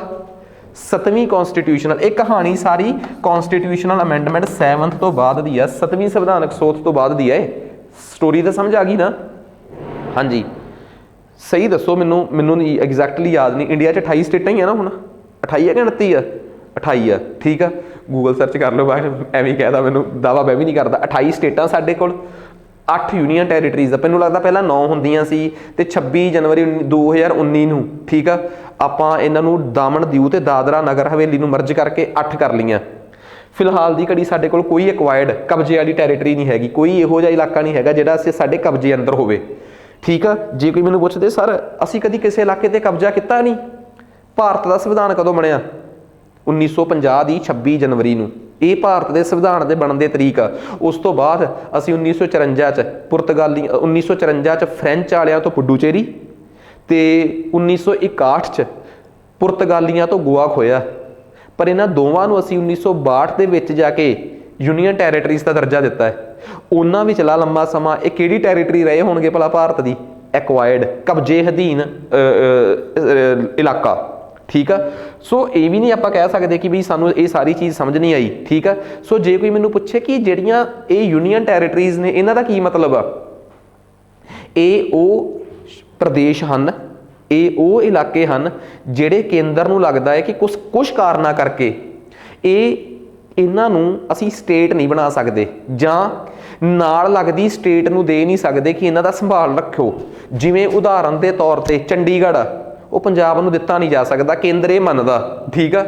7ਵੀਂ ਕਨਸਟੀਟਿਊਸ਼ਨਲ। ਇਹ ਕਹਾਣੀ ਸਾਰੀ ਕਨਸਟੀਟਿਊਸ਼ਨਲ ਅਮੈਂਡਮੈਂਟ 7th ਤੋਂ ਬਾਅਦ ਦੀ ਆ, 7ਵੀਂ ਸੰਵਿਧਾਨਕ ਸੋਧ ਤੋਂ ਬਾਅਦ ਦੀ ਹੈ। ਸਟੋਰੀ ਤਾਂ ਸਮਝ ਆ ਗਈ ਨਾ? ਹਾਂਜੀ, ਸਹੀ ਦੱਸੋ ਮੈਨੂੰ ਐਗਜ਼ੈਕਟਲੀ ਯਾਦ ਨਹੀਂ। ਇੰਡੀਆ 'ਚ 28 ਸਟੇਟਾਂ ਹੀ ਆ ਨਾ ਹੁਣ? 28 ਆ ਕਿ 29 ਆ? 28 ਆ। ਠੀਕ ਆ, ਗੂਗਲ ਸਰਚ ਕਰ ਲਓ, ਬਾਅਦ ਐਵੇਂ ਕਹਿਦਾ, ਮੈਨੂੰ ਦਾਵਾ ਮੈਂ ਵੀ ਨਹੀਂ ਕਰਦਾ। 28 ਸਟੇਟਾਂ ਸਾਡੇ ਕੋਲ, 8 ਯੂਨੀਅਨ ਟੈਰੀਟਰੀਜ਼ ਆ। ਮੈਨੂੰ ਲੱਗਦਾ ਪਹਿਲਾਂ 9 ਹੁੰਦੀਆਂ ਸੀ ਤੇ 26 ਜਨਵਰੀ 2019 ਨੂੰ, ਠੀਕ ਆ, ਆਪਾਂ ਇਹਨਾਂ ਨੂੰ ਦਾਮਨ ਦਿਊ ਤੇ ਦਾਦਰਾ ਨਗਰ ਹਵੇਲੀ ਨੂੰ ਮਰਜ ਕਰਕੇ 8 ਕਰ ਲਈਆਂ। ਫਿਲਹਾਲ ਦੀ ਘੜੀ ਸਾਡੇ ਕੋਲ ਕੋਈ ਐਕਵਾਇਰਡ ਕਬਜ਼ੇ ਵਾਲੀ ਟੈਰੀਟਰੀ ਨਹੀਂ ਹੈਗੀ, ਕੋਈ ਇਹੋ ਜਿਹਾ ਇਲਾਕਾ ਨਹੀਂ ਹੈਗਾ ਜਿਹੜਾ ਸਾਡੇ ਕਬਜ਼ੇ ਅੰਦਰ ਹੋਵੇ। ਠੀਕ ਆ, ਜੇ ਕੋਈ ਮੈਨੂੰ ਪੁੱਛਦੇ ਸਰ ਅਸੀਂ ਕਦੀ ਕਿਸੇ ਇਲਾਕੇ ਤੇ ਕਬਜ਼ਾ ਕੀਤਾ ਨਹੀਂ, ਭਾਰਤ ਦਾ ਸੰਵਿਧਾਨ ਕਦੋਂ ਬਣਿਆ? 1950 ਦੀ 26 ਜਨਵਰੀ ਨੂੰ। ਇਹ ਭਾਰਤ ਦੇ ਸੰਵਿਧਾਨ ਦੇ ਬਣਨ ਦੇ ਤਰੀਕ ਆ। ਉਸ ਤੋਂ ਬਾਅਦ ਅਸੀਂ 1954 'ਚ 1954 'ਚ ਫ੍ਰੈਂਚ ਵਾਲਿਆਂ ਤੋਂ ਪੁਡੂਚੇਰੀ ਤੇ 1961 'ਚ ਪੁਰਤਗਾਲੀਆਂ ਤੋਂ ਗੋਆ ਖੋਇਆ। ਪਰ ਇਹਨਾਂ ਦੋਵਾਂ ਨੂੰ ਅਸੀਂ 1962 ਦੇ ਵਿੱਚ ਜਾ ਕੇ ਯੂਨੀਅਨ ਟੈਰੀਟਰੀਜ਼ ਦਾ ਦਰਜਾ ਦਿੱਤਾ ਹੈ। ਉਹਨਾਂ ਵੀ ਚਲਾ ਲੰਮਾ ਸਮਾਂ। ਇਹ ਕਿਹੜੀ ਟੈਰੀਟਰੀ ਰਹੇ ਹੋਣਗੇ ਭਲਾ? ਭਾਰਤ ਦੀ ਐਕਵਾਇਰਡ, ਕਬਜ਼ੇ ਅਧੀਨ ਇਲਾਕਾ। ਠੀਕ ਆ, ਸੋ ਇਹ ਵੀ ਨਹੀਂ ਆਪਾਂ ਕਹਿ ਸਕਦੇ ਕਿ ਵੀ ਸਾਨੂੰ ਇਹ ਸਾਰੀ ਚੀਜ਼ ਸਮਝ ਨਹੀਂ ਆਈ। ਠੀਕ ਆ, ਸੋ ਜੇ ਕੋਈ ਮੈਨੂੰ ਪੁੱਛੇ ਕਿ ਜਿਹੜੀਆਂ ਇਹ ਯੂਨੀਅਨ ਟੈਰੀਟਰੀਜ਼ ਨੇ ਇਹਨਾਂ ਦਾ ਕੀ ਮਤਲਬ ਆ, ਇਹ ਉਹ ਪ੍ਰਦੇਸ਼ ਹਨ, ਇਹ ਉਹ ਇਲਾਕੇ ਹਨ ਜਿਹੜੇ ਕੇਂਦਰ ਨੂੰ ਲੱਗਦਾ ਹੈ ਕਿ ਕੁਝ ਕਾਰਨਾਂ ਕਰਕੇ ਇਹਨਾਂ ਨੂੰ ਅਸੀਂ ਸਟੇਟ ਨਹੀਂ ਬਣਾ ਸਕਦੇ ਜਾਂ ਨਾਲ ਲੱਗਦੀ ਸਟੇਟ ਨੂੰ ਦੇ ਨਹੀਂ ਸਕਦੇ ਕਿ ਇਹਨਾਂ ਦਾ ਸੰਭਾਲ ਰੱਖੋ। ਜਿਵੇਂ ਉਦਾਹਰਨ ਦੇ ਤੌਰ ਤੇ ਚੰਡੀਗੜ੍ਹ, ਉਹ ਪੰਜਾਬ ਨੂੰ ਦਿੱਤਾ ਨਹੀਂ ਜਾ ਸਕਦਾ, ਕੇਂਦਰ ਇਹ ਮੰਨਦਾ। ਠੀਕ ਆ,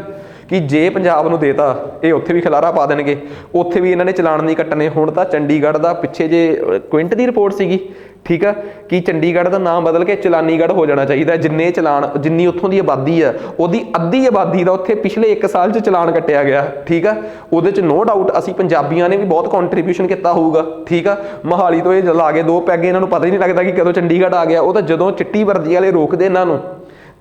ਕਿ ਜੇ ਪੰਜਾਬ ਨੂੰ ਦੇਤਾ ਇਹ ਉੱਥੇ ਵੀ ਖਿਲਾਰਾ ਪਾ ਦੇਣਗੇ, ਉੱਥੇ ਵੀ ਇਹਨਾਂ ਨੇ ਚਲਾਨ ਨਹੀਂ ਕੱਟਣੇ। ਹੁਣ ਤਾਂ ਚੰਡੀਗੜ੍ਹ ਦਾ ਪਿੱਛੇ ਜੇ ਕੁਇੰਟ ਦੀ ਰਿਪੋਰਟ ਸੀਗੀ, ਠੀਕ ਆ, ਕਿ ਚੰਡੀਗੜ੍ਹ ਦਾ ਨਾਮ ਬਦਲ ਕੇ ਚਲਾਨੀਗੜ੍ਹ ਹੋ ਜਾਣਾ ਚਾਹੀਦਾ। ਜਿੰਨੇ ਚਲਾਨ, ਜਿੰਨੀ ਉੱਥੋਂ ਦੀ ਆਬਾਦੀ ਆ ਉਹਦੀ ਅੱਧੀ ਆਬਾਦੀ ਦਾ ਉੱਥੇ ਪਿਛਲੇ 1 ਸਾਲ 'ਚ ਚਲਾਨ ਕੱਟਿਆ ਗਿਆ, ਠੀਕ ਆ। ਉਹਦੇ 'ਚ ਨੋ ਡਾਊਟ ਅਸੀਂ ਪੰਜਾਬੀਆਂ ਨੇ ਵੀ ਬਹੁਤ ਕੰਟਰੀਬਿਊਸ਼ਨ ਕੀਤਾ ਹੋਊਗਾ, ਠੀਕ ਆ। ਮੋਹਾਲੀ ਤੋਂ ਇਹ ਲਾ ਕੇ 2 ਪੈਗ, ਇਹਨਾਂ ਨੂੰ ਪਤਾ ਹੀ ਨਹੀਂ ਲੱਗਦਾ ਕਿ ਕਦੋਂ ਚੰਡੀਗੜ੍ਹ ਆ ਗਿਆ। ਉਹ ਤਾਂ ਜਦੋਂ ਚਿੱਟੀ ਵਰਦੀ ਵਾਲੇ ਰੋਕਦੇ ਇਹਨਾਂ ਨੂੰ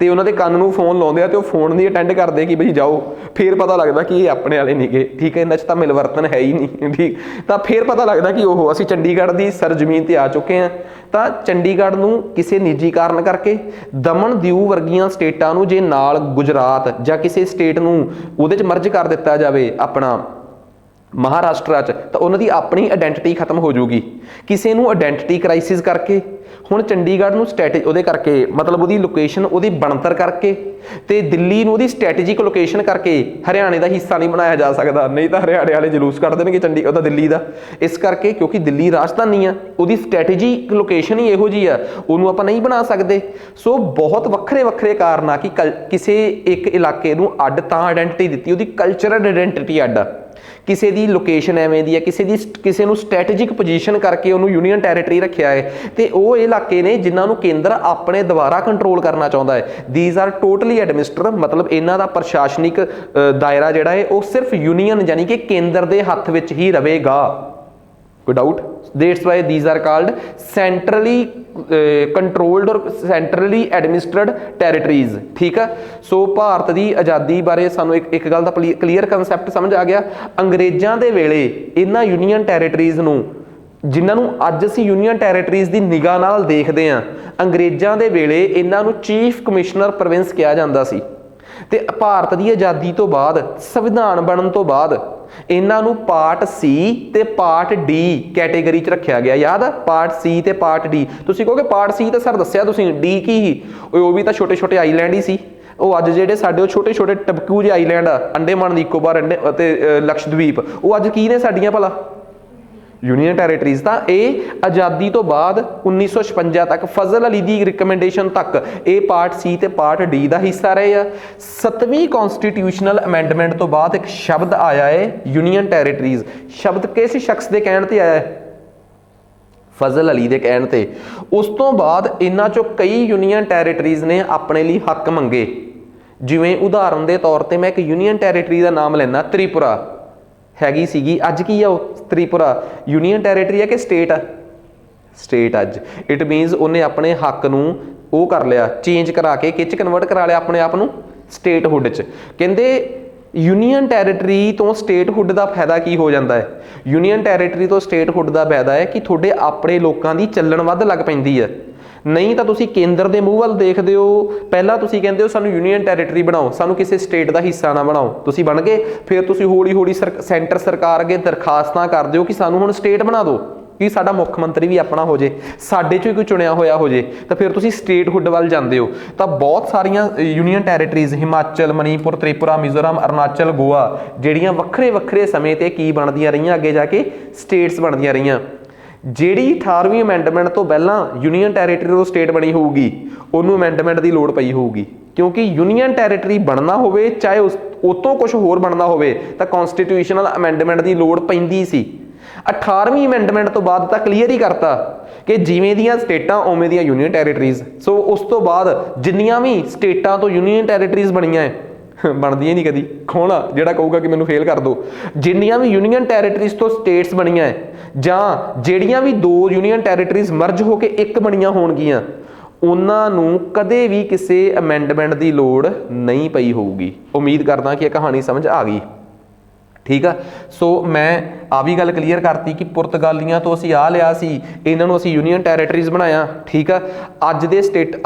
ਤੇ ਉਹਨਾਂ ਦੇ ਕੰਨ ਨੂੰ ਫੋਨ ਲਾਉਂਦੇ ਆ ਤੇ ਉਹ ਫੋਨ ਨਹੀਂ ਅਟੈਂਡ ਕਰਦੇ ਕਿ ਬਈ ਜਾਓ, ਫਿਰ ਪਤਾ ਲੱਗਦਾ ਕਿ ਇਹ ਆਪਣੇ ਵਾਲੇ ਨਹੀਂ ਗਏ, ਠੀਕ ਹੈ। ਇਹਨਾਂ 'ਚ ਤਾਂ ਮਿਲਵਰਤਨ ਹੈ ਹੀ ਨਹੀਂ, ਠੀਕ। ਤਾਂ ਫਿਰ ਪਤਾ ਲੱਗਦਾ ਕਿ ਉਹ ਅਸੀਂ ਚੰਡੀਗੜ੍ਹ ਦੀ ਸਰਜ਼ਮੀਨ ਤੇ ਆ ਚੁੱਕੇ ਹਾਂ। ਤਾਂ ਚੰਡੀਗੜ੍ਹ ਨੂੰ ਕਿਸੇ ਨਿੱਜੀ ਕਾਰਨ ਕਰਕੇ ਦਮਨ ਦਿਊ ਵਰਗੀਆਂ ਸਟੇਟਾਂ ਨੂੰ ਜੇ ਨਾਲ ਗੁਜਰਾਤ ਜਾਂ ਕਿਸੇ ਸਟੇਟ ਨੂੰ ਉਹਦੇ 'ਚ ਮਰਜ ਕਰ ਦਿੱਤਾ ਜਾਵੇ ਆਪਣਾ ਮਹਾਰਾਸ਼ਟਰ 'ਚ, ਤਾਂ ਉਹਨਾਂ ਦੀ ਆਪਣੀ ਆਇਡੈਂਟੀਟੀ ਖਤਮ ਹੋ ਜਾਊਗੀ। ਕਿਸੇ ਨੂੰ ਆਇਡੈਂਟੀਟੀ ਕ੍ਰਾਈਸਿਸ ਕਰਕੇ ਹੁਣ ਚੰਡੀਗੜ੍ਹ ਨੂੰ ਉਹਦੇ ਕਰਕੇ ਮਤਲਬ ਉਹਦੀ ਲੋਕੇਸ਼ਨ, ਉਹਦੀ ਬਣਤਰ ਕਰਕੇ, ਤੇ ਦਿੱਲੀ ਨੂੰ ਉਹਦੀ ਸਟ੍ਰੈਟੇਜਿਕ ਲੋਕੇਸ਼ਨ ਕਰਕੇ ਹਰਿਆਣੇ ਦਾ ਹਿੱਸਾ ਨਹੀਂ ਬਣਾਇਆ ਜਾ ਸਕਦਾ। ਨਹੀਂ ਤਾਂ ਹਰਿਆਣੇ ਵਾਲੇ ਜਲੂਸ ਕੱਢ ਦੇਣਗੇ ਉਹਦਾ ਦਿੱਲੀ ਦਾ। ਇਸ ਕਰਕੇ ਕਿਉਂਕਿ ਦਿੱਲੀ ਰਾਜਧਾਨੀ ਆ, ਉਹਦੀ ਸਟ੍ਰੈਟੇਜਿਕ ਲੋਕੇਸ਼ਨ ਹੀ ਇਹੋ ਜਿਹੀ ਆ, ਉਹਨੂੰ ਆਪਾਂ ਨਹੀਂ ਬਣਾ ਸਕਦੇ। ਸੋ ਬਹੁਤ ਵੱਖਰੇ ਵੱਖਰੇ ਕਾਰਨ ਆ ਕਿ ਕਿਸੇ ਇੱਕ ਇਲਾਕੇ ਨੂੰ ਅੱਡ ਤਾਂ ਆਇਡੈਂਟੀਟੀ ਦਿੱਤੀ, ਉਹਦੀ ਕਲਚਰਲ ਆਇਡੈਂਟੀਟੀ ਅੱਡ ਆ। ਕਿਸੇ ਦੀ ਲੋਕੇਸ਼ਨ ਐਵੇਂ ਦੀ ਹੈ, ਕਿਸੇ ਨੂੰ ਸਟ੍ਰੈਟੇਜਿਕ ਪੋਜੀਸ਼ਨ ਕਰਕੇ ਉਹਨੂੰ ਯੂਨੀਅਨ ਟੈਰੀਟਰੀ ਰੱਖਿਆ ਹੈ। ਤੇ ਉਹ ਇਲਾਕੇ ਨੇ ਜਿਨ੍ਹਾਂ ਨੂੰ ਕੇਂਦਰ ਆਪਣੇ ਦੁਆਰਾ ਕੰਟਰੋਲ ਕਰਨਾ ਚਾਹੁੰਦਾ ਹੈ। ਦੀਜ਼ ਆਰ ਟੋਟਲੀ ਐਡਮਿਨਿਸਟਰ, ਮਤਲਬ ਇਹਨਾਂ ਦਾ ਪ੍ਰਸ਼ਾਸਨਿਕ ਦਾਇਰਾ ਜਿਹੜਾ ਹੈ ਉਹ ਸਿਰਫ ਯੂਨੀਅਨ ਯਾਨੀ ਕਿ ਕੇਂਦਰ ਦੇ ਹੱਥ ਵਿੱਚ ਹੀ ਰਹੇਗਾ। ਕੋਈ doubt? That's why these are called centrally controlled or centrally administered territories, ਠੀਕ ਆ। ਸੋ ਭਾਰਤ ਦੀ ਆਜ਼ਾਦੀ ਬਾਰੇ ਸਾਨੂੰ ਇੱਕ ਗੱਲ ਦਾ ਕਲੀਅਰ ਕਨਸੈਪਟ ਸਮਝ ਆ ਗਿਆ। ਅੰਗਰੇਜ਼ਾਂ ਦੇ ਵੇਲੇ ਇਹਨਾਂ ਯੂਨੀਅਨ ਟੈਰੀਟਰੀਜ਼ ਨੂੰ, ਜਿਨ੍ਹਾਂ ਨੂੰ ਅੱਜ ਅਸੀਂ ਯੂਨੀਅਨ ਟੈਰੀਟਰੀਜ਼ ਦੀ ਨਿਗਾਹ ਨਾਲ ਦੇਖਦੇ ਹਾਂ, ਅੰਗਰੇਜ਼ਾਂ ਦੇ ਵੇਲੇ ਇਹਨਾਂ ਨੂੰ ਚੀਫ ਕਮਿਸ਼ਨਰ ਪ੍ਰੋਵਿੰਸ ਕਿਹਾ ਜਾਂਦਾ ਸੀ। ਤੇ ਭਾਰਤ ਦੀ ਆਜ਼ਾਦੀ ਤੋਂ ਬਾਅਦ, ਸੰਵਿਧਾਨ ਬਣਨ ਤੋਂ ਬਾਅਦ ਇਹਨਾਂ ਨੂੰ ਪਾਰਟ ਸੀ ਤੇ ਪਾਰਟ ਡੀ ਕੈਟੇਗਰੀ 'ਚ ਰੱਖਿਆ ਗਿਆ। ਯਾਦ ਆ? ਪਾਰਟ ਸੀ ਤੇ ਪਾਰਟ ਡੀ। ਤੁਸੀਂ ਕਹੋਗੇ ਪਾਰਟ ਸੀ ਤਾਂ ਸਰ ਦੱਸਿਆ ਤੁਸੀਂ, ਡੀ ਕੀ ਸੀ? ਉਹ ਵੀ ਤਾਂ ਛੋਟੇ ਛੋਟੇ ਆਈਲੈਂਡ ਹੀ ਸੀ। ਉਹ ਅੱਜ ਜਿਹੜੇ ਸਾਡੇ ਉਹ ਛੋਟੇ ਛੋਟੇ ਟਪਕੂ ਜਿਹੇ ਆਈਲੈਂਡ ਆ, ਅੰਡੇਮਾਨ ਨਿਕੋਬਾਰ ਅਤੇ ਲਕਸ਼ਦਵੀਪ, ਉਹ ਅੱਜ ਕੀ ਨੇ ਸਾਡੀਆਂ ਭਲਾ? Union territories. ਤਾਂ ਇਹ ਆਜ਼ਾਦੀ ਤੋਂ ਬਾਅਦ 1956 ਤੱਕ ਫਜ਼ਲ ਅਲੀ ਦੀ ਰਿਕਮੈਂਡੇਸ਼ਨ ਤੱਕ ਇਹ ਪਾਰਟ ਸੀ ਤੇ ਪਾਰਟ ਡੀ ਦਾ ਹਿੱਸਾ ਰਹੇ ਆ। 7ਵੀਂ ਕਨਸਟੀਟਿਊਸ਼ਨਲ ਅਮੈਂਡਮੈਂਟ ਤੋਂ ਬਾਅਦ ਇੱਕ ਸ਼ਬਦ ਆਇਆ ਹੈ ਯੂਨੀਅਨ ਟੈਰੀਟਰੀਜ਼। ਸ਼ਬਦ ਕਿਸ ਸ਼ਖਸ ਦੇ ਕਹਿਣ ਤੇ ਆਇਆ ਹੈ? ਫਜ਼ਲ ਅਲੀ ਦੇ ਕਹਿਣ ਤੇ। ਉਸ ਤੋਂ ਬਾਅਦ ਇਹਨਾਂ ਚੋਂ ਕਈ ਯੂਨੀਅਨ ਟੈਰੀਟਰੀਜ਼ ਨੇ ਆਪਣੇ ਲਈ ਹੱਕ ਮੰਗੇ। ਜਿਵੇਂ ਉਦਾਹਰਨ ਦੇ ਤੌਰ ਤੇ ਮੈਂ ਇੱਕ ਯੂਨੀਅਨ ਟੈਰੀਟਰੀ ਦਾ ਨਾਮ ਲੈਣਾ, ਤ੍ਰਿਪੁਰਾ ਹੈਗੀ ਸੀਗੀ, ਅੱਜ ਕੀ ਆ ਉਹ? ਤ੍ਰਿਪੁਰਾ ਯੂਨੀਅਨ ਟੈਰੀਟਰੀ ਹੈ ਕਿ ਸਟੇਟ ਆ? ਸਟੇਟ ਅੱਜ। ਇਟ ਮੀਨਸ ਉਹਨੇ ਆਪਣੇ ਹੱਕ ਨੂੰ ਉਹ ਕਰ ਲਿਆ, ਚੇਂਜ ਕਰਾ ਕੇ ਕਿਹ 'ਚ ਕਨਵਰਟ ਕਰਾ ਲਿਆ ਆਪਣੇ ਆਪ ਨੂੰ? ਸਟੇਟਹੁੱਡ 'ਚ। ਕਹਿੰਦੇ ਯੂਨੀਅਨ ਟੈਰੀਟਰੀ ਤੋਂ ਸਟੇਟਹੁੱਡ ਦਾ ਫਾਇਦਾ ਕੀ ਹੋ ਜਾਂਦਾ ਹੈ? ਯੂਨੀਅਨ ਟੈਰੀਟਰੀ ਤੋਂ ਸਟੇਟਹੁੱਡ ਦਾ ਫਾਇਦਾ ਹੈ ਕਿ ਤੁਹਾਡੇ ਆਪਣੇ ਲੋਕਾਂ ਦੀ ਚੱਲਣ ਵੱਧ ਲੱਗ ਪੈਂਦੀ ਹੈ। ਨਹੀਂ ਤਾਂ ਤੁਸੀਂ ਕੇਂਦਰ ਦੇ ਮੂੰਹ ਵੱਲ ਦੇਖਦੇ ਹੋ, ਪਹਿਲਾਂ ਤੁਸੀਂ ਕਹਿੰਦੇ ਹੋ ਸਾਨੂੰ ਯੂਨੀਅਨ ਟੈਰੀਟਰੀ ਬਣਾਓ, ਸਾਨੂੰ ਕਿਸੇ ਸਟੇਟ ਦਾ ਹਿੱਸਾ ਨਾ ਬਣਾਓ। ਤੁਸੀਂ ਬਣ ਗਏ, ਫਿਰ ਤੁਸੀਂ ਹੌਲੀ ਹੌਲੀ ਸੈਂਟਰ ਸਰਕਾਰ ਅੱਗੇ ਦਰਖਾਸਤਾਂ ਕਰਦੇ ਹੋ ਕਿ ਸਾਨੂੰ ਹੁਣ ਸਟੇਟ ਬਣਾ ਦਿਓ, ਕਿ ਸਾਡਾ ਮੁੱਖ ਮੰਤਰੀ ਵੀ ਆਪਣਾ ਹੋ ਜੇ, ਸਾਡੇ 'ਚੋਂ ਹੀ ਕੋਈ ਚੁਣਿਆ ਹੋਇਆ ਹੋ ਜੇ। ਤਾਂ ਫਿਰ ਤੁਸੀਂ ਸਟੇਟਹੁੱਡ ਵੱਲ ਜਾਂਦੇ ਹੋ। ਤਾਂ ਬਹੁਤ ਸਾਰੀਆਂ ਯੂਨੀਅਨ ਟੈਰੀਟਰੀਜ਼, ਹਿਮਾਚਲ, ਮਨੀਪੁਰ, ਤ੍ਰਿਪੁਰਾ, ਮਿਜ਼ੋਰਮ, ਅਰੁਣਾਚਲ, ਗੋਆ, ਜਿਹੜੀਆਂ ਵੱਖਰੇ ਵੱਖਰੇ ਸਮੇਂ 'ਤੇ ਕੀ ਬਣਦੀਆਂ ਰਹੀਆਂ, ਅੱਗੇ ਜਾ ਕੇ ਸਟੇਟਸ ਬਣਦੀਆਂ ਰਹੀਆਂ। ਜਿਹੜੀ 18ਵੀਂ ਅਮੈਂਡਮੈਂਟ ਤੋਂ ਪਹਿਲਾਂ ਯੂਨੀਅਨ ਟੈਰੀਟਰੀ ਤੋਂ ਸਟੇਟ ਬਣੀ ਹੋਊਗੀ, ਉਹਨੂੰ ਅਮੈਂਡਮੈਂਟ ਦੀ ਲੋੜ ਪਈ ਹੋਊਗੀ। ਕਿਉਂਕਿ ਯੂਨੀਅਨ ਟੈਰੀਟਰੀ ਬਣਨਾ ਹੋਵੇ, ਚਾਹੇ ਉਹ ਤੋਂ ਕੁਝ ਹੋਰ ਬਣਨਾ ਹੋਵੇ, ਤਾਂ ਕਨਸਟੀਟਿਊਸ਼ਨਲ ਅਮੈਂਡਮੈਂਟ ਦੀ ਲੋੜ ਪੈਂਦੀ ਸੀ। 18ਵੀਂ ਅਮੈਂਡਮੈਂਟ ਤੋਂ ਬਾਅਦ ਤਾਂ ਕਲੀਅਰ ਹੀ ਕਰਤਾ ਕਿ ਜਿਵੇਂ ਦੀਆਂ ਸਟੇਟਾਂ ਉਵੇਂ ਦੀਆਂ ਯੂਨੀਅਨ ਟੈਰੀਟਰੀਜ਼। ਸੋ ਉਸ ਤੋਂ ਬਾਅਦ ਜਿੰਨੀਆਂ ਵੀ ਸਟੇਟਾਂ ਤੋਂ ਯੂਨੀਅਨ ਟੈਰੀਟਰੀਜ਼ ਬਣੀਆਂ ਹੈ, ਬਣਦੀਆਂ ਨਹੀਂ ਕਦੀ, ਖੋਣਾ ਜਿਹੜਾ ਕਹੂਗਾ ਕਿ ਮੈਨੂੰ ਫੇਲ ਕਰ ਦਿਓ। ਜਿੰਨੀਆਂ ਵੀ ਯੂਨੀਅਨ ਟੈਰੀਟਰੀਜ਼ ਤੋਂ ਸਟੇਟਸ ਬਣੀਆਂ ਹੈ, ਜਾਂ ਜਿਹੜੀਆਂ ਵੀ 2 ਯੂਨੀਅਨ ਟੈਰੀਟਰੀਜ਼ ਮਰਜ ਹੋ ਕੇ ਇੱਕ ਬਣੀਆਂ ਹੋਣਗੀਆਂ, ਉਹਨਾਂ ਨੂੰ ਕਦੇ ਵੀ ਕਿਸੇ ਅਮੈਂਡਮੈਂਟ ਦੀ ਲੋੜ ਨਹੀਂ ਪਈ ਹੋਊਗੀ। ਉਮੀਦ ਕਰਦਾ ਕਿ ਇਹ ਕਹਾਣੀ ਸਮਝ ਆ ਗਈ, ਠੀਕ ਆ। ਸੋ ਮੈਂ ਆ ਵੀ ਗੱਲ ਕਲੀਅਰ ਕਰਤੀ ਕਿ ਪੁਰਤਗਾਲੀਆਂ ਤੋਂ ਅਸੀਂ ਆ ਲਿਆ ਸੀ, ਇਹਨਾਂ ਨੂੰ ਅਸੀਂ ਯੂਨੀਅਨ ਟੈਰੀਟਰੀਜ਼ ਬਣਾਇਆ, ਠੀਕ ਆ। ਅੱਜ ਦੇ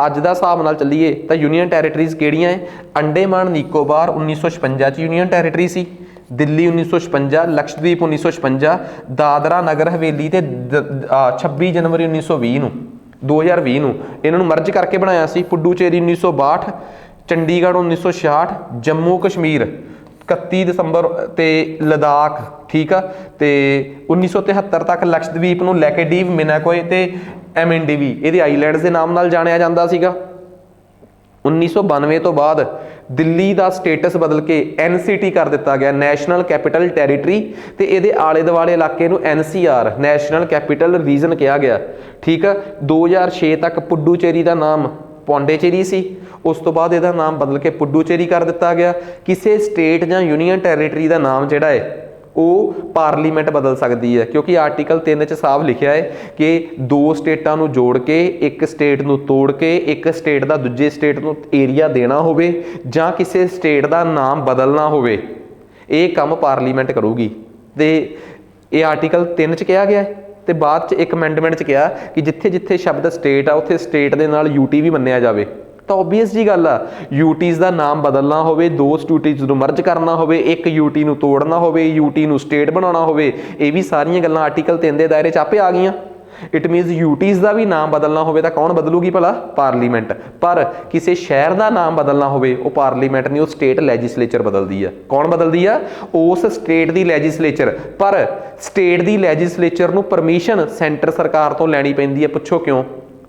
ਅੱਜ ਦਾ ਹਿਸਾਬ ਨਾਲ ਚੱਲੀਏ ਤਾਂ ਯੂਨੀਅਨ ਟੈਰੀਟਰੀਜ਼ ਕਿਹੜੀਆਂ ਹੈ? ਅੰਡੇਮਾਨ ਨਿਕੋਬਾਰ 1956 'ਚ ਯੂਨੀਅਨ ਟੈਰੀਟਰੀ ਸੀ, ਦਿੱਲੀ 1956, ਲਕਸ਼ਦਵੀਪ 1956, ਦਾਦਰਾ ਨਗਰ ਹਵੇਲੀ ਤੇ 26 ਜਨਵਰੀ 2020 ਨੂੰ ਇਹਨਾਂ ਨੂੰ ਮਰਜ ਕਰਕੇ ਬਣਾਇਆ ਸੀ। ਪੁਡੂਚੇਰੀ 1962, ਚੰਡੀਗੜ੍ਹ 1966, ਜੰਮੂ ਕਸ਼ਮੀਰ 31 ਦਸੰਬਰ ਤੇ ਲਦਾਖ, ਠੀਕ ਆ। ਤੇ 1973 ਤੱਕ ਲਕਸ਼ਦਵੀਪ ਨੂੰ ਲੈਕੇਡੀਵ, ਮਿਨਾਕੋਏ ਤੇ MNDV ਇਹਦੇ ਆਈਲੈਂਡਸ ਦੇ ਨਾਮ ਨਾਲ ਜਾਣਿਆ ਜਾਂਦਾ ਸੀਗਾ। 1992 ਤੋਂ ਬਾਅਦ ਦਿੱਲੀ ਦਾ ਸਟੇਟਸ ਬਦਲ ਕੇ NCT ਕਰ ਦਿੱਤਾ ਗਿਆ, ਨੈਸ਼ਨਲ ਕੈਪੀਟਲ ਟੈਰੀਟਰੀ, ਤੇ ਇਹਦੇ ਆਲੇ ਦੁਆਲੇ ਇਲਾਕੇ ਨੂੰ NCR, ਨੈਸ਼ਨਲ ਕੈਪੀਟਲ ਰੀਜਨ ਕਿਹਾ ਗਿਆ। ਠੀਕ ਆ, 2006 ਤੱਕ ਪੁਡੂਚੇਰੀ ਦਾ ਨਾਮ ਪੌਂਡੇਚੇਰੀ ਸੀ। ਉਸ ਤੋਂ ਬਾਅਦ ਇਹਦਾ ਨਾਮ ਬਦਲ ਕੇ ਪੁਡੂਚੇਰੀ ਕਰ ਦਿੱਤਾ ਗਿਆ। ਕਿਸੇ ਸਟੇਟ ਜਾਂ ਯੂਨੀਅਨ ਟੈਰੀਟਰੀ ਦਾ ਨਾਮ ਜਿਹੜਾ ਹੈ ਉਹ ਪਾਰਲੀਮੈਂਟ ਬਦਲ ਸਕਦੀ ਹੈ, ਕਿਉਂਕਿ ਆਰਟੀਕਲ 3 'ਚ ਸਾਫ਼ ਲਿਖਿਆ ਹੈ ਕਿ 2 ਸਟੇਟਾਂ ਨੂੰ ਜੋੜ ਕੇ, ਇੱਕ ਸਟੇਟ ਨੂੰ ਤੋੜ ਕੇ, ਇੱਕ ਸਟੇਟ ਦਾ ਦੂਜੇ ਸਟੇਟ ਨੂੰ ਏਰੀਆ ਦੇਣਾ ਹੋਵੇ ਜਾਂ ਕਿਸੇ ਸਟੇਟ ਦਾ ਨਾਮ ਬਦਲਣਾ ਹੋਵੇ, ਇਹ ਕੰਮ ਪਾਰਲੀਮੈਂਟ ਕਰੂਗੀ। ਤੇ ਇਹ ਆਰਟੀਕਲ 3 'ਚ ਕਿਹਾ ਗਿਆ ਹੈ। ਤੇ ਬਾਅਦ 'ਚ ਇੱਕ ਅਮੈਂਡਮੈਂਟ 'ਚ ਕਿਹਾ ਕਿ ਜਿੱਥੇ ਜਿੱਥੇ ਸ਼ਬਦ ਸਟੇਟ ਆ ਉੱਥੇ ਸਟੇਟ ਦੇ ਨਾਲ UT ਵੀ ਮੰਨਿਆ ਜਾਵੇ। ਤਾਂ ਓਬਵੀਅਸ ਜੀ ਗੱਲ ਆ, UTs ਦਾ ਨਾਮ ਬਦਲਣਾ ਹੋਵੇ, 2 UTs ਨੂੰ ਮਰਜ ਕਰਨਾ ਹੋਵੇ, ਇੱਕ UT ਨੂੰ ਤੋੜਨਾ ਹੋਵੇ, UT ਨੂੰ ਸਟੇਟ ਬਣਾਉਣਾ ਹੋਵੇ, ਇਹ ਵੀ ਸਾਰੀਆਂ ਗੱਲਾਂ ਆਰਟੀਕਲ 3 ਦੇ ਦਾਇਰੇ 'ਚ ਆਪੇ ਆ ਗਈਆਂ। ਇਟ ਮੀਨਸ UTs ਦਾ ਵੀ ਨਾਮ ਬਦਲਣਾ ਹੋਵੇ ਤਾਂ ਕੌਣ ਬਦਲੂਗੀ ਭਲਾ? ਪਾਰਲੀਮੈਂਟ। ਪਰ ਕਿਸੇ ਸ਼ਹਿਰ ਦਾ ਨਾਮ ਬਦਲਣਾ ਹੋਵੇ ਉਹ ਪਾਰਲੀਮੈਂਟ ਨਹੀਂ, ਉਹ ਸਟੇਟ ਲੈਜਿਸਲੇਚਰ ਬਦਲਦੀ ਆ। ਕੌਣ ਬਦਲਦੀ ਆ? ਉਸ ਸਟੇਟ ਦੀ ਲੈਜਿਸਲੇਚਰ। ਪਰ ਸਟੇਟ ਦੀ ਲੈਜਿਸਲੇਚਰ ਨੂੰ ਪਰਮਿਸ਼ਨ ਸੈਂਟਰ ਸਰਕਾਰ ਤੋਂ ਲੈਣੀ ਪੈਂਦੀ ਹੈ। ਪੁੱਛੋ ਕਿਉਂ?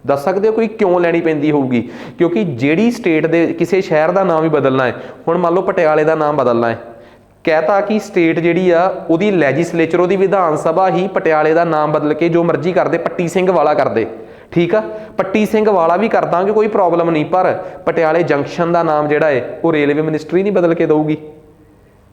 ਦੱਸ ਸਕਦੇ ਹੋ ਕੋਈ ਕਿਉਂ ਲੈਣੀ ਪੈਂਦੀ ਹੋਊਗੀ? ਕਿਉਂਕਿ ਜਿਹੜੀ ਸਟੇਟ ਦੇ ਕਿਸੇ ਸ਼ਹਿਰ ਦਾ ਨਾਮ ਹੀ ਬਦਲਣਾ ਹੈ, ਹੁਣ ਮੰਨ ਲਓ ਪਟਿਆਲੇ ਦਾ ਨਾਮ ਬਦਲਣਾ ਹੈ, ਕਹਿਤਾ ਕਿ ਸਟੇਟ ਜਿਹੜੀ ਆ ਉਹਦੀ ਲੈਜਿਸਲੇਚਰ, ਉਹਦੀ ਵਿਧਾਨ ਸਭਾ ਹੀ ਪਟਿਆਲੇ ਦਾ ਨਾਮ ਬਦਲ ਕੇ ਜੋ ਮਰਜ਼ੀ ਕਰਦੇ, ਪੱਟੀ ਸਿੰਘ ਵਾਲਾ ਕਰਦੇ। ਠੀਕ ਆ, ਪੱਟੀ ਸਿੰਘ ਵਾਲਾ ਵੀ ਕਰ ਦਾਂਗੇ, ਕੋਈ ਪ੍ਰੋਬਲਮ ਨਹੀਂ। ਪਰ ਪਟਿਆਲੇ ਜੰਕਸ਼ਨ ਦਾ ਨਾਮ ਜਿਹੜਾ ਹੈ ਉਹ ਰੇਲਵੇ ਮਿਨਿਸਟਰੀ ਨਹੀਂ ਬਦਲ ਕੇ ਦਊਗੀ।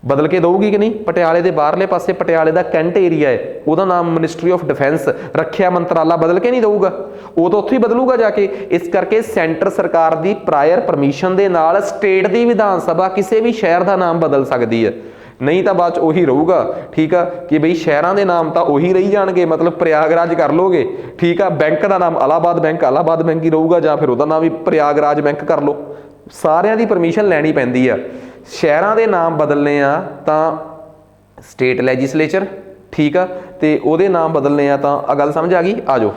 ਬਦਲ ਕੇ ਦਊਗੀ ਕਿ ਨਹੀਂ? ਪਟਿਆਲੇ ਦੇ ਬਾਹਰਲੇ ਪਾਸੇ ਪਟਿਆਲੇ ਦਾ ਕੈਂਟ ਏਰੀਆ ਹੈ, ਉਹਦਾ ਨਾਮ ਮਿਨਿਸਟਰੀ ਆਫ ਡਿਫੈਂਸ, ਰੱਖਿਆ ਮੰਤਰਾਲਾ ਬਦਲ ਕੇ ਨਹੀਂ ਦਊਗਾ, ਉਹ ਤਾਂ ਉੱਥੇ ਹੀ ਬਦਲੂਗਾ ਜਾ ਕੇ। ਇਸ ਕਰਕੇ ਸੈਂਟਰ ਸਰਕਾਰ ਦੀ ਪ੍ਰਾਇਰ ਪਰਮਿਸ਼ਨ ਦੇ ਨਾਲ ਸਟੇਟ ਦੀ ਵਿਧਾਨ ਸਭਾ ਕਿਸੇ ਵੀ ਸ਼ਹਿਰ ਦਾ ਨਾਮ ਬਦਲ ਸਕਦੀ ਹੈ। ਨਹੀਂ ਤਾਂ ਬਾਅਦ 'ਚ ਉਹੀ ਰਹੂਗਾ। ਠੀਕ ਆ, ਕਿ ਬਈ ਸ਼ਹਿਰਾਂ ਦੇ ਨਾਮ ਤਾਂ ਉਹੀ ਰਹੀ ਜਾਣਗੇ, ਮਤਲਬ ਪ੍ਰਯਾਗਰਾਜ ਕਰ ਲੋਗੇ। ਠੀਕ ਆ, ਬੈਂਕ ਦਾ ਨਾਮ ਇਲਾਹਾਬਾਦ ਬੈਂਕ ਹੀ ਰਹੂਗਾ, ਜਾਂ ਫਿਰ ਉਹਦਾ ਨਾਮ ਵੀ ਪ੍ਰਯਾਗਰਾਜ ਬੈਂਕ ਕਰ ਲਓ। ਸਾਰਿਆਂ ਦੀ ਪਰਮਿਸ਼ਨ ਲੈਣੀ ਪੈਂਦੀ ਆ। ਸ਼ਹਿਰਾਂ ਦੇ ਨਾਮ ਬਦਲਨੇ ਆ ਤਾਂ ਸਟੇਟ ਲੈਜਿਸਲੇਚਰ, ਠੀਕ ਆ, ਤੇ ਉਹਦੇ ਨਾਮ ਬਦਲਨੇ ਆ ਤਾਂ ਆ ਗੱਲ ਸਮਝ ਆ ਗਈ? ਆ ਜਾਓ,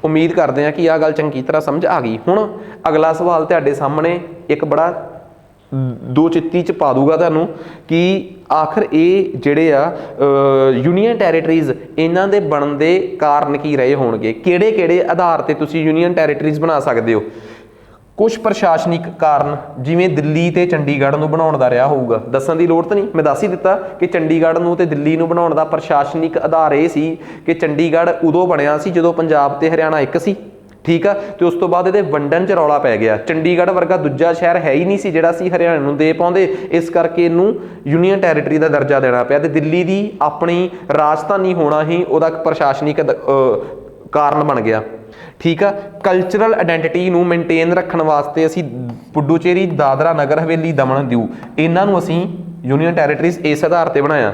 ਉਮੀਦ ਕਰਦੇ ਆ ਕਿ ਆਹ ਗੱਲ ਚੰਗੀ ਤਰ੍ਹਾਂ ਸਮਝ ਆ ਗਈ। ਹੁਣ ਅਗਲਾ ਸਵਾਲ ਤੁਹਾਡੇ ਸਾਹਮਣੇ ਇੱਕ ਬੜਾ ਦੋ ਚਿੱਤੀ 'ਚ ਪਾ ਦੂਗਾ ਤੁਹਾਨੂੰ ਕਿ ਆਖਰ ਇਹ ਜਿਹੜੇ ਆ ਯੂਨੀਅਨ ਟੈਰੀਟਰੀਜ਼, ਇਹਨਾਂ ਦੇ ਬਣਨ ਦੇ ਕਾਰਨ ਕੀ ਰਹੇ ਹੋਣਗੇ? ਕਿਹੜੇ ਕਿਹੜੇ ਆਧਾਰ ਤੇ ਤੁਸੀਂ ਯੂਨੀਅਨ ਟੈਰੀਟਰੀਜ਼ ਬਣਾ ਸਕਦੇ ਹੋ? ਕੁਝ ਪ੍ਰਸ਼ਾਸਨਿਕ ਕਾਰਨ, ਜਿਵੇਂ ਦਿੱਲੀ ਤੇ ਚੰਡੀਗੜ੍ਹ ਨੂੰ ਬਣਾਉਣ ਦਾ ਰਿਹਾ ਹੋਊਗਾ, ਦੱਸਣ ਦੀ ਲੋੜ ਤਾਂ ਨਹੀਂ, ਮੈਂ ਦੱਸ ਹੀ ਦਿੱਤਾ ਕਿ ਚੰਡੀਗੜ੍ਹ ਨੂੰ ਤੇ ਦਿੱਲੀ ਨੂੰ ਬਣਾਉਣ ਦਾ ਪ੍ਰਸ਼ਾਸਨਿਕ ਆਧਾਰ ਇਹ ਸੀ ਕਿ ਚੰਡੀਗੜ੍ਹ ਉਦੋਂ ਬਣਿਆ ਸੀ ਜਦੋਂ ਪੰਜਾਬ ਤੇ ਹਰਿਆਣਾ ਇੱਕ ਸੀ। ਠੀਕ ਆ, ਤੇ ਉਸ ਤੋਂ ਬਾਅਦ ਇਹਦੇ ਵੰਡਣ 'ਚ ਰੌਲਾ ਪੈ ਗਿਆ। ਚੰਡੀਗੜ੍ਹ ਵਰਗਾ ਦੂਜਾ ਸ਼ਹਿਰ ਹੈ ਹੀ ਨਹੀਂ ਸੀ ਜਿਹੜਾ ਸੀ ਹਰਿਆਣਾ ਨੂੰ ਦੇ ਪਾਉਂਦੇ, ਇਸ ਕਰਕੇ ਇਹਨੂੰ ਯੂਨੀਅਨ ਟੈਰੀਟਰੀ ਦਾ ਦਰਜਾ ਦੇਣਾ ਪਿਆ। ਤੇ ਦਿੱਲੀ ਦੀ ਆਪਣੀ ਰਾਜਧਾਨੀ ਹੋਣਾ ਹੀ ਉਹਦਾ ਪ੍ਰਸ਼ਾਸਨਿਕ ਕਾਰਨ ਬਣ ਗਿਆ। ਠੀਕ ਆ, ਕਲਚਰਲ ਆਇਡੈਂਟੀਟੀ ਨੂੰ ਮੇਨਟੇਨ ਰੱਖਣ ਵਾਸਤੇ ਅਸੀਂ ਪੁਡੂਚੇਰੀ, ਦਾਦਰਾ ਨਗਰ ਹਵੇਲੀ, ਦਮਨ ਦਿਊ, ਇਹਨਾਂ ਨੂੰ ਅਸੀਂ ਯੂਨੀਅਨ ਟੈਰੀਟਰੀਜ਼ ਇਸ ਆਧਾਰ ਤੇ ਬਣਾਇਆ।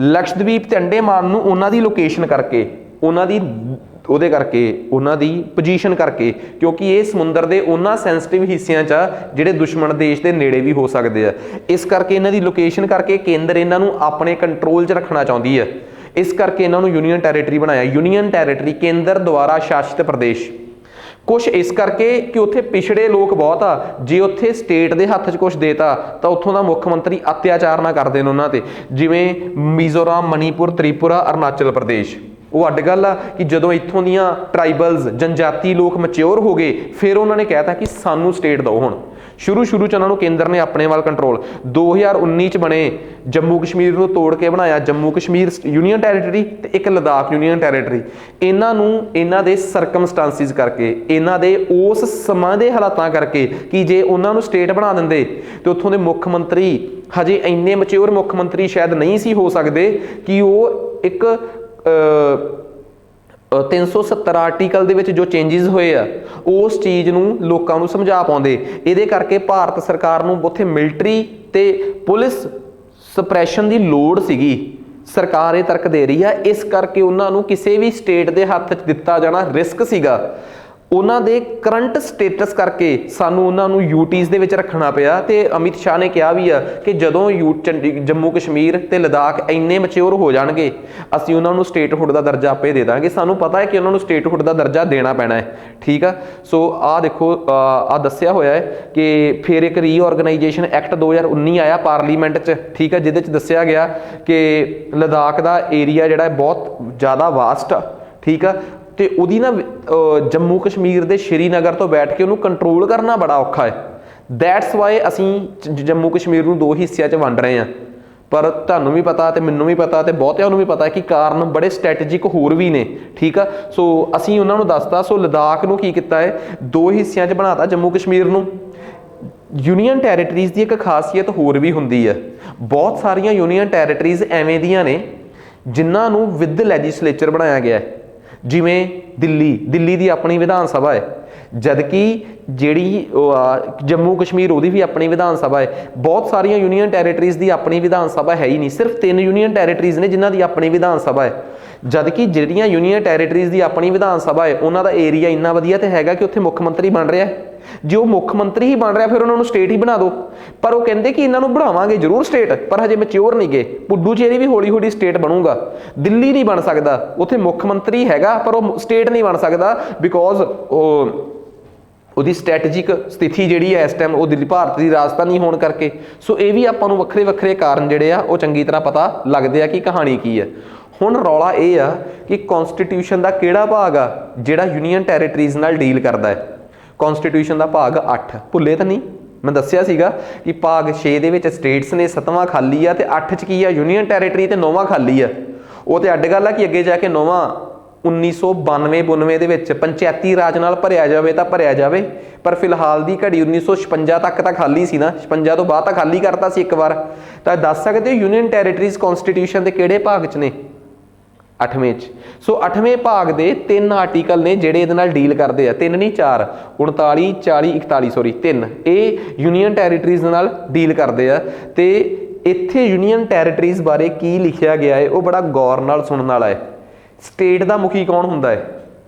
ਲਕਸ਼ਦਵੀਪ ਤੇ ਅੰਡੇਮਾਨ ਨੂੰ ਉਹਨਾਂ ਦੀ ਲੋਕੇਸ਼ਨ ਕਰਕੇ, ਉਹਨਾਂ ਦੀ ਪੋਜੀਸ਼ਨ ਕਰਕੇ, ਕਿਉਂਕਿ ਇਹ ਸਮੁੰਦਰ ਦੇ ਉਹਨਾਂ ਸੈਂਸਿਟਿਵ ਹਿੱਸਿਆਂ 'ਚ ਆ ਜਿਹੜੇ ਦੁਸ਼ਮਣ ਦੇਸ਼ ਦੇ ਨੇੜੇ ਵੀ ਹੋ ਸਕਦੇ ਆ। ਇਸ ਕਰਕੇ ਇਹਨਾਂ ਦੀ ਲੋਕੇਸ਼ਨ ਕਰਕੇ ਕੇਂਦਰ ਇਹਨਾਂ ਨੂੰ ਆਪਣੇ ਕੰਟਰੋਲ 'ਚ ਰੱਖਣਾ ਚਾਹੁੰਦੀ ਹੈ। ਇਸ ਕਰਕੇ ਇਹਨਾਂ ਨੂੰ ਯੂਨੀਅਨ ਟੈਰੀਟਰੀ ਬਣਾਇਆ। ਯੂਨੀਅਨ ਟੈਰੀਟਰੀ ਕੇਂਦਰ ਦੁਆਰਾ ਸ਼ਾਸਿਤ ਪ੍ਰਦੇਸ਼। ਕੁਛ ਇਸ ਕਰਕੇ ਕਿ ਉੱਥੇ ਪਿਛੜੇ ਲੋਕ ਬਹੁਤ ਆ, ਜੇ ਉੱਥੇ ਸਟੇਟ ਦੇ ਹੱਥ 'ਚ ਕੁਛ ਦੇਤਾ ਤਾਂ ਉੱਥੋਂ ਦਾ ਮੁੱਖ ਮੰਤਰੀ ਅਤਿਆਚਾਰ ਨਾ ਕਰਦੇ ਨੇ ਉਹਨਾਂ ਤੇ, ਜਿਵੇਂ ਮਿਜ਼ੋਰਮ, ਮਣੀਪੁਰ, ਤ੍ਰਿਪੁਰਾ, ਅਰੁਣਾਚਲ ਪ੍ਰਦੇਸ਼। ਉਹ ਅੱਡ ਗੱਲ ਆ ਕਿ ਜਦੋਂ ਇੱਥੋਂ ਦੀਆਂ ਟਰਾਈਬਲਸ, ਜਨਜਾਤੀ ਲੋਕ ਮੈਚਿਓਰ ਹੋ ਗਏ, ਫਿਰ ਉਹਨਾਂ ਨੇ ਕਹਿਤਾ ਕਿ ਸਾਨੂੰ ਸਟੇਟ ਦਿਓ। ਹੁਣ ਸ਼ੁਰੂ 'ਚ ਉਹਨਾਂ ਨੂੰ ਕੇਂਦਰ ਨੇ ਆਪਣੇ ਵੱਲ ਕੰਟਰੋਲ। 2019 'ਚ ਬਣੇ ਜੰਮੂ ਕਸ਼ਮੀਰ ਨੂੰ ਤੋੜ ਕੇ ਬਣਾਇਆ ਜੰਮੂ ਕਸ਼ਮੀਰ ਯੂਨੀਅਨ ਟੈਰੀਟਰੀ ਤੇ ਇੱਕ ਲਦਾਖ ਯੂਨੀਅਨ ਟੈਰੀਟਰੀ। ਇਹਨਾਂ ਨੂੰ ਇਹਨਾਂ ਦੇ ਸਰਕਮਸਟੈਂਸਿਸ ਕਰਕੇ, ਇਹਨਾਂ ਦੇ ਉਸ ਸਮਾਂ ਦੇ ਹਾਲਾਤਾਂ ਕਰਕੇ ਕਿ ਜੇ ਉਹਨਾਂ ਨੂੰ ਸਟੇਟ ਬਣਾ ਦਿੰਦੇ ਤੇ ਉੱਥੋਂ ਦੇ ਮੁੱਖ ਮੰਤਰੀ ਹਜੇ ਇੰਨੇ ਮੈਚਿਓਰ ਮੁੱਖ ਮੰਤਰੀ ਸ਼ਾਇਦ ਨਹੀਂ ਸੀ ਹੋ ਸਕਦੇ ਕਿ ਉਹ ਇੱਕ 370 ਆਰਟੀਕਲ ਦੇ ਵਿੱਚ ਜੋ ਚੇਂਜਿਸ ਹੋਏ ਆ ਉਸ ਚੀਜ਼ ਨੂੰ ਲੋਕਾਂ ਨੂੰ ਸਮਝਾ ਪਾਉਂਦੇ। ਇਹਦੇ ਕਰਕੇ ਭਾਰਤ ਸਰਕਾਰ ਨੂੰ ਉੱਥੇ ਮਿਲਟਰੀ ਤੇ ਪੁਲਿਸ ਸਪਰੈਸ਼ਨ ਦੀ ਲੋੜ ਸੀਗੀ। ਸਰਕਾਰ ਇਹ ਤਰਕ ਦੇ ਰਹੀ ਆ, ਇਸ ਕਰਕੇ ਉਹਨਾਂ ਨੂੰ ਕਿਸੇ ਵੀ ਸਟੇਟ ਦੇ ਹੱਥ 'ਚ ਦਿੱਤਾ ਜਾਣਾ ਰਿਸਕ ਸੀਗਾ। ਉਹਨਾਂ ਦੇ ਕਰੰਟ ਸਟੇਟਸ ਕਰਕੇ ਸਾਨੂੰ ਉਹਨਾਂ ਨੂੰ UTs ਦੇ ਵਿੱਚ ਰੱਖਣਾ ਪਿਆ। ਤੇ ਅਮਿਤ ਸ਼ਾਹ ਨੇ ਕਿਹਾ ਵੀ ਆ ਕਿ ਜਦੋਂ ਜੰਮੂ ਕਸ਼ਮੀਰ ਤੇ ਲਦਾਖ ਇੰਨੇ ਮੈਚਿਓਰ ਹੋ ਜਾਣਗੇ, ਅਸੀਂ ਉਹਨਾਂ ਨੂੰ ਸਟੇਟਹੁੱਡ ਦਾ ਦਰਜਾ ਆਪੇ ਦੇ ਦਾਂਗੇ। ਸਾਨੂੰ ਪਤਾ ਹੈ ਕਿ ਉਹਨਾਂ ਨੂੰ ਸਟੇਟਹੁੱਡ ਦਾ ਦਰਜਾ ਦੇਣਾ ਪੈਣਾ ਹੈ। ਠੀਕ ਆ, ਸੋ ਆਹ ਦੇਖੋ, ਆਹ ਦੱਸਿਆ ਹੋਇਆ ਹੈ ਕਿ ਫਿਰ ਇੱਕ ਰੀਆਰਗੇਨਾਈਜੇਸ਼ਨ ਐਕਟ 2019 ਆਇਆ ਪਾਰਲੀਮੈਂਟ 'ਚ। ਠੀਕ ਆ, ਜਿਹਦੇ 'ਚ ਦੱਸਿਆ ਗਿਆ ਕਿ ਲਦਾਖ ਦਾ ਏਰੀਆ ਜਿਹੜਾ ਬਹੁਤ ਜ਼ਿਆਦਾ ਵਾਸਟ ਆ। ਠੀਕ ਆ, ਤੇ ਉਹਦੀ ਨਾ ਜੰਮੂ ਕਸ਼ਮੀਰ ਦੇ ਸ਼੍ਰੀਨਗਰ ਤੋਂ ਬੈਠ ਕੇ ਉਹਨੂੰ ਕੰਟਰੋਲ ਕਰਨਾ ਬੜਾ ਔਖਾ ਹੈ। दैट्स वाई ਅਸੀਂ ਜੰਮੂ ਕਸ਼ਮੀਰ ਨੂੰ ਦੋ ਹਿੱਸਿਆਂ 'ਚ ਵੰਡ ਰਹੇ ਹਾਂ। ਪਰ ਤੁਹਾਨੂੰ ਵੀ ਪਤਾ ਤੇ ਮੈਨੂੰ ਵੀ ਪਤਾ ਤੇ ਬਹੁਤਿਆਂ ਨੂੰ ਵੀ ਪਤਾ ਕਿ ਕਾਰਨ ਬੜੇ ਸਟ੍ਰੈਟੇਜਿਕ ਹੋਰ ਵੀ ਨੇ, ਠੀਕ ਆ। ਸੋ ਅਸੀਂ ਉਹਨਾਂ ਨੂੰ ਦੱਸਤਾ। ਸੋ ਲਦਾਖ ਨੂੰ ਕੀ ਕੀਤਾ ਹੈ, ਦੋ ਹਿੱਸਿਆਂ 'ਚ ਬਣਾਤਾ ਜੰਮੂ ਕਸ਼ਮੀਰ ਨੂੰ। ਯੂਨੀਅਨ ਟੈਰੀਟਰੀਜ਼ ਦੀ ਇੱਕ ਖਾਸੀਅਤ ਹੋਰ ਵੀ ਹੁੰਦੀ ਹੈ, ਬਹੁਤ ਸਾਰੀਆਂ ਯੂਨੀਅਨ ਟੈਰੀਟਰੀਜ਼ ਐਵੇਂ ਦੀਆਂ ਨੇ ਜਿਨ੍ਹਾਂ ਨੂੰ ਵਿਦ ਲੈਜਿਸਲੇਚਰ ਬਣਾਇਆ ਗਿਆ ਹੈ। ਜਿਵੇਂ ਦਿੱਲੀ ਦੀ ਆਪਣੀ ਵਿਧਾਨ ਸਭਾ ਹੈ, ਜਦਕਿ ਜਿਹੜੀ ਜੰਮੂ ਕਸ਼ਮੀਰ ਉਹਦੀ ਵੀ ਆਪਣੀ ਵਿਧਾਨ ਸਭਾ ਹੈ। ਬਹੁਤ ਸਾਰੀਆਂ ਯੂਨੀਅਨ ਟੈਰੀਟਰੀਜ਼ ਦੀ ਆਪਣੀ ਵਿਧਾਨ ਸਭਾ ਹੈ ਹੀ ਨਹੀਂ, ਸਿਰਫ 3 ਯੂਨੀਅਨ ਟੈਰੀਟਰੀਜ਼ ਨੇ ਜਿਨ੍ਹਾਂ ਦੀ ਆਪਣੀ ਵਿਧਾਨ ਸਭਾ ਹੈ। ਜਦਕਿ ਜਿਹੜੀਆਂ ਯੂਨੀਅਨ ਟੈਰੀਟਰੀਜ਼ ਦੀ ਆਪਣੀ ਵਿਧਾਨ ਸਭਾ ਹੈ ਉਹਨਾਂ ਦਾ ਏਰੀਆ ਇੰਨਾ ਵਧੀਆ ਤੇ ਹੈਗਾ ਕਿ ਉੱਥੇ ਮੁੱਖ ਮੰਤਰੀ ਬਣ ਰਿਹਾ ਹੈ। ਜੇ ਉਹ ਮੁੱਖ ਮੰਤਰੀ ਹੀ ਬਣ ਰਿਹਾ ਫਿਰ ਉਹਨਾਂ ਨੂੰ ਸਟੇਟ ਹੀ ਬਣਾ ਦਿਓ। ਪਰ ਉਹ ਕਹਿੰਦੇ ਕਿ ਇਹਨਾਂ ਨੂੰ ਬਣਾਵਾਂਗੇ ਜ਼ਰੂਰ ਸਟੇਟ, ਪਰ ਹਜੇ ਮੈਚਿਓਰ ਨਹੀਂ ਗਏ। ਪੁਡੂਚੇਰੀ ਵੀ ਹੌਲੀ ਹੌਲੀ ਸਟੇਟ ਬਣੂਗਾ। ਦਿੱਲੀ ਨਹੀਂ ਬਣ ਸਕਦਾ, ਉੱਥੇ ਮੁੱਖ ਮੰਤਰੀ ਹੈਗਾ ਪਰ ਉਹ ਸਟੇਟ ਨਹੀਂ ਬਣ ਸਕਦਾ, ਬਿਕੋਜ਼ ਉਹਦੀ ਸਟ੍ਰੈਟੇਜਿਕ ਸਥਿਤੀ ਜਿਹੜੀ ਹੈ ਇਸ ਟਾਈਮ ਉਹ ਦਿੱਲੀ ਭਾਰਤ ਦੀ ਰਾਜਧਾਨੀ ਹੋਣ ਕਰਕੇ। ਸੋ ਇਹ ਵੀ ਆਪਾਂ ਨੂੰ ਵੱਖਰੇ ਵੱਖਰੇ ਕਾਰਨ ਜਿਹੜੇ ਆ ਉਹ ਚੰਗੀ ਤਰ੍ਹਾਂ ਪਤਾ ਲੱਗਦੇ ਆ ਕਿ ਕਹਾਣੀ ਕੀ ਹੈ। ਹੁਣ ਰੌਲਾ ਇਹ ਆ ਕਿ ਕੌਨਸਟੀਟਿਊਸ਼ਨ ਦਾ ਕਿਹੜਾ ਭਾਗ ਆ ਜਿਹੜਾ ਯੂਨੀਅਨ ਟੈਰੀਟਰੀਜ਼ ਨਾਲ ਡੀਲ ਕਰਦਾ ਹੈ। ਕੌਨਸਟੀਟਿਊਸ਼ਨ ਦਾ ਭਾਗ 8, ਭੁੱਲੇ ਤਾਂ ਨਹੀਂ, ਮੈਂ ਦੱਸਿਆ ਸੀਗਾ ਕਿ ਭਾਗ 6 ਦੇ ਵਿੱਚ ਸਟੇਟਸ ਨੇ, 7ਵਾਂ ਖਾਲੀ ਆ, ਤੇ 8 'ਚ ਕੀ ਆ ਯੂਨੀਅਨ ਟੈਰੀਟਰੀ, ਤੇ 9ਵਾਂ ਖਾਲੀ ਆ। ਉਹ ਤੇ ਅੱਡ ਗੱਲ ਆ ਕਿ ਅੱਗੇ ਜਾ ਕੇ 9ਵਾਂ 1992-92 ਦੇ ਵਿੱਚ ਪੰਚਾਇਤੀ ਰਾਜ ਨਾਲ ਭਰਿਆ ਜਾਵੇ ਤਾਂ ਭਰਿਆ ਜਾਵੇ, ਪਰ ਫਿਲਹਾਲ ਦੀ ਘੜੀ 1956 ਤੱਕ ਤਾਂ ਖਾਲੀ ਸੀ ਨਾ, 56 ਤੋਂ ਬਾਅਦ ਤਾਂ ਖਾਲੀ ਕਰਤਾ ਸੀ ਇੱਕ ਵਾਰ। ਤਾਂ ਦੱਸ ਸਕਦੇ ਹੋ ਯੂਨੀਅਨ ਟੈਰੀਟਰੀਜ਼ ਕੌਨਸਟੀਟਿਊਸ਼ਨ ਦੇ ਕਿਹੜੇ ਭਾਗ 'ਚ ਨੇ? 8ਵੇਂ 'ਚ। ਸੋ 8ਵੇਂ ਭਾਗ ਦੇ 3 ਆਰਟੀਕਲ ਨੇ ਜਿਹੜੇ ਇਹਦੇ ਨਾਲ ਡੀਲ ਕਰਦੇ ਆ, 3 ਨਹੀਂ 4, 39, 40, 41 ਸੌਰੀ 3, ਇਹ ਯੂਨੀਅਨ ਟੈਰੀਟਰੀਜ਼ ਨਾਲ ਡੀਲ ਕਰਦੇ ਆ। ਤੇ ਇੱਥੇ ਯੂਨੀਅਨ ਟੈਰੀਟਰੀਜ਼ ਬਾਰੇ ਕੀ ਲਿਖਿਆ ਗਿਆ ਹੈ ਉਹ ਬੜਾ ਗੌਰ ਨਾਲ ਸੁਣਨ ਵਾਲਾ ਹੈ। ਸਟੇਟ ਦਾ ਮੁਖੀ ਕੌਣ ਹੁੰਦਾ ਹੈ?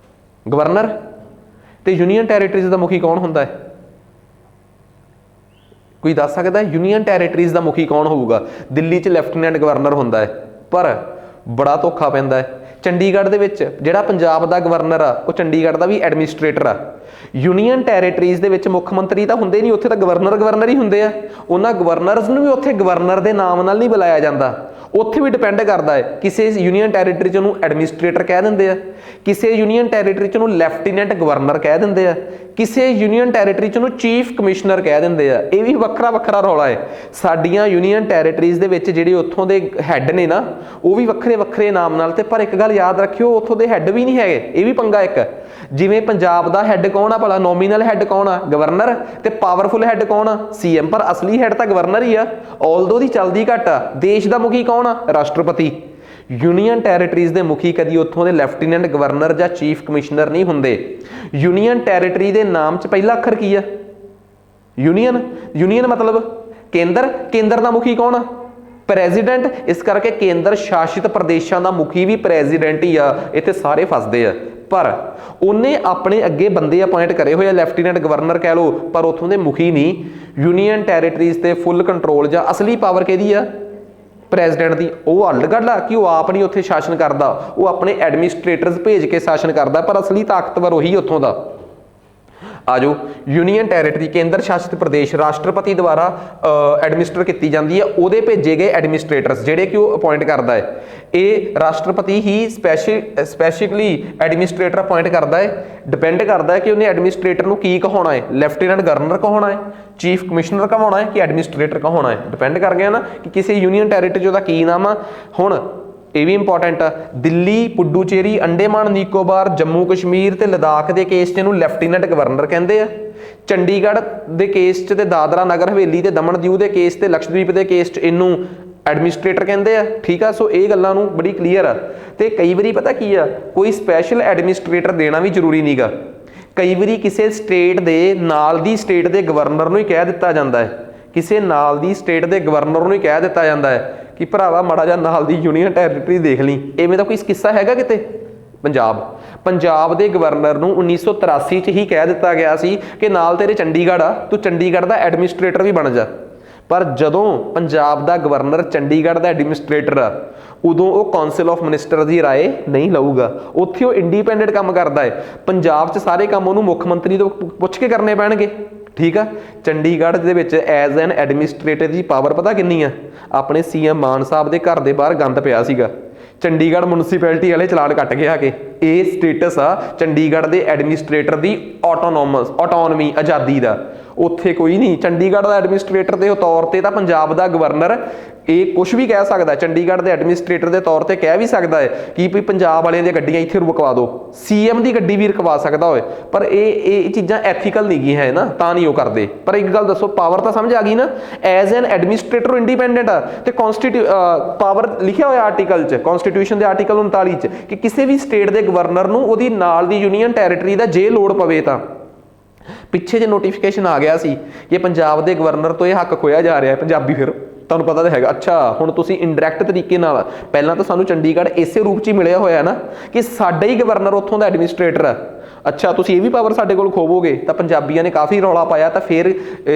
ਗਵਰਨਰ। ਤੇ ਯੂਨੀਅਨ ਟੈਰੀਟਰੀਜ਼ ਦਾ ਮੁਖੀ ਕੌਣ ਹੁੰਦਾ ਹੈ? ਕੋਈ ਦੱਸ ਸਕਦਾ ਹੈ ਯੂਨੀਅਨ ਟੈਰੀਟਰੀਜ਼ ਦਾ ਮੁਖੀ ਕੌਣ ਹੋਊਗਾ? ਦਿੱਲੀ 'ਚ ਲੈਫਟੀਨੈਂਟ ਗਵਰਨਰ ਹੁੰਦਾ ਹੈ, ਪਰ ਬੜਾ ਧੋਖਾ ਪੈਂਦਾ ਹੈ। ਚੰਡੀਗੜ੍ਹ ਦੇ ਵਿੱਚ ਜਿਹੜਾ ਪੰਜਾਬ ਦਾ ਗਵਰਨਰ ਆ ਉਹ ਚੰਡੀਗੜ੍ਹ ਦਾ ਵੀ ਐਡਮਿਨਿਸਟ੍ਰੇਟਰ ਆ। ਯੂਨੀਅਨ ਟੈਰੀਟਰੀਜ਼ ਦੇ ਵਿੱਚ ਮੁੱਖ ਮੰਤਰੀ ਤਾਂ ਹੁੰਦੇ ਨਹੀਂ, ਉੱਥੇ ਤਾਂ ਗਵਰਨਰ ਹੀ ਹੁੰਦੇ ਆ। ਉਹਨਾਂ ਗਵਰਨਰਸ ਨੂੰ ਵੀ ਉੱਥੇ ਗਵਰਨਰ ਦੇ ਨਾਮ ਨਾਲ ਨਹੀਂ ਬੁਲਾਇਆ ਜਾਂਦਾ, ਉੱਥੇ ਵੀ ਡਿਪੈਂਡ ਕਰਦਾ ਹੈ। ਕਿਸੇ ਯੂਨੀਅਨ ਟੈਰੀਟਰੀ 'ਚ ਉਹਨੂੰ ਐਡਮਿਨਿਸਟ੍ਰੇਟਰ ਕਹਿ ਦਿੰਦੇ ਆ, ਕਿਸੇ ਯੂਨੀਅਨ ਟੈਰੀਟਰੀ 'ਚ ਉਹਨੂੰ ਲੈਫਟੀਨੈਂਟ ਗਵਰਨਰ ਕਹਿ ਦਿੰਦੇ ਆ, ਕਿਸੇ ਯੂਨੀਅਨ ਟੈਰੀਟਰੀ 'ਚ ਉਹਨੂੰ ਚੀਫ ਕਮਿਸ਼ਨਰ ਕਹਿ ਦਿੰਦੇ ਆ। ਇਹ ਵੀ ਵੱਖਰਾ ਵੱਖਰਾ ਰੌਲਾ ਹੈ। ਸਾਡੀਆਂ ਯੂਨੀਅਨ ਟੈਰੀਟਰੀਜ਼ ਦੇ ਵਿੱਚ ਜਿਹੜੇ ਉੱਥੋਂ ਦੇ ਹੈੱਡ ਨੇ ਨਾ ਉਹ ਵੀ ਵੱਖਰੇ ਵੱਖਰੇ ਨਾਮ ਨਾਲ, ਤੇ ਪਰ ਇੱਕ ਗੱਲ ਯਾਦ ਰੱਖਿਓ ਉੱਥੋਂ ਦੇ ਹੈੱਡ ਵੀ ਨਹੀਂ ਹੈਗੇ, ਇਹ ਵੀ ਪੰਗਾ ਇੱਕ। ਜਿਵੇਂ ਪੰਜਾਬ ਦਾ ਹੈੱਡ ਕੌਣ ਆ ਭਲਾ? ਨੋਮੀਨਲ ਹੈੱਡ ਕੌਣ ਆ? ਗਵਰਨਰ। ਤੇ ਪਾਵਰਫੁਲ ਹੈੱਡ ਕੌਣ ਆ? ਸੀਐਮ। ਪਰ ਅਸਲੀ ਹੈੱਡ ਤਾਂ ਗਵਰਨਰ ਹੀ ਆ, ਆਲਦੋ ਦੀ ਚੱਲਦੀ ਘੱਟ ਆ। ਦੇਸ਼ ਦਾ ਮੁਖੀ ਕੌਣ ਆ? ਰਾਸ਼ਟਰਪਤੀ। ਯੂਨੀਅਨ ਟੈਰੀਟਰੀਜ਼ ਦੇ ਮੁਖੀ ਕਦੀ ਉੱਥੋਂ ਦੇ ਲੈਫਟੀਨੈਂਟ ਗਵਰਨਰ ਜਾਂ ਚੀਫ ਕਮਿਸ਼ਨਰ ਨਹੀਂ ਹੁੰਦੇ। ਯੂਨੀਅਨ ਟੈਰੀਟਰੀ ਦੇ ਨਾਮ 'ਚ ਪਹਿਲਾ ਅੱਖਰ ਕੀ ਆ? ਯੂਨੀਅਨ ਮਤਲਬ ਕੇਂਦਰ। ਕੇਂਦਰ ਦਾ ਮੁਖੀ ਕੌਣ ਆ? ਪ੍ਰੈਜ਼ੀਡੈਂਟ। ਇਸ ਕਰਕੇ ਕੇਂਦਰ ਸ਼ਾਸਿਤ ਪ੍ਰਦੇਸ਼ਾਂ ਦਾ ਮੁਖੀ ਵੀ ਪ੍ਰੈਜ਼ੀਡੈਂਟ ਹੀ ਆ। ਇੱਥੇ ਸਾਰੇ ਫਸਦੇ ਆ। ਪਰ ਉਹਨੇ ਆਪਣੇ ਅੱਗੇ ਬੰਦੇ ਅਪਾਇੰਟ ਕਰੇ ਹੋਏ ਆ, ਲੈਫਟੀਨੈਂਟ ਗਵਰਨਰ ਕਹਿ ਲਓ, ਪਰ ਉੱਥੋਂ ਦੇ ਮੁਖੀ ਨਹੀਂ। ਯੂਨੀਅਨ ਟੈਰੀਟਰੀਜ਼ ਤੇ ਫੁੱਲ ਕੰਟਰੋਲ ਜਾਂ ਅਸਲੀ ਪਾਵਰ ਕਿਹਦੀ ਆ? ਪ੍ਰੈਜ਼ੀਡੈਂਟ ਦੀ। ਉਹ ਅਲੱਗ ਗੱਲ ਆ ਕਿ ਉਹ ਆਪ ਨਹੀਂ ਉੱਥੇ ਸ਼ਾਸਨ ਕਰਦਾ, ਉਹ ਆਪਣੇ ਐਡਮਿਨਿਸਟ੍ਰੇਟਰਸ ਭੇਜ ਕੇ ਸ਼ਾਸਨ ਕਰਦਾ, ਪਰ ਅਸਲੀ ਤਾਕਤਵਰ ਉਹੀ ਉੱਥੋਂ ਦਾ। ਆ ਜਾਓ ਯੂਨੀਅਨ ਟੈਰੀਟਰੀ ਕੇਂਦਰ ਸ਼ਾਸਿਤ ਪ੍ਰਦੇਸ਼ ਰਾਸ਼ਟਰਪਤੀ ਦੁਆਰਾ ਐਡਮਿਨਿਸਟਰ ਕੀਤੀ ਜਾਂਦੀ ਹੈ। ਉਹਦੇ ਭੇਜੇ ਗਏ ਐਡਮਿਨਿਸਟ੍ਰੇਟਰਸ ਜਿਹੜੇ ਕਿ ਉਹ ਅਪਾਇੰਟ ਕਰਦਾ ਹੈ। ਇਹ ਰਾਸ਼ਟਰਪਤੀ ਹੀ ਸਪੈਸੀਫਿਕਲੀ ਐਡਮਿਨਿਸਟ੍ਰੇਟਰ ਅਪਾਇੰਟ ਕਰਦਾ ਹੈ। ਡਿਪੈਂਡ ਕਰਦਾ ਹੈ ਕਿ ਉਹਨੇ ਐਡਮਿਨਿਸਟ੍ਰੇਟਰ ਨੂੰ ਕੀ ਕਹਾਉਣਾ ਹੈ, ਲੈਫਟੀਨੈਂਟ ਗਵਰਨਰ ਕਹਾਉਣਾ ਹੈ, ਚੀਫ ਕਮਿਸ਼ਨਰ ਕਹਾਉਣਾ ਹੈ ਕਿ ਐਡਮਿਨਿਸਟ੍ਰੇਟਰ ਕਹਾਉਣਾ ਹੈ। ਡਿਪੈਂਡ ਕਰ ਗਿਆ ਨਾ ਕਿ ਕਿਸੇ ਯੂਨੀਅਨ ਟੈਰੀਟਰੀ 'ਚ ਉਹਦਾ ਕੀ ਨਾਮ ਆ। ਹੁਣ ਇਹ ਵੀ ਇੰਪੋਰਟੈਂਟ ਆ, ਦਿੱਲੀ, ਪੁਡੂਚੇਰੀ, ਅੰਡੇਮਾਨ ਨਿਕੋਬਾਰ, ਜੰਮੂ ਕਸ਼ਮੀਰ ਤੇ ਲਦਾਖ ਦੇ ਕੇਸ 'ਚ ਇਹਨੂੰ ਲੈਫਟੀਨੈਂਟ ਗਵਰਨਰ ਕਹਿੰਦੇ ਆ। ਚੰਡੀਗੜ੍ਹ ਦੇ ਕੇਸ 'ਚ ਤੇ ਦਾਦਰਾ ਨਗਰ ਹਵੇਲੀ ਤੇ ਦਮਨ ਦਿਊ ਦੇ ਕੇਸ ਤੇ ਲਕਸ਼ਦ੍ਵੀਪ ਦੇ ਕੇਸ 'ਚ ਇਹਨੂੰ ਐਡਮਿਨਿਸਟ੍ਰੇਟਰ ਕਹਿੰਦੇ ਆ। ਠੀਕ ਆ, ਸੋ ਇਹ ਗੱਲਾਂ ਨੂੰ ਬੜੀ ਕਲੀਅਰ ਆ। ਤੇ ਕਈ ਵਾਰੀ ਪਤਾ ਕੀ ਆ, ਕੋਈ ਸਪੈਸ਼ਲ ਐਡਮਿਨਿਸਟ੍ਰੇਟਰ ਦੇਣਾ ਵੀ ਜ਼ਰੂਰੀ ਨਹੀਂਗਾ। ਕਈ ਵਾਰੀ ਕਿਸੇ ਸਟੇਟ ਦੇ ਨਾਲ ਦੀ ਸਟੇਟ ਦੇ ਗਵਰਨਰ ਨੂੰ ਹੀ ਕਹਿ ਦਿੱਤਾ ਜਾਂਦਾ ਹੈ, ਕਿਸੇ ਨਾਲ ਦੀ ਸਟੇਟ ਦੇ ਗਵਰਨਰ ਨੂੰ ਹੀ ਕਹਿ ਦਿੱਤਾ ਜਾਂਦਾ ਹੈ ਕਿ ਭਰਾਵਾ ਮਾੜਾ ਜਿਹਾ ਨਾਲ ਦੀ ਯੂਨੀਅਨ ਟੈਰੀਟਰੀ ਦੇਖ ਲਈ। ਐਵੇਂ ਦਾ ਕੋਈ ਕਿੱਸਾ ਹੈਗਾ ਕਿਤੇ? ਪੰਜਾਬ ਦੇ ਗਵਰਨਰ ਨੂੰ 1983 'ਚ ਹੀ ਕਹਿ ਦਿੱਤਾ ਗਿਆ ਸੀ ਕਿ ਨਾਲ ਤੇਰੇ ਚੰਡੀਗੜ੍ਹ ਆ, ਤੂੰ ਚੰਡੀਗੜ੍ਹ ਦਾ ਐਡਮਿਨਿਸਟ੍ਰੇਟਰ ਵੀ ਬਣ ਜਾ। ਪਰ ਜਦੋਂ ਪੰਜਾਬ ਦਾ ਗਵਰਨਰ ਚੰਡੀਗੜ੍ਹ ਦਾ ਐਡਮਿਨਿਸਟ੍ਰੇਟਰ ਆ ਉਦੋਂ ਉਹ ਕੌਂਸਲ ਆਫ ਮਿਨਿਸਟਰ ਦੀ ਰਾਏ ਨਹੀਂ ਲਊਗਾ, ਉੱਥੇ ਉਹ ਇੰਡੀਪੈਂਡੈਂਟ ਕੰਮ ਕਰਦਾ ਹੈ। ਪੰਜਾਬ 'ਚ ਸਾਰੇ ਕੰਮ ਉਹਨੂੰ ਮੁੱਖ ਮੰਤਰੀ ਤੋਂ ਪੁੱਛ ਕੇ ਕਰਨੇ ਪੈਣਗੇ। ਠੀਕ ਆ, ਚੰਡੀਗੜ੍ਹ ਦੇ ਵਿੱਚ as an administrator the power ਪਤਾ ਕਿੰਨੀ ਆ? ਆਪਣੇ ਸੀਐਮ ਮਾਨ ਸਾਹਿਬ ਦੇ ਘਰ ਦੇ ਬਾਹਰ ਗੰਦ ਪਿਆ ਸੀਗਾ, ਚੰਡੀਗੜ੍ਹ ਮੁਨਸਿਪੈਲਿਟੀ ਵਾਲੇ ਚਲਾਨ ਕੱਟ ਕੇ ਆ ਕੇ। ਇਹ ਸਟੇਟਸ ਆ ਚੰਡੀਗੜ੍ਹ ਦੇ ਐਡਮਿਨਿਸਟ੍ਰੇਟਰ ਦੀ ਆਟੋਨੋਮੀ, ਆਜ਼ਾਦੀ ਦਾ। ਉੱਥੇ ਕੋਈ ਨਹੀਂ। ਚੰਡੀਗੜ੍ਹ ਦਾ ਐਡਮਿਨਿਸਟ੍ਰੇਟਰ ਦੇ ਤੌਰ ਤੇ ਤਾਂ ਪੰਜਾਬ ਦਾ ਗਵਰਨਰ ਇਹ ਕੁਝ ਵੀ ਕਹਿ ਸਕਦਾ। ਚੰਡੀਗੜ੍ਹ ਦੇ ਐਡਮਿਨਿਸਟ੍ਰੇਟਰ ਦੇ ਤੌਰ ਤੇ ਕਹਿ ਵੀ ਸਕਦਾ ਹੈ ਕਿ ਵੀ ਪੰਜਾਬ ਵਾਲਿਆਂ ਦੀਆਂ ਗੱਡੀਆਂ ਇੱਥੇ ਰੁਕਵਾ ਦਿਓ, ਸੀਐਮ ਦੀ ਗੱਡੀ ਵੀ ਰੁਕਵਾ ਸਕਦਾ ਹੋਏ। ਪਰ ਇਹ ਚੀਜ਼ਾਂ ਐਥੀਕਲ ਨਹੀਂ ਗਈਆਂ ਹੈ ਨਾ, ਤਾਂ ਨਹੀਂ ਉਹ ਕਰਦੇ। ਪਰ ਇੱਕ ਗੱਲ ਦੱਸੋ, ਪਾਵਰ ਤਾਂ ਸਮਝ ਆ ਗਈ ਨਾ। ਐਜ਼ ਐਨ ਐਡਮਿਨਿਸਟ੍ਰੇਟਰ ਇੰਡੀਪੈਂਡੈਂਟ ਆ ਤੇ ਪਾਵਰ ਲਿਖਿਆ ਹੋਇਆ ਆਰਟੀਕਲ 'ਚ, ਕਨਸਟੀਟਿਊਸ਼ਨ ਦੇ ਆਰਟੀਕਲ 39 'ਚ ਕਿ ਕਿਸੇ ਵੀ ਸਟੇਟ ਦੇ ਗਵਰਨਰ ਨੂੰ ਉਹਦੀ ਨਾਲ ਦੀ ਯੂਨੀਅਨ ਟੈਰੀਟਰੀ ਦਾ ਜੇ ਲੋੜ ਪਵੇ ਤਾਂ। ਪਿੱਛੇ ਜੇ ਨੋਟੀਫਿਕੇਸ਼ਨ ਆ ਗਿਆ ਸੀ ਕਿ ਪੰਜਾਬ ਦੇ ਗਵਰਨਰ ਤੋਂ ਇਹ ਹੱਕ ਖੋਇਆ ਜਾ ਰਿਹਾ ਹੈ। ਪੰਜਾਬੀ ਫਿਰ ਤੁਹਾਨੂੰ ਪਤਾ ਤਾਂ ਹੈਗਾ। ਅੱਛਾ, ਹੁਣ ਤੁਸੀਂ ਇਨਡਾਇਰੈਕਟ ਤਰੀਕੇ ਨਾਲ, ਪਹਿਲਾਂ ਤਾਂ ਸਾਨੂੰ ਚੰਡੀਗੜ੍ਹ ਇਸੇ ਰੂਪ 'ਚ ਹੀ ਮਿਲਿਆ ਹੋਇਆ ਨਾ ਕਿ ਸਾਡਾ ਹੀ ਗਵਰਨਰ ਉੱਥੋਂ ਦਾ ਐਡਮਿਨਿਸਟ੍ਰੇਟਰ ਆ। ਅੱਛਾ, ਤੁਸੀਂ ਇਹ ਵੀ ਪਾਵਰ ਸਾਡੇ ਕੋਲ ਖੋਵੋਗੇ। ਤਾਂ ਪੰਜਾਬੀਆਂ ਨੇ ਕਾਫੀ ਰੌਲਾ ਪਾਇਆ, ਤਾਂ ਫਿਰ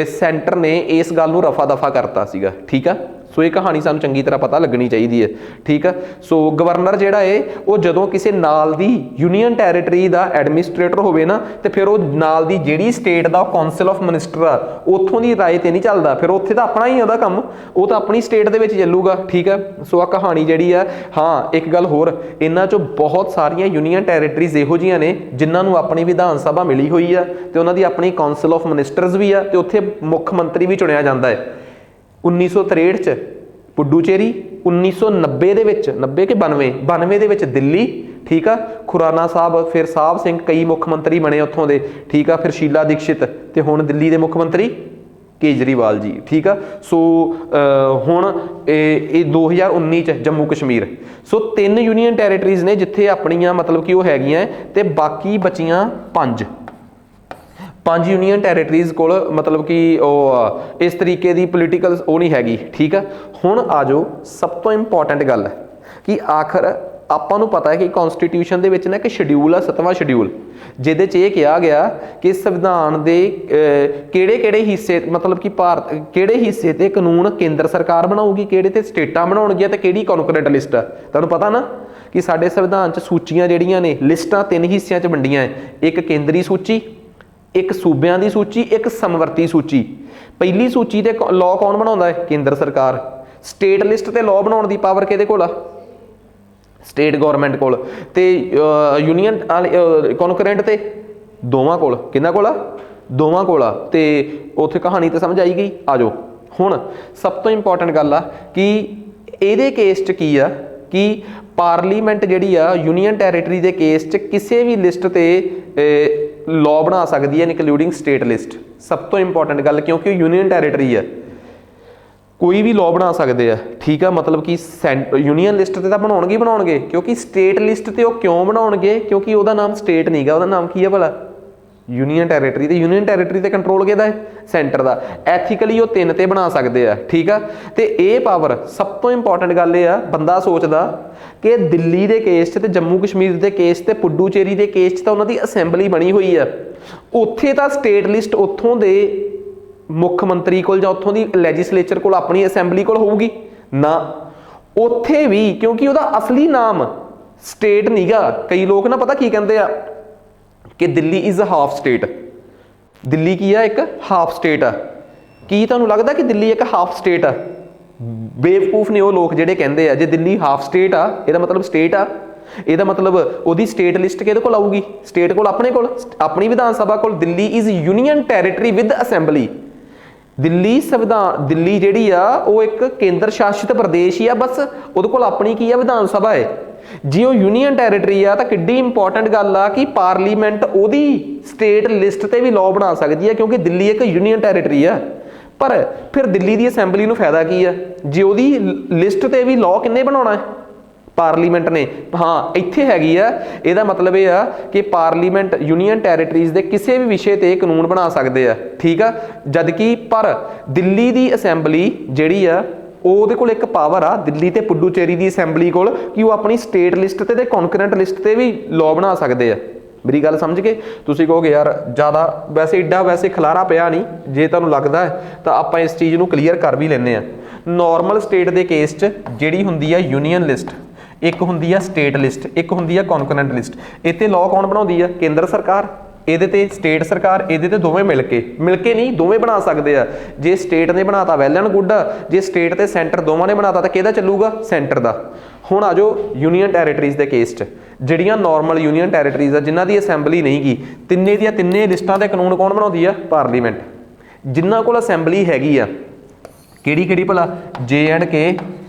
ਸੈਂਟਰ ਨੇ ਇਸ ਗੱਲ ਨੂੰ ਰਫਾ ਦਫਾ ਕਰਤਾ ਸੀਗਾ। ਠੀਕ ਆ, ਸੋ ਇਹ ਕਹਾਣੀ ਸਾਨੂੰ ਚੰਗੀ ਤਰ੍ਹਾਂ ਪਤਾ ਲੱਗਣੀ ਚਾਹੀਦੀ ਹੈ। ਠੀਕ ਆ, ਸੋ ਗਵਰਨਰ ਜਿਹੜਾ ਹੈ ਉਹ ਜਦੋਂ ਕਿਸੇ ਨਾਲ ਦੀ ਯੂਨੀਅਨ ਟੈਰੀਟਰੀ ਦਾ ਐਡਮਿਨਿਸਟ੍ਰੇਟਰ ਹੋਵੇ ਨਾ, ਤੇ ਫਿਰ ਉਹ ਨਾਲ ਦੀ ਜਿਹੜੀ state the council of minister ਆ ਉੱਥੋਂ ਦੀ ਰਾਏ ਤੇ ਨਹੀਂ ਚੱਲਦਾ। ਫਿਰ ਉੱਥੇ ਤਾਂ ਆਪਣਾ ਹੀ ਉਹਦਾ ਕੰਮ, ਉਹ ਤਾਂ ਆਪਣੀ ਸਟੇਟ ਦੇ ਵਿੱਚ ਚੱਲੂਗਾ। ਠੀਕ ਆ, ਸੋ ਆ ਕਹਾਣੀ ਜਿਹੜੀ ਆ। ਹਾਂ, ਇੱਕ ਗੱਲ ਹੋਰ, ਇਹਨਾਂ 'ਚੋਂ ਬਹੁਤ ਸਾਰੀਆਂ ਯੂਨੀਅਨ ਟੈਰੀਟਰੀਜ਼ ਇਹੋ ਜਿਹੀਆਂ ਨੇ ਜਿਨ੍ਹਾਂ ਨੂੰ ਆਪਣੀ ਵਿਧਾਨ ਸਭਾ ਮਿਲੀ ਹੋਈ ਆ ਤੇ ਉਹਨਾਂ ਦੀ ਆਪਣੀ ਕਾਉਂਸਲ ਆਫ ਮਿਨਿਸਟਰਸ ਵੀ ਆ ਤੇ ਉੱਥੇ ਮੁੱਖ ਮੰਤਰੀ ਵੀ ਚੁਣਿਆ ਜਾਂਦਾ ਹੈ। 1963 'ਚ ਪੁਡੂਚੇਰੀ, 1990 ਦੇ ਵਿੱਚ, 90 ਕਿ 92 ਦੇ ਵਿੱਚ ਦਿੱਲੀ। ਠੀਕ ਆ, ਖੁਰਾਨਾ ਸਾਹਿਬ, ਫਿਰ ਸਾਹਿਬ ਸਿੰਘ, ਕਈ ਮੁੱਖ ਮੰਤਰੀ ਬਣੇ ਉੱਥੋਂ ਦੇ। ਠੀਕ ਆ, ਫਿਰ ਸ਼ੀਲਾ ਦੀਕਸ਼ਿਤ ਤੇ ਹੁਣ ਦਿੱਲੀ ਦੇ ਮੁੱਖ ਮੰਤਰੀ ਕੇਜਰੀਵਾਲ ਜੀ। ਠੀਕ ਆ, ਸੋ ਹੁਣ ਇਹ 2019 'ਚ ਜੰਮੂ ਕਸ਼ਮੀਰ। ਸੋ 3 ਯੂਨੀਅਨ ਟੈਰੀਟਰੀਜ਼ ਨੇ ਜਿੱਥੇ ਆਪਣੀਆਂ ਮਤਲਬ ਕਿ ਉਹ ਹੈਗੀਆਂ, ਤੇ ਬਾਕੀ ਬਚੀਆਂ 5 ਯੂਨੀਅਨ ਟੈਰੀਟਰੀਜ਼ ਕੋਲ ਮਤਲਬ ਕਿ ਉਹ ਇਸ ਤਰੀਕੇ ਦੀ ਪੋਲੀਟੀਕਲ ਉਹ ਨਹੀਂ ਹੈਗੀ। ਠੀਕ ਆ, ਹੁਣ ਆ ਜਾਓ ਸਭ ਤੋਂ ਇੰਪੋਰਟੈਂਟ ਗੱਲ ਕਿ ਆਖਰ ਆਪਾਂ ਨੂੰ ਪਤਾ ਹੈ ਕਿ ਕਨਸਟੀਟਿਊਸ਼ਨ ਦੇ ਵਿੱਚ ਨਾ ਇੱਕ ਸ਼ਡਿਊਲ ਆ, 7ਵਾਂ ਸ਼ਡਿਊਲ, ਜਿਹਦੇ 'ਚ ਇਹ ਕਿਹਾ ਗਿਆ ਕਿ ਸੰਵਿਧਾਨ ਦੇ ਕਿਹੜੇ ਹਿੱਸੇ ਮਤਲਬ ਕਿ ਭਾਰਤ ਕਿਹੜੇ ਹਿੱਸੇ ਤੇ ਕਾਨੂੰਨ ਕੇਂਦਰ ਸਰਕਾਰ ਬਣਾਊਗੀ, ਕਿਹੜੇ ਤੇ ਸਟੇਟਾਂ ਬਣਾਉਣਗੀਆਂ, ਤੇ ਕਿਹੜੀ ਕਨਕਰੈਂਟ ਲਿਸਟ ਆ। ਤੁਹਾਨੂੰ ਪਤਾ ਨਾ ਕਿ ਸਾਡੇ ਸੰਵਿਧਾਨ 'ਚ ਸੂਚੀਆਂ ਜਿਹੜੀਆਂ ਨੇ, ਲਿਸਟਾਂ 3 ਹਿੱਸਿਆਂ 'ਚ ਵੰਡੀਆਂ ਹੈ। ਇੱਕ ਕੇਂਦਰੀ ਸੂਚੀ, ਇੱਕ ਸੂਬਿਆਂ ਦੀ ਸੂਚੀ, ਇੱਕ ਸਮਵਰਤੀ ਸੂਚੀ। ਪਹਿਲੀ ਸੂਚੀ ਤੇ ਲਾਅ ਕੌਣ ਬਣਾਉਂਦਾ ਹੈ? ਕੇਂਦਰ ਸਰਕਾਰ। ਸਟੇਟ ਲਿਸਟ ਤੇ ਲਾਅ ਬਣਾਉਣ ਦੀ ਪਾਵਰ ਕਿਹਦੇ ਕੋਲ ਆ? ਸਟੇਟ ਗਵਰਨਮੈਂਟ ਕੋਲ। ਤੇ ਯੂਨੀਅਨ ਕਨਕਰੈਂਟ ਤੇ ਦੋਵਾਂ ਕੋਲ। ਕਿਹਨਾਂ ਕੋਲ ਆ? ਦੋਵਾਂ ਕੋਲ ਆ। ਤੇ ਉੱਥੇ ਕਹਾਣੀ ਤਾਂ ਸਮਝ ਆਈ ਗਈ। ਆ ਜਾਓ ਹੁਣ ਸਭ ਤੋਂ ਇੰਪੋਰਟੈਂਟ ਗੱਲ ਆ ਕਿ ਇਹਦੇ ਕੇਸ 'ਚ ਕੀ ਆ ਕਿ ਪਾਰਲੀਮੈਂਟ ਜਿਹੜੀ ਆ ਯੂਨੀਅਨ ਟੈਰੀਟਰੀ ਦੇ ਕੇਸ 'ਚ ਕਿਸੇ ਵੀ ਲਿਸਟ ਤੇ ਲਾਅ ਬਣਾ ਸਕਦੀ ਹੈ, ਇਨਕਲੂਡਿੰਗ ਸਟੇਟ ਲਿਸਟ। ਸਭ ਤੋਂ ਇੰਪੋਰਟੈਂਟ ਗੱਲ, ਕਿਉਂਕਿ ਯੂਨੀਅਨ ਟੈਰੀਟਰੀ ਆ, ਕੋਈ ਵੀ ਲਾਅ ਬਣਾ ਸਕਦੇ ਆ। ਠੀਕ ਆ, ਮਤਲਬ ਕਿ ਯੂਨੀਅਨ ਲਿਸਟ ਤੇ ਤਾਂ ਬਣਾਉਣਗੇ ਕਿਉਂਕਿ ਸਟੇਟ ਲਿਸਟ ਤੇ ਉਹ ਕਿਉਂ ਬਣਾਉਣਗੇ? ਕਿਉਂਕਿ ਉਹਦਾ ਨਾਮ ਸਟੇਟ ਨਹੀਂਗਾ, ਉਹਦਾ ਨਾਮ ਕੀ ਹੈ ਭਲਾ? Union territory. ਤੇ ਯੂਨੀਅਨ ਟੈਰੀਟਰੀ ਤੇ ਕੰਟਰੋਲ ਕਿਹਦਾ ਹੈ? ਸੈਂਟਰ ਦਾ। ਐਥੀਕਲੀ ਉਹ 3 ਤੇ ਬਣਾ ਸਕਦੇ ਆ। ਠੀਕ ਆ, ਤੇ ਇਹ ਪਾਵਰ, ਸਭ ਤੋਂ ਇੰਪੋਰਟੈਂਟ ਗੱਲ ਇਹ ਆ, ਬੰਦਾ ਸੋਚਦਾ ਕਿ ਦਿੱਲੀ ਦੇ ਕੇਸ 'ਚ ਤੇ ਜੰਮੂ ਕਸ਼ਮੀਰ ਦੇ ਕੇਸ ਤੇ ਪੁਡੂਚੇਰੀ ਦੇ ਕੇਸ 'ਚ ਤਾਂ ਉਹਨਾਂ ਦੀ ਅਸੈਂਬਲੀ ਬਣੀ ਹੋਈ ਆ। ਉੱਥੇ ਤਾਂ ਸਟੇਟ ਲਿਸਟ ਉੱਥੋਂ ਦੇ ਮੁੱਖ ਮੰਤਰੀ ਕੋਲ ਜਾਂ ਉੱਥੋਂ ਦੀ ਲੈਜਿਸਲੇਚਰ ਕੋਲ, ਆਪਣੀ ਅਸੈਂਬਲੀ ਕੋਲ ਹੋਊਗੀ ਨਾ। ਉੱਥੇ ਵੀ ਕਿਉਂਕਿ ਉਹਦਾ ਅਸਲੀ ਨਾਮ ਸਟੇਟ ਨਹੀਂਗਾ। ਕਈ ਲੋਕ ਨਾ ਪਤਾ ਕੀ ਕਹਿੰਦੇ ਆ ਕਿ Delhi is half state. Delhi ਕੀ ਆ? ਇੱਕ ਹਾਫ ਸਟੇਟ ਆ। ਕੀ ਤੁਹਾਨੂੰ ਲੱਗਦਾ ਕਿ ਦਿੱਲੀ ਇੱਕ ਹਾਫ ਸਟੇਟ ਆ? ਬੇਵਕੂਫ ਨੇ ਉਹ ਲੋਕ ਜਿਹੜੇ ਕਹਿੰਦੇ ਆ ਜੇ ਦਿੱਲੀ ਹਾਫ ਸਟੇਟ ਆ, ਇਹਦਾ ਮਤਲਬ ਸਟੇਟ ਆ। ਇਹਦਾ ਮਤਲਬ ਉਹਦੀ ਸਟੇਟ ਲਿਸਟ ਕਿਹਦੇ ਕੋਲ ਆਊਗੀ? ਸਟੇਟ ਕੋਲ, ਆਪਣੇ ਕੋਲ, ਆਪਣੀ ਵਿਧਾਨ ਸਭਾ ਕੋਲ। Delhi is union territory with assembly. Delhi ਜਿਹੜੀ ਆ ਉਹ ਇੱਕ ਕੇਂਦਰ ਸ਼ਾਸਿਤ ਪ੍ਰਦੇਸ਼ ਹੀ ਆ, ਬਸ ਉਹਦੇ ਕੋਲ ਆਪਣੀ ਕੀ ਆ? ਵਿਧਾਨ ਸਭਾ ਹੈ। ਜੇ ਉਹ ਯੂਨੀਅਨ ਟੈਰੀਟਰੀ ਆ ਤਾਂ ਕਿੱਡੀ ਇੰਪੋਰਟੈਂਟ ਗੱਲ ਆ ਕਿ ਪਾਰਲੀਮੈਂਟ ਉਹਦੀ ਸਟੇਟ ਲਿਸਟ ਤੇ ਵੀ ਲਾਅ ਬਣਾ ਸਕਦੀ ਹੈ, ਕਿਉਂਕਿ ਦਿੱਲੀ ਇੱਕ ਯੂਨੀਅਨ ਟੈਰੀਟਰੀ ਆ। ਪਰ ਫਿਰ ਦਿੱਲੀ ਦੀ ਅਸੈਂਬਲੀ ਨੂੰ ਫਾਇਦਾ ਕੀ ਆ ਜੇ ਉਹਦੀ ਲਿਸਟ ਤੇ ਵੀ ਲਾਅ ਕਿੰਨੇ ਬਣਾਉਣਾ ਹੈ? ਪਾਰਲੀਮੈਂਟ ਨੇ। ਹਾਂ, ਇੱਥੇ ਹੈਗੀ ਆ। ਇਹਦਾ ਮਤਲਬ ਇਹ ਆ ਕਿ ਪਾਰਲੀਮੈਂਟ ਯੂਨੀਅਨ ਟੈਰੀਟਰੀਜ਼ ਦੇ ਕਿਸੇ ਵੀ ਵਿਸ਼ੇ ਤੇ ਕਾਨੂੰਨ ਬਣਾ ਸਕਦੇ ਆ। ਠੀਕ ਆ, ਜਦ ਕਿ ਪਰ ਦਿੱਲੀ ਦੀ ਅਸੈਂਬਲੀ ਜਿਹੜੀ ਆ ਉਹਦੇ ਕੋਲ ਇੱਕ ਪਾਵਰ ਆ, ਦਿੱਲੀ ਤੇ ਪੁਡੂਚੇਰੀ ਦੀ ਅਸੈਂਬਲੀ ਕੋਲ, ਕਿ ਉਹ ਆਪਣੀ ਸਟੇਟ ਲਿਸਟ ਤੇ ਕਨਕਰੈਂਟ ਲਿਸਟ ਤੇ ਵੀ ਲਾਅ ਬਣਾ ਸਕਦੇ ਆ। ਮੇਰੀ ਗੱਲ ਸਮਝ ਕੇ ਤੁਸੀਂ ਕਹੋਗੇ ਯਾਰ ਜ਼ਿਆਦਾ ਵੈਸੇ ਖਲਾਰਾ ਪਿਆ ਨਹੀਂ। ਜੇ ਤੁਹਾਨੂੰ ਲੱਗਦਾ ਹੈ ਤਾਂ ਆਪਾਂ ਇਸ ਚੀਜ਼ ਨੂੰ ਕਲੀਅਰ ਕਰ ਵੀ ਲੈਂਦੇ ਆ। ਨਾਰਮਲ ਸਟੇਟ ਦੇ ਕੇਸ 'ਚ ਜਿਹੜੀ ਹੁੰਦੀ ਆ ਯੂਨੀਅਨ ਲਿਸਟ, ਇੱਕ ਹੁੰਦੀ ਆ ਸਟੇਟ ਲਿਸਟ, ਇੱਕ ਹੁੰਦੀ ਆ ਕਨਕਰੈਂਟ ਲਿਸਟ। ਇੱਥੇ ਲਾਅ ਕੌਣ ਬਣਾਉਂਦੀ ਆ? ਕੇਂਦਰ ਸਰਕਾਰ। ਇਹਦੇ ਤੇ ਸਟੇਟ ਸਰਕਾਰ, ਇਹਦੇ ਤੇ ਦੋਵੇਂ ਮਿਲ ਕੇ ਨਹੀਂ, ਦੋਵੇਂ ਬਣਾ ਸਕਦੇ ਆ। ਜੇ ਸਟੇਟ ਨੇ ਬਣਾਤਾ ਵੈਲ ਐਂਡ ਗੁੱਡ ਆ, ਜੇ ਸਟੇਟ ਤੇ ਸੈਂਟਰ ਦੋਵਾਂ ਨੇ ਬਣਾਤਾ ਤਾਂ ਕਿਹਦਾ ਚੱਲੂਗਾ? ਸੈਂਟਰ ਦਾ। ਹੁਣ ਆ ਜਾਓ ਯੂਨੀਅਨ ਟੈਰੀਟਰੀਜ਼ ਦੇ ਕੇਸ 'ਚ, ਜਿਹੜੀਆਂ ਨਾਰਮਲ ਯੂਨੀਅਨ ਟੈਰੀਟਰੀਜ਼ ਆ ਜਿਨ੍ਹਾਂ ਦੀ ਅਸੈਂਬਲੀ ਨਹੀਂ ਗੀ, ਤਿੰਨੇ ਦੀਆਂ ਤਿੰਨੇ ਲਿਸਟਾਂ ਦੇ ਕਾਨੂੰਨ ਕੌਣ ਬਣਾਉਂਦੀ ਆ? ਪਾਰਲੀਮੈਂਟ। ਜਿਨ੍ਹਾਂ ਕੋਲ ਅਸੈਂਬਲੀ ਹੈਗੀ ਆ ਕਿਹੜੀ ਭਲਾ? JNK,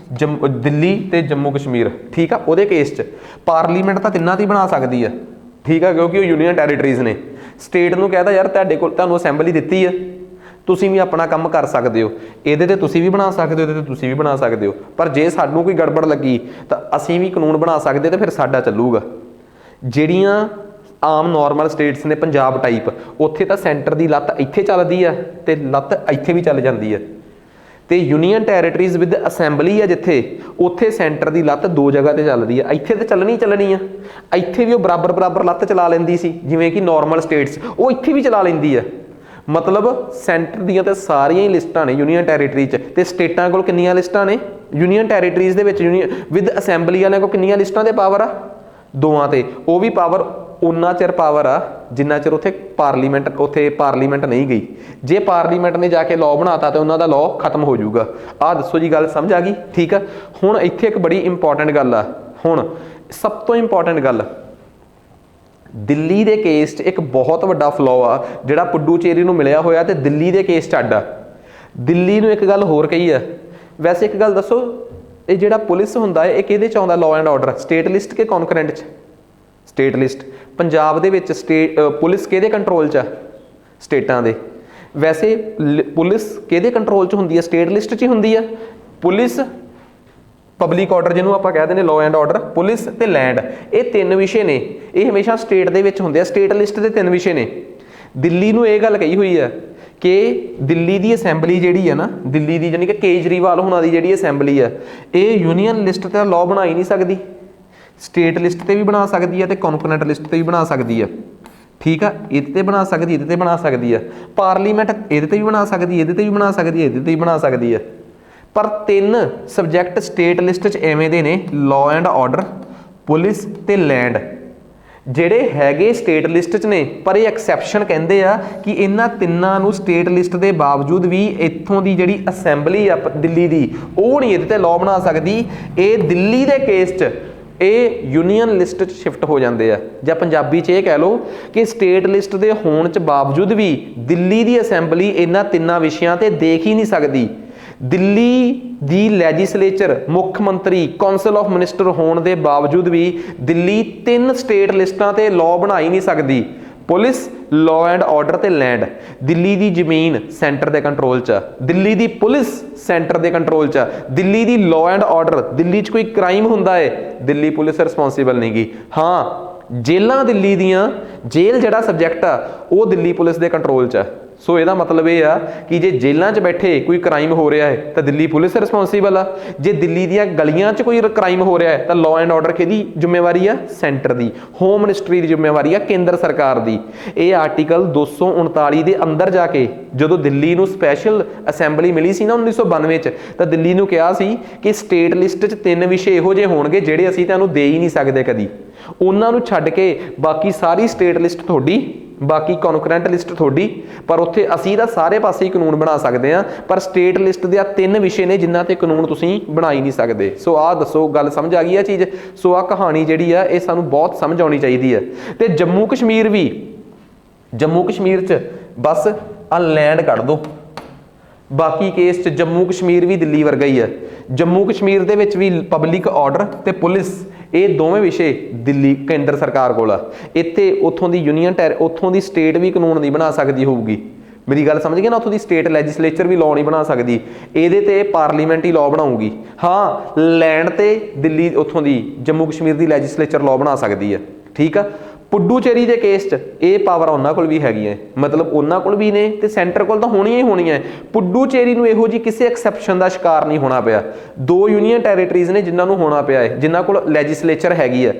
ਦਿੱਲੀ ਤੇ ਜੰਮੂ ਕਸ਼ਮੀਰ, ਠੀਕ ਆ। ਉਹਦੇ ਕੇਸ 'ਚ ਪਾਰਲੀਮੈਂਟ ਤਾਂ ਤਿੰਨਾਂ ਦੀ ਬਣਾ ਸਕਦੀ ਆ, ਠੀਕ ਆ, ਕਿਉਂਕਿ ਉਹ ਯੂਨੀਅਨ ਟੈਰੀਟਰੀਜ਼ ਨੇ। ਸਟੇਟ ਨੂੰ ਕਹਿਦਾ ਯਾਰ ਤੁਹਾਡੇ ਕੋਲ, ਤੁਹਾਨੂੰ ਅਸੈਂਬਲੀ ਦਿੱਤੀ ਆ, ਤੁਸੀਂ ਵੀ ਆਪਣਾ ਕੰਮ ਕਰ ਸਕਦੇ ਹੋ, ਇਹਦੇ ਤੇ ਤੁਸੀਂ ਵੀ ਬਣਾ ਸਕਦੇ ਹੋ, ਇਹਦੇ ਤੇ ਤੁਸੀਂ ਵੀ ਬਣਾ ਸਕਦੇ ਹੋ। ਪਰ ਜੇ ਸਾਨੂੰ ਕੋਈ ਗੜਬੜ ਲੱਗੀ ਤਾਂ ਅਸੀਂ ਵੀ ਕਾਨੂੰਨ ਬਣਾ ਸਕਦੇ ਤੇ ਫਿਰ ਸਾਡਾ ਚੱਲੂਗਾ। ਜਿਹੜੀਆਂ ਆਮ ਨੋਰਮਲ ਸਟੇਟਸ ਨੇ ਪੰਜਾਬ ਟਾਈਪ, ਉੱਥੇ ਤਾਂ ਸੈਂਟਰ ਦੀ ਲੱਤ ਇੱਥੇ ਚੱਲਦੀ ਆ ਤੇ ਲੱਤ ਇੱਥੇ ਵੀ ਚੱਲ ਜਾਂਦੀ ਆ। ਤੇ ਯੂਨੀਅਨ ਟੈਰੀਟਰੀਜ਼ ਵਿਦ ਅਸੈਂਬਲੀ ਆ ਜਿੱਥੇ, ਉੱਥੇ ਸੈਂਟਰ ਦੀ ਲੱਤ ਦੋ ਜਗ੍ਹਾ ਤੇ ਚੱਲਦੀ ਆ। ਇੱਥੇ ਤੇ ਚੱਲਣੀ ਆ, ਇੱਥੇ ਵੀ ਉਹ ਬਰਾਬਰ ਲੱਤ ਚਲਾ ਲੈਂਦੀ ਸੀ, ਜਿਵੇਂ ਕਿ ਨਾਰਮਲ ਸਟੇਟਸ, ਉਹ ਇੱਥੇ ਵੀ ਚਲਾ ਲੈਂਦੀ ਆ। ਮਤਲਬ ਸੈਂਟਰ ਦੀਆਂ ਤੇ ਸਾਰੀਆਂ ਹੀ ਲਿਸਟਾਂ ਨੇ ਯੂਨੀਅਨ ਟੈਰੀਟਰੀ 'ਚ, ਤੇ ਸਟੇਟਾਂ ਕੋਲ ਕਿੰਨੀਆਂ ਲਿਸਟਾਂ ਨੇ? ਯੂਨੀਅਨ ਟੈਰੀਟਰੀਜ਼ ਦੇ ਵਿੱਚ ਯੂਨੀਅਨ ਵਿਦ ਅਸੈਂਬਲੀ ਵਾਲਿਆਂ ਕੋਲ ਕਿੰਨੀਆਂ ਲਿਸਟਾਂ ਦੇ ਪਾਵਰ ਆ? ਦੋਵਾਂ ਤੇ। ਉਹ ਵੀ ਪਾਵਰ ਉਨਾ ਚਿਰ ਪਾਵਰ ਆ ਜਿੰਨਾ ਚਿਰ ਉੱਥੇ ਪਾਰਲੀਮੈਂਟ ਨਹੀਂ ਗਈ। ਜੇ ਪਾਰਲੀਮੈਂਟ ਨੇ ਜਾ ਕੇ ਲਾਅ ਬਣਾਤਾ ਤੇ ਉਹਨਾਂ ਦਾ ਲਾਅ ਖਤਮ ਹੋ ਜਾਊਗਾ। ਆਹ ਦੱਸੋ ਜੀ, ਗੱਲ ਸਮਝ ਆ ਗਈ? ਠੀਕ ਆ। ਹੁਣ ਇੱਥੇ ਇੱਕ ਬੜੀ ਇੰਪੋਰਟੈਂਟ ਗੱਲ ਆ। ਹੁਣ ਸਭ ਤੋਂ ਇੰਪੋਰਟੈਂਟ ਗੱਲ, ਦਿੱਲੀ ਦੇ ਕੇਸ 'ਚ ਇੱਕ ਬਹੁਤ ਵੱਡਾ ਫਲੋ ਆ ਜਿਹੜਾ ਪੁਡੂਚੇਰੀ ਨੂੰ ਮਿਲਿਆ ਹੋਇਆ ਤੇ ਦਿੱਲੀ ਦੇ ਕੇਸ 'ਚ ਅੱਡ ਆ। ਦਿੱਲੀ ਨੂੰ ਇੱਕ ਗੱਲ ਹੋਰ ਕਹੀ ਆ। ਵੈਸੇ ਇੱਕ ਗੱਲ ਦੱਸੋ, ਇਹ ਜਿਹੜਾ ਪੁਲਿਸ ਹੁੰਦਾ ਹੈ ਇਹ ਕਿਹਦੇ 'ਚ ਆਉਂਦਾ? Law and order, state list ਕਿ ਕੌਨਕਰੈਂਟ 'ਚ? State list. ਪੰਜਾਬ ਦੇ ਵਿੱਚ ਪੁਲਿਸ ਕਿਹਦੇ ਕੰਟਰੋਲ 'ਚ ਆ? ਸਟੇਟਾਂ ਦੇ। ਵੈਸੇ ਪੁਲਿਸ ਕਿਹਦੇ ਕੰਟਰੋਲ 'ਚ ਹੁੰਦੀ ਹੈ? ਸਟੇਟ ਲਿਸਟ 'ਚ ਹੀ ਹੁੰਦੀ ਆ। ਪੁਲਿਸ, ਪਬਲਿਕ ਆਰਡਰ ਜਿਹਨੂੰ ਆਪਾਂ ਕਹਿ ਦਿੰਦੇ, ਲਾਅ ਐਂਡ ਆਰਡਰ, ਪੁਲਿਸ ਤੇ ਲੈਂਡ, ਇਹ ਤਿੰਨ ਵਿਸ਼ੇ ਨੇ, ਇਹ ਹਮੇਸ਼ਾ ਸਟੇਟ ਦੇ ਵਿੱਚ ਹੁੰਦੇ ਆ। ਸਟੇਟ ਲਿਸਟ ਦੇ ਤਿੰਨ ਵਿਸ਼ੇ ਨੇ। ਦਿੱਲੀ ਨੂੰ ਇਹ ਗੱਲ ਕਹੀ ਹੋਈ ਆ ਕਿ ਦਿੱਲੀ ਦੀ ਅਸੈਂਬਲੀ ਜਿਹੜੀ ਆ ਨਾ, ਦਿੱਲੀ ਦੀ ਜਾਨੀ ਕਿ ਕੇਜਰੀਵਾਲ ਹੁਣਾਂ ਦੀ ਜਿਹੜੀ ਅਸੈਂਬਲੀ ਆ, ਇਹ ਯੂਨੀਅਨ ਲਿਸਟ ਤੇ ਲਾਅ ਬਣਾ ਹੀ ਨਹੀਂ ਸਕਦੀ। ਸਟੇਟ ਲਿਸਟ ਤੇ ਵੀ ਬਣਾ ਸਕਦੀ ਆ ਤੇ ਕੌਨਕਰੈਂਟ ਲਿਸਟ ਤੇ ਵੀ ਬਣਾ ਸਕਦੀ ਆ, ਠੀਕ ਆ। ਇਹਦੇ ਤੇ ਬਣਾ ਸਕਦੀ, ਇਹਦੇ ਤੇ ਬਣਾ ਸਕਦੀ ਆ। ਪਾਰਲੀਮੈਂਟ ਇਹਦੇ ਤੇ ਵੀ ਬਣਾ ਸਕਦੀ, ਇਹਦੇ ਤੇ ਵੀ ਬਣਾ ਸਕਦੀ, ਇਹਦੇ ਤੇ ਵੀ ਬਣਾ ਸਕਦੀ ਆ। ਪਰ ਤਿੰਨ ਸਬਜੈਕਟ ਸਟੇਟ ਲਿਸਟ 'ਚ ਐਵੇਂ ਦੇ ਨੇ, ਲਾਅ ਐਂਡ ਆਰਡਰ, ਪੁਲਿਸ ਤੇ ਲੈਂਡ, ਜਿਹੜੇ ਹੈਗੇ ਸਟੇਟ ਲਿਸਟ 'ਚ ਨੇ। ਪਰ ਇਹ ਐਕਸੈਪਸ਼ਨ ਕਹਿੰਦੇ ਆ ਕਿ ਇਹਨਾਂ ਤਿੰਨਾਂ ਨੂੰ ਸਟੇਟ ਲਿਸਟ ਦੇ ਬਾਵਜੂਦ ਵੀ ਇੱਥੋਂ ਦੀ ਜਿਹੜੀ ਅਸੈਂਬਲੀ ਆ ਦਿੱਲੀ ਦੀ, ਉਹ ਨਹੀਂ ਇਹਦੇ ਤੇ ਲਾਅ ਬਣਾ ਸਕਦੀ। ਇਹ ਦਿੱਲੀ ਦੇ ਕੇਸ 'ਚ ਇਹ ਯੂਨੀਅਨ ਲਿਸਟ 'ਚ ਸ਼ਿਫਟ ਹੋ ਜਾਂਦੇ ਆ। ਜਾਂ ਪੰਜਾਬੀ 'ਚ ਇਹ ਕਹਿ ਲਓ ਕਿ ਸਟੇਟ ਲਿਸਟ ਦੇ ਹੋਣ 'ਚ ਬਾਵਜੂਦ ਵੀ ਦਿੱਲੀ ਦੀ ਅਸੈਂਬਲੀ ਇਹਨਾਂ ਤਿੰਨਾਂ ਵਿਸ਼ਿਆਂ ਤੇ ਦੇਖ ਹੀ ਨਹੀਂ ਸਕਦੀ। ਦਿੱਲੀ ਦੀ ਲੈਜਿਸਲੇਚਰ, ਮੁੱਖ ਮੰਤਰੀ, ਕੌਂਸਲ ਆਫ ਮਿਨਿਸਟਰ ਹੋਣ ਦੇ ਬਾਵਜੂਦ ਵੀ ਦਿੱਲੀ ਤਿੰਨ ਸਟੇਟ ਲਿਸਟਾਂ ਤੇ ਲਾਅ ਬਣਾ ਹੀ ਨਹੀਂ ਸਕਦੀ। ਪੁਲਿਸ, ਲਾਅ ਐਂਡ ਆਰਡਰ ਤੇ ਲੈਂਡ। ਦਿੱਲੀ ਦੀ ਜ਼ਮੀਨ ਸੈਂਟਰ ਦੇ ਕੰਟਰੋਲ 'ਚ ਆ, ਦਿੱਲੀ ਦੀ ਪੁਲਿਸ ਸੈਂਟਰ ਦੇ ਕੰਟਰੋਲ 'ਚ ਆ, ਦਿੱਲੀ ਦੀ ਲਾਅ ਐਂਡ ਆਰਡਰ, ਦਿੱਲੀ 'ਚ ਕੋਈ ਕ੍ਰਾਈਮ ਹੁੰਦਾ ਹੈ ਦਿੱਲੀ ਪੁਲਿਸ ਰਿਸਪੌਂਸੀਬਲ ਨਹੀਂ ਗੀ। ਹਾਂ, ਜੇਲ੍ਹਾਂ ਦਿੱਲੀ ਦੀਆਂ, ਜੇਲ੍ਹ ਜਿਹੜਾ ਸਬਜੈਕਟ ਆ ਉਹ ਦਿੱਲੀ ਪੁਲਿਸ ਦੇ ਕੰਟਰੋਲ 'ਚ ਆ। ਸੋ ਇਹਦਾ ਮਤਲਬ ਇਹ ਆ ਕਿ ਜੇ ਜੇਲ੍ਹਾਂ 'ਚ ਬੈਠੇ ਕੋਈ ਕ੍ਰਾਈਮ ਹੋ ਰਿਹਾ ਹੈ ਤਾਂ ਦਿੱਲੀ ਪੁਲਿਸ ਰਿਸਪੌਂਸੀਬਲ ਆ। ਜੇ ਦਿੱਲੀ ਦੀਆਂ ਗਲੀਆਂ 'ਚ ਕੋਈ ਕ੍ਰਾਈਮ ਹੋ ਰਿਹਾ ਹੈ ਤਾਂ ਲਾਅ ਐਂਡ ਆਰਡਰ ਕਿਹਦੀ ਜ਼ਿੰਮੇਵਾਰੀ ਆ? ਸੈਂਟਰ ਦੀ। ਹੋਮ ਮਿਨਿਸਟਰੀ ਦੀ ਜ਼ਿੰਮੇਵਾਰੀ ਆ, ਕੇਂਦਰ ਸਰਕਾਰ ਦੀ। ਇਹ ਆਰਟੀਕਲ 239 ਦੇ ਅੰਦਰ ਜਾ ਕੇ, ਜਦੋਂ ਦਿੱਲੀ ਨੂੰ ਸਪੈਸ਼ਲ ਅਸੈਂਬਲੀ ਮਿਲੀ ਸੀ ਨਾ 1992 'ਚ, ਤਾਂ ਦਿੱਲੀ ਨੂੰ ਕਿਹਾ ਸੀ ਕਿ ਸਟੇਟ ਲਿਸਟ 'ਚ ਤਿੰਨ ਵਿਸ਼ੇ ਇਹੋ ਜਿਹੇ ਹੋਣਗੇ ਜਿਹੜੇ ਅਸੀਂ ਤੁਹਾਨੂੰ ਦੇ ਹੀ ਨਹੀਂ ਸਕਦੇ ਕਦੀ। ਉਹਨਾਂ ਨੂੰ ਛੱਡ ਕੇ ਬਾਕੀ ਸਾਰੀ ਸਟੇਟ ਲਿਸਟ ਤੁਹਾਡੀ, ਬਾਕੀ ਕੌਨਕਰੈਂਟ ਲਿਸਟ ਤੁਹਾਡੀ। ਪਰ ਉੱਥੇ ਅਸੀਂ ਤਾਂ ਸਾਰੇ ਪਾਸੇ ਹੀ ਕਾਨੂੰਨ ਬਣਾ ਸਕਦੇ ਹਾਂ, ਪਰ ਸਟੇਟ ਲਿਸਟ ਦੇ ਆ ਤਿੰਨ ਵਿਸ਼ੇ ਨੇ ਜਿਨ੍ਹਾਂ ਤੇ ਕਾਨੂੰਨ ਤੁਸੀਂ ਬਣਾ ਹੀ ਨਹੀਂ ਸਕਦੇ। ਸੋ ਆਹ ਦੱਸੋ, ਗੱਲ ਸਮਝ ਆ ਗਈ ਆ ਚੀਜ਼? ਸੋ ਆਹ ਕਹਾਣੀ ਜਿਹੜੀ ਆ ਇਹ ਸਾਨੂੰ ਬਹੁਤ ਸਮਝ ਆਉਣੀ ਚਾਹੀਦੀ ਹੈ। ਤੇ ਜੰਮੂ ਕਸ਼ਮੀਰ ਵੀ, ਜੰਮੂ ਕਸ਼ਮੀਰ 'ਚ ਬਸ ਆ ਲੈਂਡ ਕੱਢ ਦੋ, ਬਾਕੀ ਕੇਸ 'ਚ ਜੰਮੂ ਕਸ਼ਮੀਰ ਵੀ ਦਿੱਲੀ ਵਰਗਾ ਹੀ ਆ। ਜੰਮੂ ਕਸ਼ਮੀਰ ਦੇ ਵਿੱਚ ਵੀ ਪਬਲਿਕ ਆਰਡਰ ਤੇ ਪੁਲਿਸ, ਇਹ ਦੋਵੇਂ ਵਿਸ਼ੇ ਦਿੱਲੀ ਕੇਂਦਰ ਸਰਕਾਰ ਕੋਲ ਆ। ਇੱਥੇ ਉੱਥੋਂ ਦੀ ਯੂਨੀਅਨ ਉੱਥੋਂ ਦੀ ਸਟੇਟ ਵੀ ਕਾਨੂੰਨ ਨਹੀਂ ਬਣਾ ਸਕਦੀ ਹੋਊਗੀ। ਮੇਰੀ ਗੱਲ ਸਮਝ ਗਏ ਨਾ? ਉੱਥੋਂ ਦੀ ਸਟੇਟ ਲੈਜਿਸਲੇਚਰ ਵੀ ਲਾਅ ਨਹੀਂ ਬਣਾ ਸਕਦੀ, ਇਹਦੇ ਤੇ ਪਾਰਲੀਮੈਂਟ ਹੀ ਲਾਅ ਬਣਾਊਗੀ। ਹਾਂ, ਲੈਂਡ ਤੇ ਦਿੱਲੀ, ਉੱਥੋਂ ਦੀ ਜੰਮੂ ਕਸ਼ਮੀਰ ਦੀ ਲੈਜਿਸਲੇਚਰ ਲਾਅ ਬਣਾ ਸਕਦੀ ਹੈ, ਠੀਕ ਆ। ਪੁਡੂਚੇਰੀ ਦੇ ਕੇਸ 'ਚ ਇਹ ਪਾਵਰ ਉਹਨਾਂ ਕੋਲ ਵੀ ਹੈਗੀਆਂ, ਮਤਲਬ ਉਹਨਾਂ ਕੋਲ ਵੀ ਨੇ ਤੇ ਸੈਂਟਰ ਕੋਲ ਤਾਂ ਹੋਣੀਆਂ ਹੀ ਹੋਣੀਆਂ। ਪੁਡੂਚੇਰੀ ਨੂੰ ਇਹੋ ਜਿਹੀ ਕਿਸੇ ਐਕਸੈਪਸ਼ਨ ਦਾ ਸ਼ਿਕਾਰ ਨਹੀਂ ਹੋਣਾ ਪਿਆ। ਦੋ ਯੂਨੀਅਨ ਟੈਰੀਟਰੀਜ਼ ਨੇ ਜਿਨ੍ਹਾਂ ਨੂੰ ਹੋਣਾ ਪਿਆ ਹੈ, ਜਿਨ੍ਹਾਂ ਕੋਲ ਲੈਜਿਸਲੇਚਰ ਹੈਗੀ ਹੈ।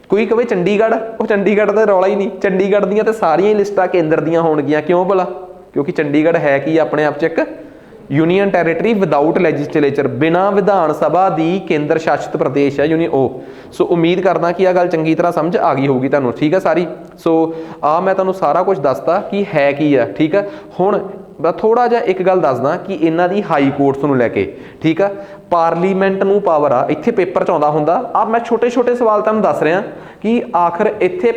ਕੋਈ ਕਵੇ ਚੰਡੀਗੜ੍ਹ, ਉਹ ਚੰਡੀਗੜ੍ਹ ਦਾ ਰੌਲਾ ਹੀ ਨਹੀਂ। ਚੰਡੀਗੜ੍ਹ ਦੀਆਂ ਤਾਂ ਸਾਰੀਆਂ ਹੀ ਲਿਸਟਾਂ ਕੇਂਦਰ ਦੀਆਂ ਹੋਣਗੀਆਂ। ਕਿਉਂ ਭਲਾ? ਕਿਉਂਕਿ ਚੰਡੀਗੜ੍ਹ ਹੈ ਕੀ ਆਪਣੇ ਆਪ 'ਚ ਇੱਕ यूनियन टैरेटरी विदाउट लैजिस्लेचर, बिना विधान सभा की केंद्र शासित प्रदेश है यूनियन ओ। सो उम्मीद करदा कि यह गल चंगी तरह समझ आ गई होगी तुहानूं, ठीक है सारी। सो आ मैं तुहानूं सारा कुछ दसता कि है की है, ठीक है। हुण मैं थोड़ा जिहा एक गल दसदा कि इन्हां दी हाई कोर्ट्स नूं लैके, ठीक है, पार्लीमेंट नूं पावर आ, इत्थे पेपर च आउंदा हुंदा। आ मैं छोटे छोटे सवाल तुहानूं दस रहा कि आखिर इत्थे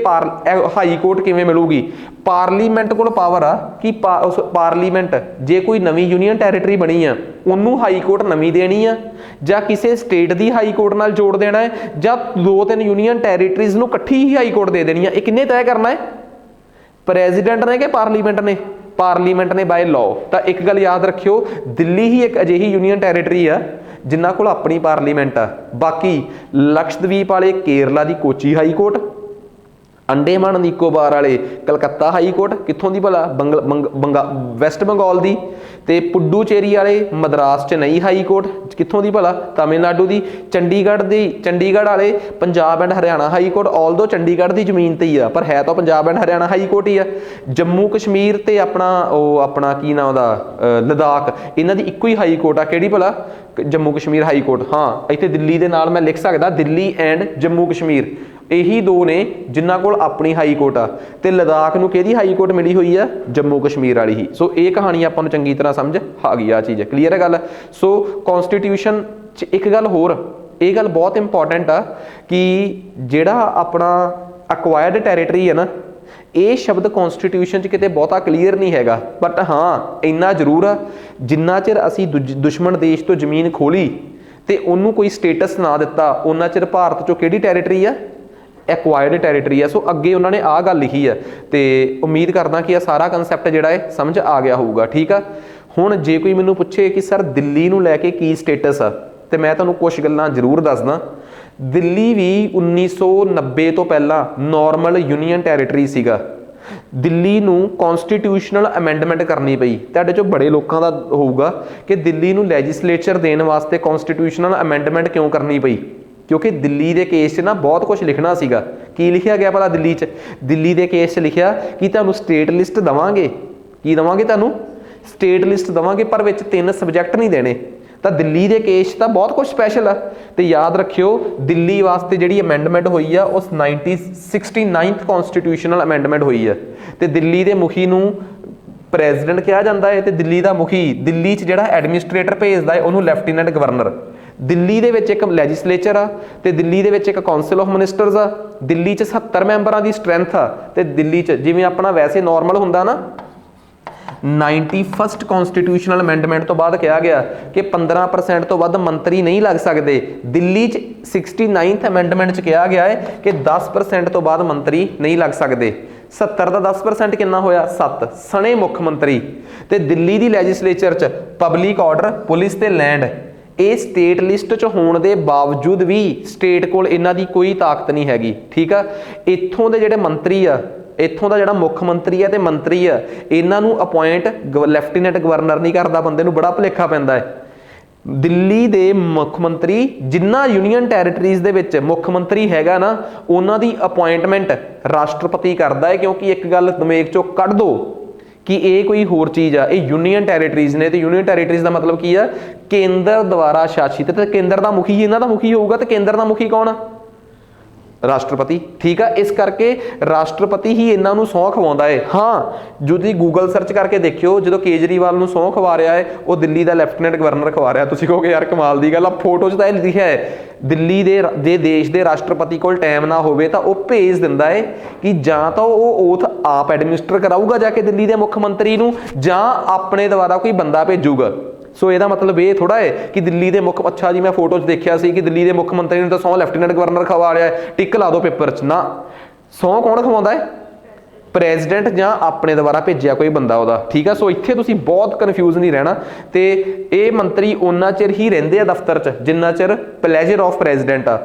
हाई कोर्ट किवें मिलूगी। पार्लीमेंट कोल पावर आ कि उस पार्लीमेंट जे कोई नवीं यूनीअन टैरेटरी बनी आ उन्होंने हाई कोर्ट नवीं देनी आ, जां किसी स्टेट की हाई कोर्ट नाल जोड़ देना है, जां 2-3 यूनीअन टैरेटरीज नूं इकट्ठी ही हाई कोर्ट दे देनी है। ये किन्ने तय करना है, प्रेजिडेंट ने कि पार्लीमेंट ने? पार्लीमेंट ने बाय लॉ। तो एक गल याद रखियो, दिल्ली ही एक अजिही यूनीअन टैरेटरी आ जिन्हां कोल अपनी पार्लीमेंट आ। बाकी लक्षद्वीप वाले केरला की कोची हाई कोर्ट, अंडेमान निकोबार वाले कलकत्ता हाई कोर्ट, कित्थों दी भला वैस्ट बंगाल दी, ते पुडुचेरी वाले मद्रास चेन्नई हाई कोर्ट, कित्थों दी भला तमिलनाडु दी, चंडीगढ़ वाले Punjab and Haryana high court, all दो चंडीगढ़ की जमीन ते ही आ पर है तो Punjab and Haryana high court ही आ। जम्मू कश्मीर ते अपना की नाम दा लद्दाख, इन्हां दी इक्को ही हाई कोर्ट आ, किहड़ी भला? Jammu Kashmir high court. हाँ, इत्थे दिल्ली दे नाल मैं लिख सकदा दिल्ली एंड जम्मू कश्मीर, यही दो ने जिन्हां कोल अपनी हाई कोर्ट आ। ते लद्दाख नूं किहदी हाई कोर्ट मिली हुई है? जम्मू कश्मीर वाली ही। सो ये कहानी आपां नूं चंगी तरह समझ आ गई, आ चीज़ क्लीयर है गल। सो कॉन्स्टिट्यूशन च एक गल होर, ये गल बहुत इंपॉर्टेंट आ कि जिहड़ा अपना अक्वायर्ड टैरेटरी है ना, ये शब्द कॉन्स्टिट्यूशन च किते बहुता क्लीयर नहीं हैगा, बट हाँ इन्ना जरूर आ जिन्ना चिर असी दुश्मन देश तो जमीन खोली ते उन्होंने कोई स्टेटस ना दिता, उन्ना चिर भारत चो किहड़ी टैरेटरी आ? एक्वायर्ड टैरेटरी है। सो अगे उन्होंने आ गल लिखी है, तो उम्मीद करदा कि यह सारा कंसैप्ट जिहड़ा है समझ आ गया होगा, ठीक है। हुण जे कोई मैनूं पुछे कि सर दिल्ली नूं लैके की स्टेटस आ, तो मैं तुहानूं कुछ गल्लां जरूर दसदा। दिल्ली भी 1990 तो पहला नॉर्मल यूनीअन टैरेटरी सीगा। दिल्ली नूं कॉन्स्टिट्यूशनल अमेंडमेंट करनी पई। तुहाडे चों बड़े लोकां दा होऊगा कि दिल्ली नूं लैजिस्लेचर देण वास्ते कॉन्स्टिट्यूशनल अमेंडमेंट क्यों करनी पई, क्योंकि दिल्ली के केस ना बहुत कुछ लिखना सीगा। की लिखिया गया भला दिल्ली च? दिल्ली के केस च लिखिया कि तुहानूं स्टेट लिस्ट देवांगे, की देवांगे? तुहानूं स्टेट लिस्ट देवांगे पर विच 3 सबजैक्ट नहीं देने। तो दिल्ली के केस तो बहुत कुछ स्पैशल है। तो याद रखियो दिल्ली वास्ते जिहड़ी अमेंडमेंट हुई है उस 69th कॉन्स्टिट्यूशनल अमेंडमेंट हुई है। तो दिल्ली के मुखी नूं प्रेजिडेंट कहा जाता है, तो दिल्ली का मुखी दिल्ली च जिहड़ा एडमिनिस्ट्रेटर भेजदा है उन्होंने लैफ्टीनेंट गवर्नर। दिल्ली दे विच एक लैजिस्लेचर आ, ते दिल्ली दे विच एक काउंसिल ऑफ मिनिस्टर्स आ। दिल्ली च 70 मैंबरां दी स्ट्रेंथ आ, ते दिल्ली च जिवें अपना वैसे नॉर्मल हुंदा ना 91st कॉन्स्टिट्यूशनल अमेंडमेंट तो बाद कहा गया कि 15% तो वध मंत्री नहीं लग सकते। दिल्ली 69th अमेंडमेंट कहा गया है कि 10% तो बाद मंत्री नहीं लग सकते। 70 का 10% कितना होया? 7 सने मुख मंत्री। तो दिल्ली की लैजिस्लेचर च पब्लिक ऑर्डर, पुलिस ते लैंड, ये स्टेट लिस्ट च होने के बावजूद भी स्टेट कोल इन्हां दी कोई ताकत नहीं हैगी, ठीक है। इत्थों के जिहड़े मंत्री आ, इत्थों का जिहड़ा मुख मंत्री है तो मंत्री है, इन्हां नूं अपॉइंट लैफ्टीनेंट गवर्नर नहीं करता, बंदे नूं बड़ा भुलेखा पैंदा है। दिल्ली दे मुख मंत्री जिन्ना यूनीअन टैरेटरीज दे विच मुख मंत्री हैगा ना, उन्हां दी अपॉइंटमेंट राष्ट्रपति करदा है। क्योंकि एक गल दिमाग चों कढ दो कि ये कोई होर चीज़ आ, ये यूनीअन टैरेटरीज ने। तो यूनीअन टैरेटरीज का मतलब की है? केंद्र द्वारा शासित। तो केंद्र का मुखी इन्हां दा मुखी होऊगा, तो केंद्र का मुखी कौन आ? राष्ट्रपति, ठीक है। इस करके राष्ट्रपति ही इन्हां नूं सौं खवाउंदा है। हाँ, जो तुसीं गूगल सर्च करके देखियो, जो केजरीवाल नूं सौं खवा रहा है वो दिल्ली का लैफ्टीनेंट गवर्नर खवा रहा। तुसीं कहोगे यार कमाल दी गल आ, फोटो च तां लिखिया है दिल्ली दे देश के राष्ट्रपति कोल टाइम ना होवे तां वो भेज दिंदा है कि जां तां वो ओथ आप एडमिनिस्टर कराऊगा जाके दिल्ली के मुख मंत्री नूं, जां अपने द्वारा कोई बंदा भेजूगा। सो ਇਹਦਾ मतलब ये थोड़ा है कि दिल्ली के मुख, अच्छा जी मैं फोटो देखा सी कि दिल्ली के मुख मंत्री ने तो सौं लैफ्टीनेंट गवर्नर खवा रहा है, टिक ला दो पेपर च ना। सौं कौन खवाउंदा है? प्रेजिडेंट जां अपने द्वारा भेजिया कोई बंदा उहदा, ठीक है। सो इत्थे तुसीं बहुत कन्फ्यूज नहीं रहना। तो ये मंत्री उन्ना चिर ही रहिंदे आ दफ्तर च जिन्ना चिर प्लैजर ऑफ प्रेजिडेंट आ।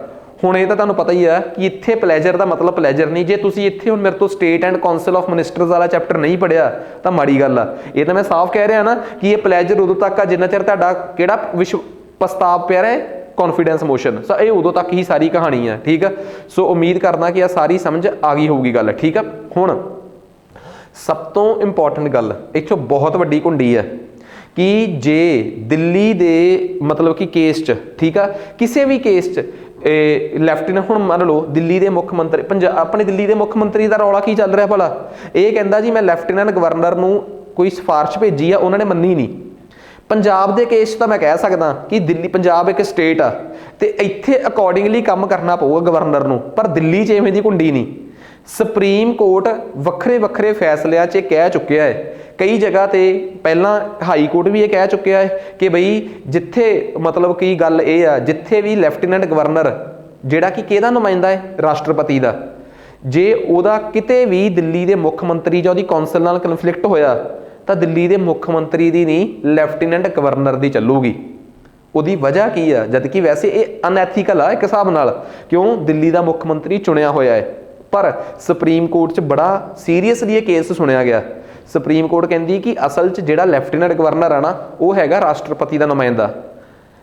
हुण ये तो तुहानूं पता ही है कि इत्थे प्लैजर का मतलब प्लैजर नहीं। जे तुसीं इत्थे हुण मेरे तो state and council of ministers वाला चैप्टर नहीं पढ़िया तो माड़ी गल आ। ये तो मैं साफ कह रहा ना कि ये प्लैजर उदों तक आ जिन्ना चिर तुहाडा किहड़ा विश्व प्रस्ताव पिया है, कॉन्फिडेंस मोशन। सो ये उदों तक ही सारी कहानी है, ठीक है। सो उम्मीद करना कि यह सारी समझ आ गई होगी गल, ठीक है। हुण सब तो इंपॉर्टेंट गल इत्थों बहुत वड्डी कुंडी है कि जे दिल्ली दे मतलब कि केस च, ठीक आ, किसी भी केस च ਲੈਫਟੀਨੈਂਟ ਹੁਣ ਮੰਨ ਲਓ ਦਿੱਲੀ ਦੇ ਮੁੱਖ ਮੰਤਰੀ ਆਪਣੇ ਦਿੱਲੀ ਦੇ ਮੁੱਖ ਮੰਤਰੀ ਦਾ ਰੌਲਾ ਕੀ ਚੱਲ ਰਿਹਾ ਭਲਾ, ਇਹ ਕਹਿੰਦਾ ਜੀ ਮੈਂ ਲੈਫਟੀਨੈਂਟ ਗਵਰਨਰ ਨੂੰ ਕੋਈ ਸਿਫਾਰਿਸ਼ ਭੇਜੀ ਆ, ਉਹਨਾਂ ਨੇ ਮੰਨੀ ਨਹੀਂ। ਪੰਜਾਬ ਦੇ ਕੇਸ ਤਾਂ ਮੈਂ ਕਹਿ ਸਕਦਾ ਕਿ ਦਿੱਲੀ ਪੰਜਾਬ ਇੱਕ ਸਟੇਟ ਆ ਤੇ ਇੱਥੇ ਅਕੋਰਡਿੰਗਲੀ ਕੰਮ ਕਰਨਾ ਪਊਗਾ ਗਵਰਨਰ ਨੂੰ, ਪਰ ਦਿੱਲੀ 'ਚ ਐਵੇਂ ਦੀ ਕੁੰਡੀ ਨਹੀਂ। ਸੁਪਰੀਮ ਕੋਰਟ ਵੱਖਰੇ ਵੱਖਰੇ ਫੈਸਲਿਆਂ 'ਚ ਕਹਿ ਚੁੱਕਿਆ ਹੈ, ਕਈ ਜਗ੍ਹਾ ਤੇ ਪਹਿਲਾਂ ਹਾਈ ਕੋਰਟ ਵੀ ਇਹ ਕਹਿ ਚੁੱਕਿਆ ਹੈ ਕਿ ਬਈ ਜਿੱਥੇ ਮਤਲਬ ਕੀ ਗੱਲ ਇਹ ਆ, ਜਿੱਥੇ ਵੀ ਲੈਫਟੀਨੈਂਟ ਗਵਰਨਰ ਜਿਹੜਾ ਕਿ ਕਿਹਦਾ ਨੁਮਾਇੰਦਾ ਹੈ, ਰਾਸ਼ਟਰਪਤੀ ਦਾ, ਜੇ ਉਹਦਾ ਕਿਤੇ ਵੀ ਦਿੱਲੀ ਦੇ ਮੁੱਖ ਮੰਤਰੀ ਜਾਂ ਉਹਦੀ ਕੌਂਸਲ ਨਾਲ ਕਨਫਲਿਕਟ ਹੋਇਆ ਤਾਂ ਦਿੱਲੀ ਦੇ ਮੁੱਖ ਮੰਤਰੀ ਦੀ ਨਹੀਂ, ਲੈਫਟੀਨੈਂਟ ਗਵਰਨਰ ਦੀ ਚੱਲੂਗੀ। ਉਹਦੀ ਵਜ੍ਹਾ ਕੀ ਆ, ਜਦ ਕਿ ਵੈਸੇ ਇਹ ਅਨਐਥੀਕਲ ਆ ਇੱਕ ਹਿਸਾਬ ਨਾਲ, ਕਿਉਂ ਦਿੱਲੀ ਦਾ ਮੁੱਖ ਮੰਤਰੀ ਚੁਣਿਆ ਹੋਇਆ ਹੈ। ਪਰ ਸੁਪਰੀਮ ਕੋਰਟ 'ਚ ਬੜਾ ਸੀਰੀਅਸਲੀ ਇਹ ਕੇਸ ਸੁਣਿਆ ਗਿਆ। ਸੁਪਰੀਮ ਕੋਰਟ ਕਹਿੰਦੀ ਕਿ ਅਸਲ 'ਚ ਜਿਹੜਾ ਲੈਫਟੀਨੈਂਟ ਗਵਰਨਰ ਆ ਨਾ, ਉਹ ਹੈਗਾ ਰਾਸ਼ਟਰਪਤੀ ਦਾ ਨੁਮਾਇੰਦਾ।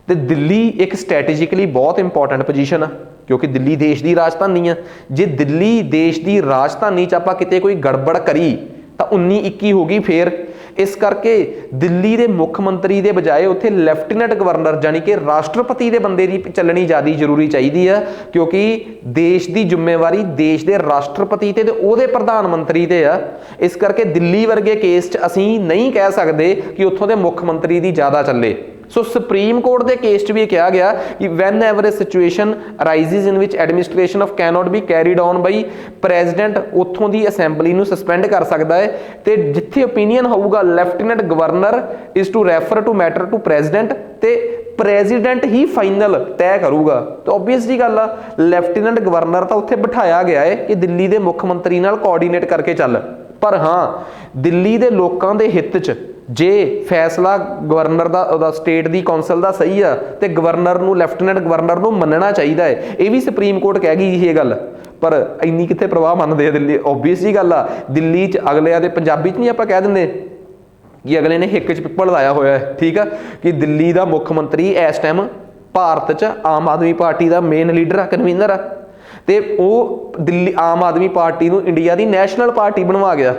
ਤੇ ਦਿੱਲੀ ਇੱਕ ਸਟ੍ਰੈਟੇਜਿਕਲੀ ਬਹੁਤ ਇੰਪੋਰਟੈਂਟ ਪੋਜੀਸ਼ਨ ਆ, ਕਿਉਂਕਿ ਦਿੱਲੀ ਦੇਸ਼ ਦੀ ਰਾਜਧਾਨੀ ਆ। ਜੇ ਦਿੱਲੀ ਦੇਸ਼ ਦੀ ਰਾਜਧਾਨੀ 'ਚ ਆਪਾਂ ਕਿਤੇ ਕੋਈ ਗੜਬੜ ਕਰੀ ਤਾਂ 19-21 ਹੋ ਗਈ ਫੇਰ। ਇਸ ਕਰਕੇ ਦਿੱਲੀ ਦੇ ਮੁੱਖ ਮੰਤਰੀ ਦੇ ਬਜਾਏ ਉੱਥੇ ਲੈਫਟੀਨੈਂਟ ਗਵਰਨਰ ਜਾਨੀ ਕਿ ਰਾਸ਼ਟਰਪਤੀ ਦੇ ਬੰਦੇ ਦੀ ਚੱਲਣੀ ਜ਼ਿਆਦਾ ਜ਼ਰੂਰੀ ਚਾਹੀਦੀ ਆ, ਕਿਉਂਕਿ ਦੇਸ਼ ਦੀ ਜ਼ਿੰਮੇਵਾਰੀ ਦੇਸ਼ ਦੇ ਰਾਸ਼ਟਰਪਤੀ ਤੇ ਉਹਦੇ ਪ੍ਰਧਾਨ ਮੰਤਰੀ ਤੇ ਆ। ਇਸ ਕਰਕੇ ਦਿੱਲੀ ਵਰਗੇ ਕੇਸ 'ਚ ਅਸੀਂ ਨਹੀਂ ਕਹਿ ਸਕਦੇ ਕਿ ਉੱਥੋਂ ਦੇ ਮੁੱਖ ਮੰਤਰੀ ਦੀ ਜ਼ਿਆਦਾ ਚੱਲੇ। ਸੋ ਸੁਪਰੀਮ ਕੋਰਟ ਦੇ ਕੇਸ 'ਚ ਵੀ ਕਿਹਾ ਗਿਆ ਕਿ whenever a situation arises in which administration of cannot be carried on by president, ਉੱਥੋਂ ਦੀ ਅਸੈਂਬਲੀ ਨੂੰ ਸਸਪੈਂਡ ਕਰ ਸਕਦਾ ਹੈ। ਤੇ ਜਿੱਥੇ ਓਪੀਨੀਅਨ ਹੋਊਗਾ lieutenant governor is to refer to matter to president, ਤੇ ਪ੍ਰੈਜ਼ੀਡੈਂਟ ਹੀ ਫਾਈਨਲ ਤੈਅ ਕਰੂਗਾ। ਤਾਂ ਓਬਵੀਅਸ ਜੀ ਗੱਲ ਆ, ਲੈਫਟੀਨੈਂਟ ਗਵਰਨਰ ਤਾਂ ਉੱਥੇ ਬਿਠਾਇਆ ਗਿਆ ਹੈ ਕਿ ਦਿੱਲੀ ਦੇ ਮੁੱਖ ਮੰਤਰੀ ਨਾਲ ਕੋਆਰਡੀਨੇਟ ਕਰਕੇ ਚੱਲ। ਪਰ ਹਾਂ, ਦਿੱਲੀ ਦੇ ਲੋਕਾਂ ਦੇ ਹਿੱਤ 'ਚ ਜੇ ਫੈਸਲਾ ਗਵਰਨਰ ਦਾ, ਉਹਦਾ ਸਟੇਟ ਦੀ ਕੌਂਸਲ ਦਾ ਸਹੀ ਆ, ਤੇ ਗਵਰਨਰ ਨੂੰ, ਲੈਫਟੀਨੈਂਟ ਗਵਰਨਰ ਨੂੰ ਮੰਨਣਾ ਚਾਹੀਦਾ ਹੈ। ਇਹ ਵੀ ਸੁਪਰੀਮ ਕੋਰਟ ਕਹਿ ਗਈ ਇਹ ਗੱਲ, ਪਰ ਇੰਨੀ ਕਿੱਥੇ ਪ੍ਰਵਾਹ ਮੰਨਦੇ ਆ ਦਿੱਲੀ। ਓਬਵੀਅਸ ਜੀ ਗੱਲ ਆ, ਦਿੱਲੀ 'ਚ ਅਗਲਿਆਂ ਦੇ, ਪੰਜਾਬੀ 'ਚ ਨਹੀਂ ਆਪਾਂ ਕਹਿ ਦਿੰਦੇ ਕਿ ਅਗਲੇ ਨੇ ਹਿੱਕ 'ਚ ਪਿੱਪਲ ਲਾਇਆ ਹੋਇਆ ਹੈ, ਠੀਕ ਆ, ਕਿ ਦਿੱਲੀ ਦਾ ਮੁੱਖ ਮੰਤਰੀ ਇਸ ਟਾਈਮ ਭਾਰਤ 'ਚ ਆਮ ਆਦਮੀ ਪਾਰਟੀ ਦਾ ਮੇਨ ਲੀਡਰ ਆ, ਕਨਵੀਨਰ ਆ, ਤੇ ਉਹ ਦਿੱਲੀ ਆਮ ਆਦਮੀ ਪਾਰਟੀ ਨੂੰ ਇੰਡੀਆ ਦੀ ਨੈਸ਼ਨਲ ਪਾਰਟੀ ਬਣਵਾ ਗਿਆ।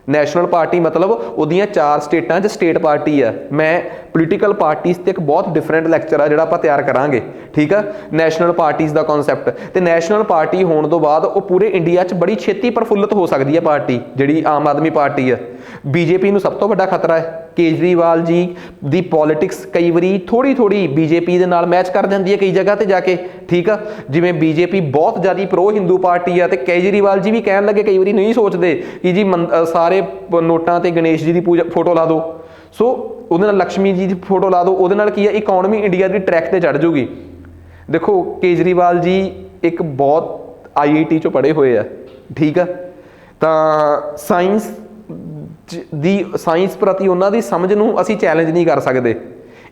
ਨੈਸ਼ਨਲ ਪਾਰਟੀ ਮਤਲਬ ਉਹਦੀਆਂ 4 ਸਟੇਟਾਂ 'ਚ ਸਟੇਟ ਪਾਰਟੀ ਆ। ਮੈਂ ਪੋਲੀਟੀਕਲ ਪਾਰਟੀਜ਼ ਤੇ ਇੱਕ ਬਹੁਤ ਡਿਫਰੈਂਟ ਲੈਕਚਰ ਆ ਜਿਹੜਾ ਆਪਾਂ ਤਿਆਰ ਕਰਾਂਗੇ, ਠੀਕ ਆ, ਨੈਸ਼ਨਲ ਪਾਰਟੀਜ਼ ਦਾ ਕਨਸੈਪਟ। ਤੇ ਨੈਸ਼ਨਲ ਪਾਰਟੀ ਹੋਣ ਤੋਂ ਬਾਅਦ ਉਹ ਪੂਰੇ ਇੰਡੀਆ 'ਚ ਬੜੀ ਛੇਤੀ ਪ੍ਰਫੁੱਲਤ ਹੋ ਸਕਦੀ ਹੈ ਪਾਰਟੀ, ਜਿਹੜੀ ਆਮ ਆਦਮੀ ਪਾਰਟੀ ਆ। ਬੀਜੇਪੀ ਨੂੰ ਸਭ ਤੋਂ ਵੱਡਾ ਖਤਰਾ ਹੈ। ਕੇਜਰੀਵਾਲ ਜੀ ਦੀ ਪੋਲਿਟਿਕਸ ਕਈ ਵਾਰੀ ਥੋੜੀ ਬੀਜੇਪੀ ਦੇ ਨਾਲ ਮੈਚ ਕਰ ਜਾਂਦੀ ਹੈ ਕਈ ਜਗ੍ਹਾ ਤੇ ਜਾ ਕੇ, ਠੀਕ ਆ। ਜਿਵੇਂ ਬੀਜੇਪੀ ਬਹੁਤ ਜ਼ਿਆਦਾ ਪ੍ਰੋ ਹਿੰਦੂ ਪਾਰਟੀ ਆ, ਤੇ ਕੇਜਰੀਵਾਲ ਜੀ ਵੀ ਕਹਿਣ ਲੱਗੇ ਕਈ ਵਾਰੀ ਨਹੀਂ ਸੋਚਦੇ ਕਿ ਜੀ ਸਾਰੇ ਨੋਟਾਂ ਤੇ ਗਣੇਸ਼ ਜੀ ਦੀ ਪੂਜਾ ਫੋਟੋ ਲਾ ਦਿਓ, ਸੋ ਉਹਦੇ ਨਾਲ ਲక్ష్ਮੀ ਜੀ ਦੀ ਫੋਟੋ ਲਾ ਦਿਓ, ਉਹਦੇ ਨਾਲ ਕੀ ਹੈ, ਇਕਨੋਮੀ ਇੰਡੀਆ ਦੀ ਟਰੈਕ ਤੇ ਚੜ ਜੂਗੀ। ਦੇਖੋ ਕੇਜਰੀਵਾਲ ਜੀ ਇੱਕ ਬਹੁਤ IIT 'ਚੋਂ ਪੜ੍ਹੇ ਹੋਏ ਆ, ਠੀਕ ਆ, ਤਾਂ ਸਾਇੰਸ ਪ੍ਰਤੀ ਉਹਨਾਂ ਦੀ ਸਮਝ ਨੂੰ ਅਸੀਂ ਚੈਲੰਜ ਨਹੀਂ ਕਰ ਸਕਦੇ।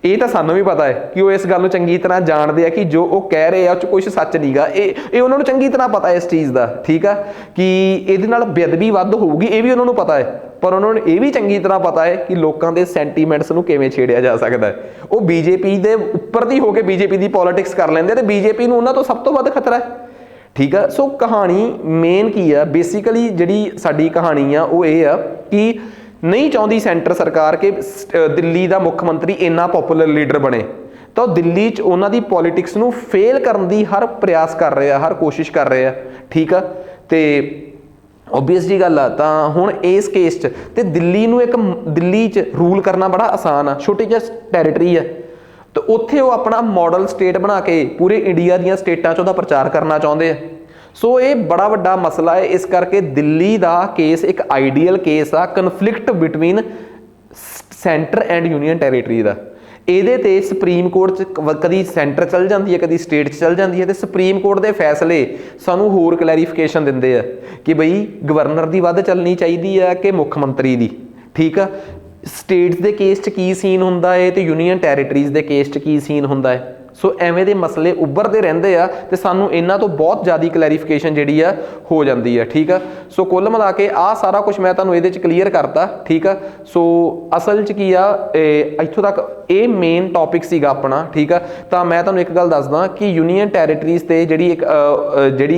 ਇਹ ਤਾਂ ਸਾਨੂੰ ਵੀ ਪਤਾ ਹੈ ਕਿ ਉਹ ਇਸ ਗੱਲ ਨੂੰ ਚੰਗੀ ਤਰ੍ਹਾਂ ਜਾਣਦੇ ਆ ਕਿ ਜੋ ਉਹ ਕਹਿ ਰਹੇ ਆ ਉਹ 'ਚ ਕੁਛ ਸੱਚ ਨਹੀਂਗਾ। ਇਹ ਉਹਨਾਂ ਨੂੰ ਚੰਗੀ ਤਰ੍ਹਾਂ ਪਤਾ ਹੈ ਇਸ ਚੀਜ਼ ਦਾ, ਠੀਕ ਆ, ਕਿ ਇਹਦੇ ਨਾਲ ਬੇਅਦਬੀ ਵੱਧ ਹੋਊਗੀ, ਇਹ ਵੀ ਉਹਨਾਂ ਨੂੰ ਪਤਾ ਹੈ। ਪਰ ਉਹਨਾਂ ਨੂੰ ਇਹ ਵੀ ਚੰਗੀ ਤਰ੍ਹਾਂ ਪਤਾ ਹੈ ਕਿ ਲੋਕਾਂ ਦੇ ਸੈਂਟੀਮੈਂਟਸ ਨੂੰ ਕਿਵੇਂ ਛੇੜਿਆ ਜਾ ਸਕਦਾ ਹੈ। ਉਹ ਬੀਜੇਪੀ ਦੇ ਉੱਪਰ ਦੀ ਹੋ ਕੇ ਬੀਜੇਪੀ ਦੀ ਪੋਲਿਟਿਕਸ ਕਰ ਲੈਂਦੇ, ਤੇ ਬੀਜੇਪੀ ਨੂੰ ਉਹਨਾਂ ਤੋਂ ਸਭ ਤੋਂ ਵੱਧ ਖਤਰਾ ਹੈ, ਠੀਕ ਆ। ਸੋ ਕਹਾਣੀ ਮੇਨ ਕੀ ਆ, ਬੇਸਿਕਲੀ ਜਿਹੜੀ ਸਾਡੀ ਕਹਾਣੀ ਆ ਉਹ ਇਹ ਆ ਕਿ ਨਹੀਂ ਚਾਹੁੰਦੀ ਸੈਂਟਰ ਸਰਕਾਰ ਕਿ ਦਿੱਲੀ ਦਾ ਮੁੱਖ ਮੰਤਰੀ ਇੰਨਾ ਪੋਪੂਲਰ ਲੀਡਰ ਬਣੇ, ਤਾਂ ਉਹ ਦਿੱਲੀ 'ਚ ਉਹਨਾਂ ਦੀ ਪੋਲਿਟਿਕਸ ਨੂੰ ਫੇਲ ਕਰਨ ਦੀ ਹਰ ਪ੍ਰਯਾਸ ਕਰ ਰਹੇ ਆ, ਹਰ ਕੋਸ਼ਿਸ਼ ਕਰ ਰਹੇ ਆ, ਠੀਕ ਆ। ਤੇ ਓਬਵੀਅਸ ਜੀ ਗੱਲ ਆ, ਤਾਂ ਹੁਣ ਇਸ ਕੇਸ 'ਚ ਤੇ ਦਿੱਲੀ 'ਚ ਰੂਲ ਕਰਨਾ ਬੜਾ ਆਸਾਨ ਆ, ਛੋਟੀ ਜਿਹੀ ਟੈਰੀਟਰੀ ਆ, ਤੇ ਉੱਥੇ ਉਹ ਆਪਣਾ ਮਾਡਲ ਸਟੇਟ ਬਣਾ ਕੇ ਪੂਰੇ ਇੰਡੀਆ ਦੀਆਂ ਸਟੇਟਾਂ 'ਚ ਉਹਦਾ ਪ੍ਰਚਾਰ ਕਰਨਾ ਚਾਹੁੰਦੇ ਆ। ਸੋ ਇਹ ਬੜਾ ਵੱਡਾ ਮਸਲਾ ਹੈ। ਇਸ ਕਰਕੇ ਦਿੱਲੀ ਦਾ ਕੇਸ ਇੱਕ ਆਈਡੀਅਲ ਕੇਸ ਆ conflict between centre and union territory ਦਾ। ਇਹਦੇ ਤੇ ਸੁਪਰੀਮ ਕੋਰਟ 'ਚ ਕਦੀ ਸੈਂਟਰ ਚੱਲ ਜਾਂਦੀ ਹੈ, ਕਦੀ ਸਟੇਟ 'ਚ ਚੱਲ ਜਾਂਦੀ ਹੈ, ਤੇ ਸੁਪਰੀਮ ਕੋਰਟ ਦੇ ਫੈਸਲੇ ਸਾਨੂੰ ਹੋਰ ਕਲੈਰੀਫਿਕੇਸ਼ਨ ਦਿੰਦੇ ਆ ਕਿ ਬਈ ਗਵਰਨਰ ਦੀ ਵੱਧ ਚੱਲਣੀ ਚਾਹੀਦੀ ਆ ਕਿ ਮੁੱਖ ਮੰਤਰੀ ਦੀ, ਠੀਕ ਆ। ਸਟੇਟਸ ਦੇ ਕੇਸ 'ਚ ਕੀ ਸੀਨ ਹੁੰਦਾ ਹੈ ਤੇ ਯੂਨੀਅਨ ਟੈਰੀਟਰੀਜ਼ ਦੇ ਕੇਸ 'ਚ ਕੀ ਸੀਨ ਹੁੰਦਾ ਹੈ। ਸੋ ਐਵੇਂ ਦੇ ਮਸਲੇ ਉੱਭਰਦੇ ਰਹਿੰਦੇ ਆ ਤੇ ਸਾਨੂੰ ਇਹਨਾਂ ਤੋਂ ਬਹੁਤ ਜ਼ਿਆਦਾ ਕਲੈਰੀਫਿਕੇਸ਼ਨ ਜਿਹੜੀ ਆ ਹੋ ਜਾਂਦੀ ਆ। ਠੀਕ ਆ, ਸੋ ਕੁੱਲ ਮਿਲਾ ਕੇ ਆ ਸਾਰਾ ਕੁਝ ਮੈਂ ਤੁਹਾਨੂੰ ਇਹਦੇ ਚ ਕਲੀਅਰ ਕਰਤਾ। ਠੀਕ ਆ, ਸੋ ਅਸਲ ਚ ਕੀ ਆ, ਇੱਥੋਂ ਤੱਕ ਇਹ ਮੇਨ ਟੌਪਿਕ ਸੀਗਾ ਆਪਣਾ। ਠੀਕ ਆ, ਤਾਂ ਮੈਂ ਤੁਹਾਨੂੰ ਇੱਕ ਗੱਲ ਦੱਸਦਾ ਕਿ ਯੂਨੀਅਨ ਟੈਰੀਟਰੀਜ਼ ਤੇ ਜਿਹੜੀ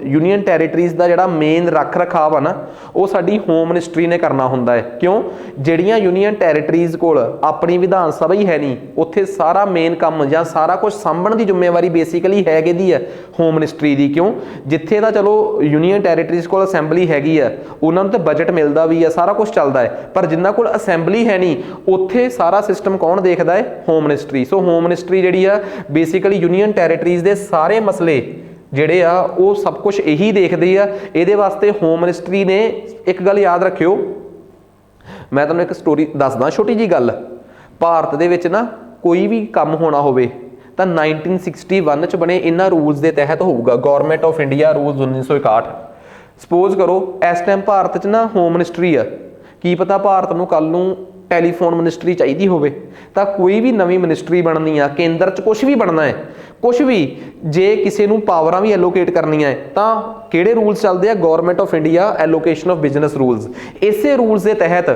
ਯੂਨੀਅਨ ਟੈਰੀਟਰੀਜ਼ ਦਾ ਜਿਹੜਾ ਮੇਨ ਰੱਖ ਰਖਾਵ ਆ ਨਾ, ਉਹ ਸਾਡੀ ਹੋਮ ਮਿਨਿਸਟਰੀ ਨੇ ਕਰਨਾ ਹੁੰਦਾ ਹੈ। ਕਿਉਂ? ਜਿਹੜੀਆਂ ਯੂਨੀਅਨ ਟੈਰੀਟਰੀਜ਼ ਕੋਲ ਆਪਣੀ ਵਿਧਾਨ ਸਭਾ ਹੀ ਹੈ ਨਹੀਂ, ਉੱਥੇ ਸਾਰਾ ਮੇਨ ਕੰਮ ਜਾਂ ਸਾਰਾ ਕੁਝ ਸਾਂਭਣ ਦੀ ਜ਼ਿੰਮੇਵਾਰੀ ਬੇਸਿਕਲੀ ਹੈ ਕਿਹਦੀ ਹੈ? ਹੋਮ ਮਿਨਿਸਟਰੀ ਦੀ। ਕਿਉਂ? ਜਿੱਥੇ ਤਾਂ ਚਲੋ ਯੂਨੀਅਨ ਟੈਰੀਟਰੀਜ਼ ਕੋਲ ਅਸੈਂਬਲੀ ਹੈਗੀ ਆ, ਉਹਨਾਂ ਨੂੰ ਤਾਂ ਬਜਟ ਮਿਲਦਾ ਵੀ ਆ, ਸਾਰਾ ਕੁਝ ਚੱਲਦਾ ਹੈ, ਪਰ ਜਿਨ੍ਹਾਂ ਕੋਲ ਅਸੈਂਬਲੀ ਹੈ ਨਹੀਂ, ਉੱਥੇ ਸਾਰਾ ਸਿਸਟਮ ਕੌਣ ਦੇਖਦਾ ਹੈ? Home ministry. So home ministry ਜਿਹੜੀ ਆ ਬੇਸਿਕਲੀ ਯੂਨੀਅਨ ਟੈਰੀਟਰੀਜ਼ ਦੇ ਸਾਰੇ ਮਸਲੇ ਜਿਹੜੇ ਆ ਉਹ ਸਭ ਕੁਝ ਇਹੀ ਦੇਖਦੇ ਆ। ਇਹਦੇ ਵਾਸਤੇ ਹੋਮ ਮਿਨਿਸਟਰੀ ਨੇ ਇੱਕ ਗੱਲ ਯਾਦ ਰੱਖਿਓ, ਮੈਂ ਤੁਹਾਨੂੰ ਇੱਕ ਸਟੋਰੀ ਦੱਸਦਾ, ਛੋਟੀ ਜੀ ਗੱਲ। ਭਾਰਤ ਦੇ ਵਿੱਚ ਨਾ ਕੋਈ ਵੀ ਕੰਮ ਹੋਣਾ ਹੋਵੇ ਤਾਂ 1961 ਚ ਬਣੇ ਇਹਨਾਂ ਰੂਲਸ ਦੇ ਤਹਿਤ ਹੋਊਗਾ, government of India rules 1961। Suppose ਕਰੋ ਇਸ ਟਾਈਮ ਭਾਰਤ 'ਚ ਨਾ ਹੋਮ ਮਿਨਿਸਟਰੀ ਆ, ਕੀ ਪਤਾ ਭਾਰਤ ਨੂੰ ਕੱਲ ਨੂੰ ਟੈਲੀਫੋਨ ਮਿਨਿਸਟਰੀ ਚਾਹੀਦੀ ਹੋਵੇ, ਤਾਂ ਕੋਈ ਵੀ ਨਵੀਂ ਮਿਨਿਸਟਰੀ ਬਣਨੀ ਆ, ਕੇਂਦਰ 'ਚ ਕੁਝ ਵੀ ਬਣਨਾ ਹੈ, ਕੁਝ ਵੀ, ਜੇ ਕਿਸੇ ਨੂੰ ਪਾਵਰਾਂ ਵੀ ਐਲੋਕੇਟ ਕਰਨੀਆਂ ਹੈ ਤਾਂ ਕਿਹੜੇ ਰੂਲਸ ਚੱਲਦੇ ਆ? Government of India allocation of business rules. ਇਸੇ ਰੂਲਸ ਦੇ ਤਹਿਤ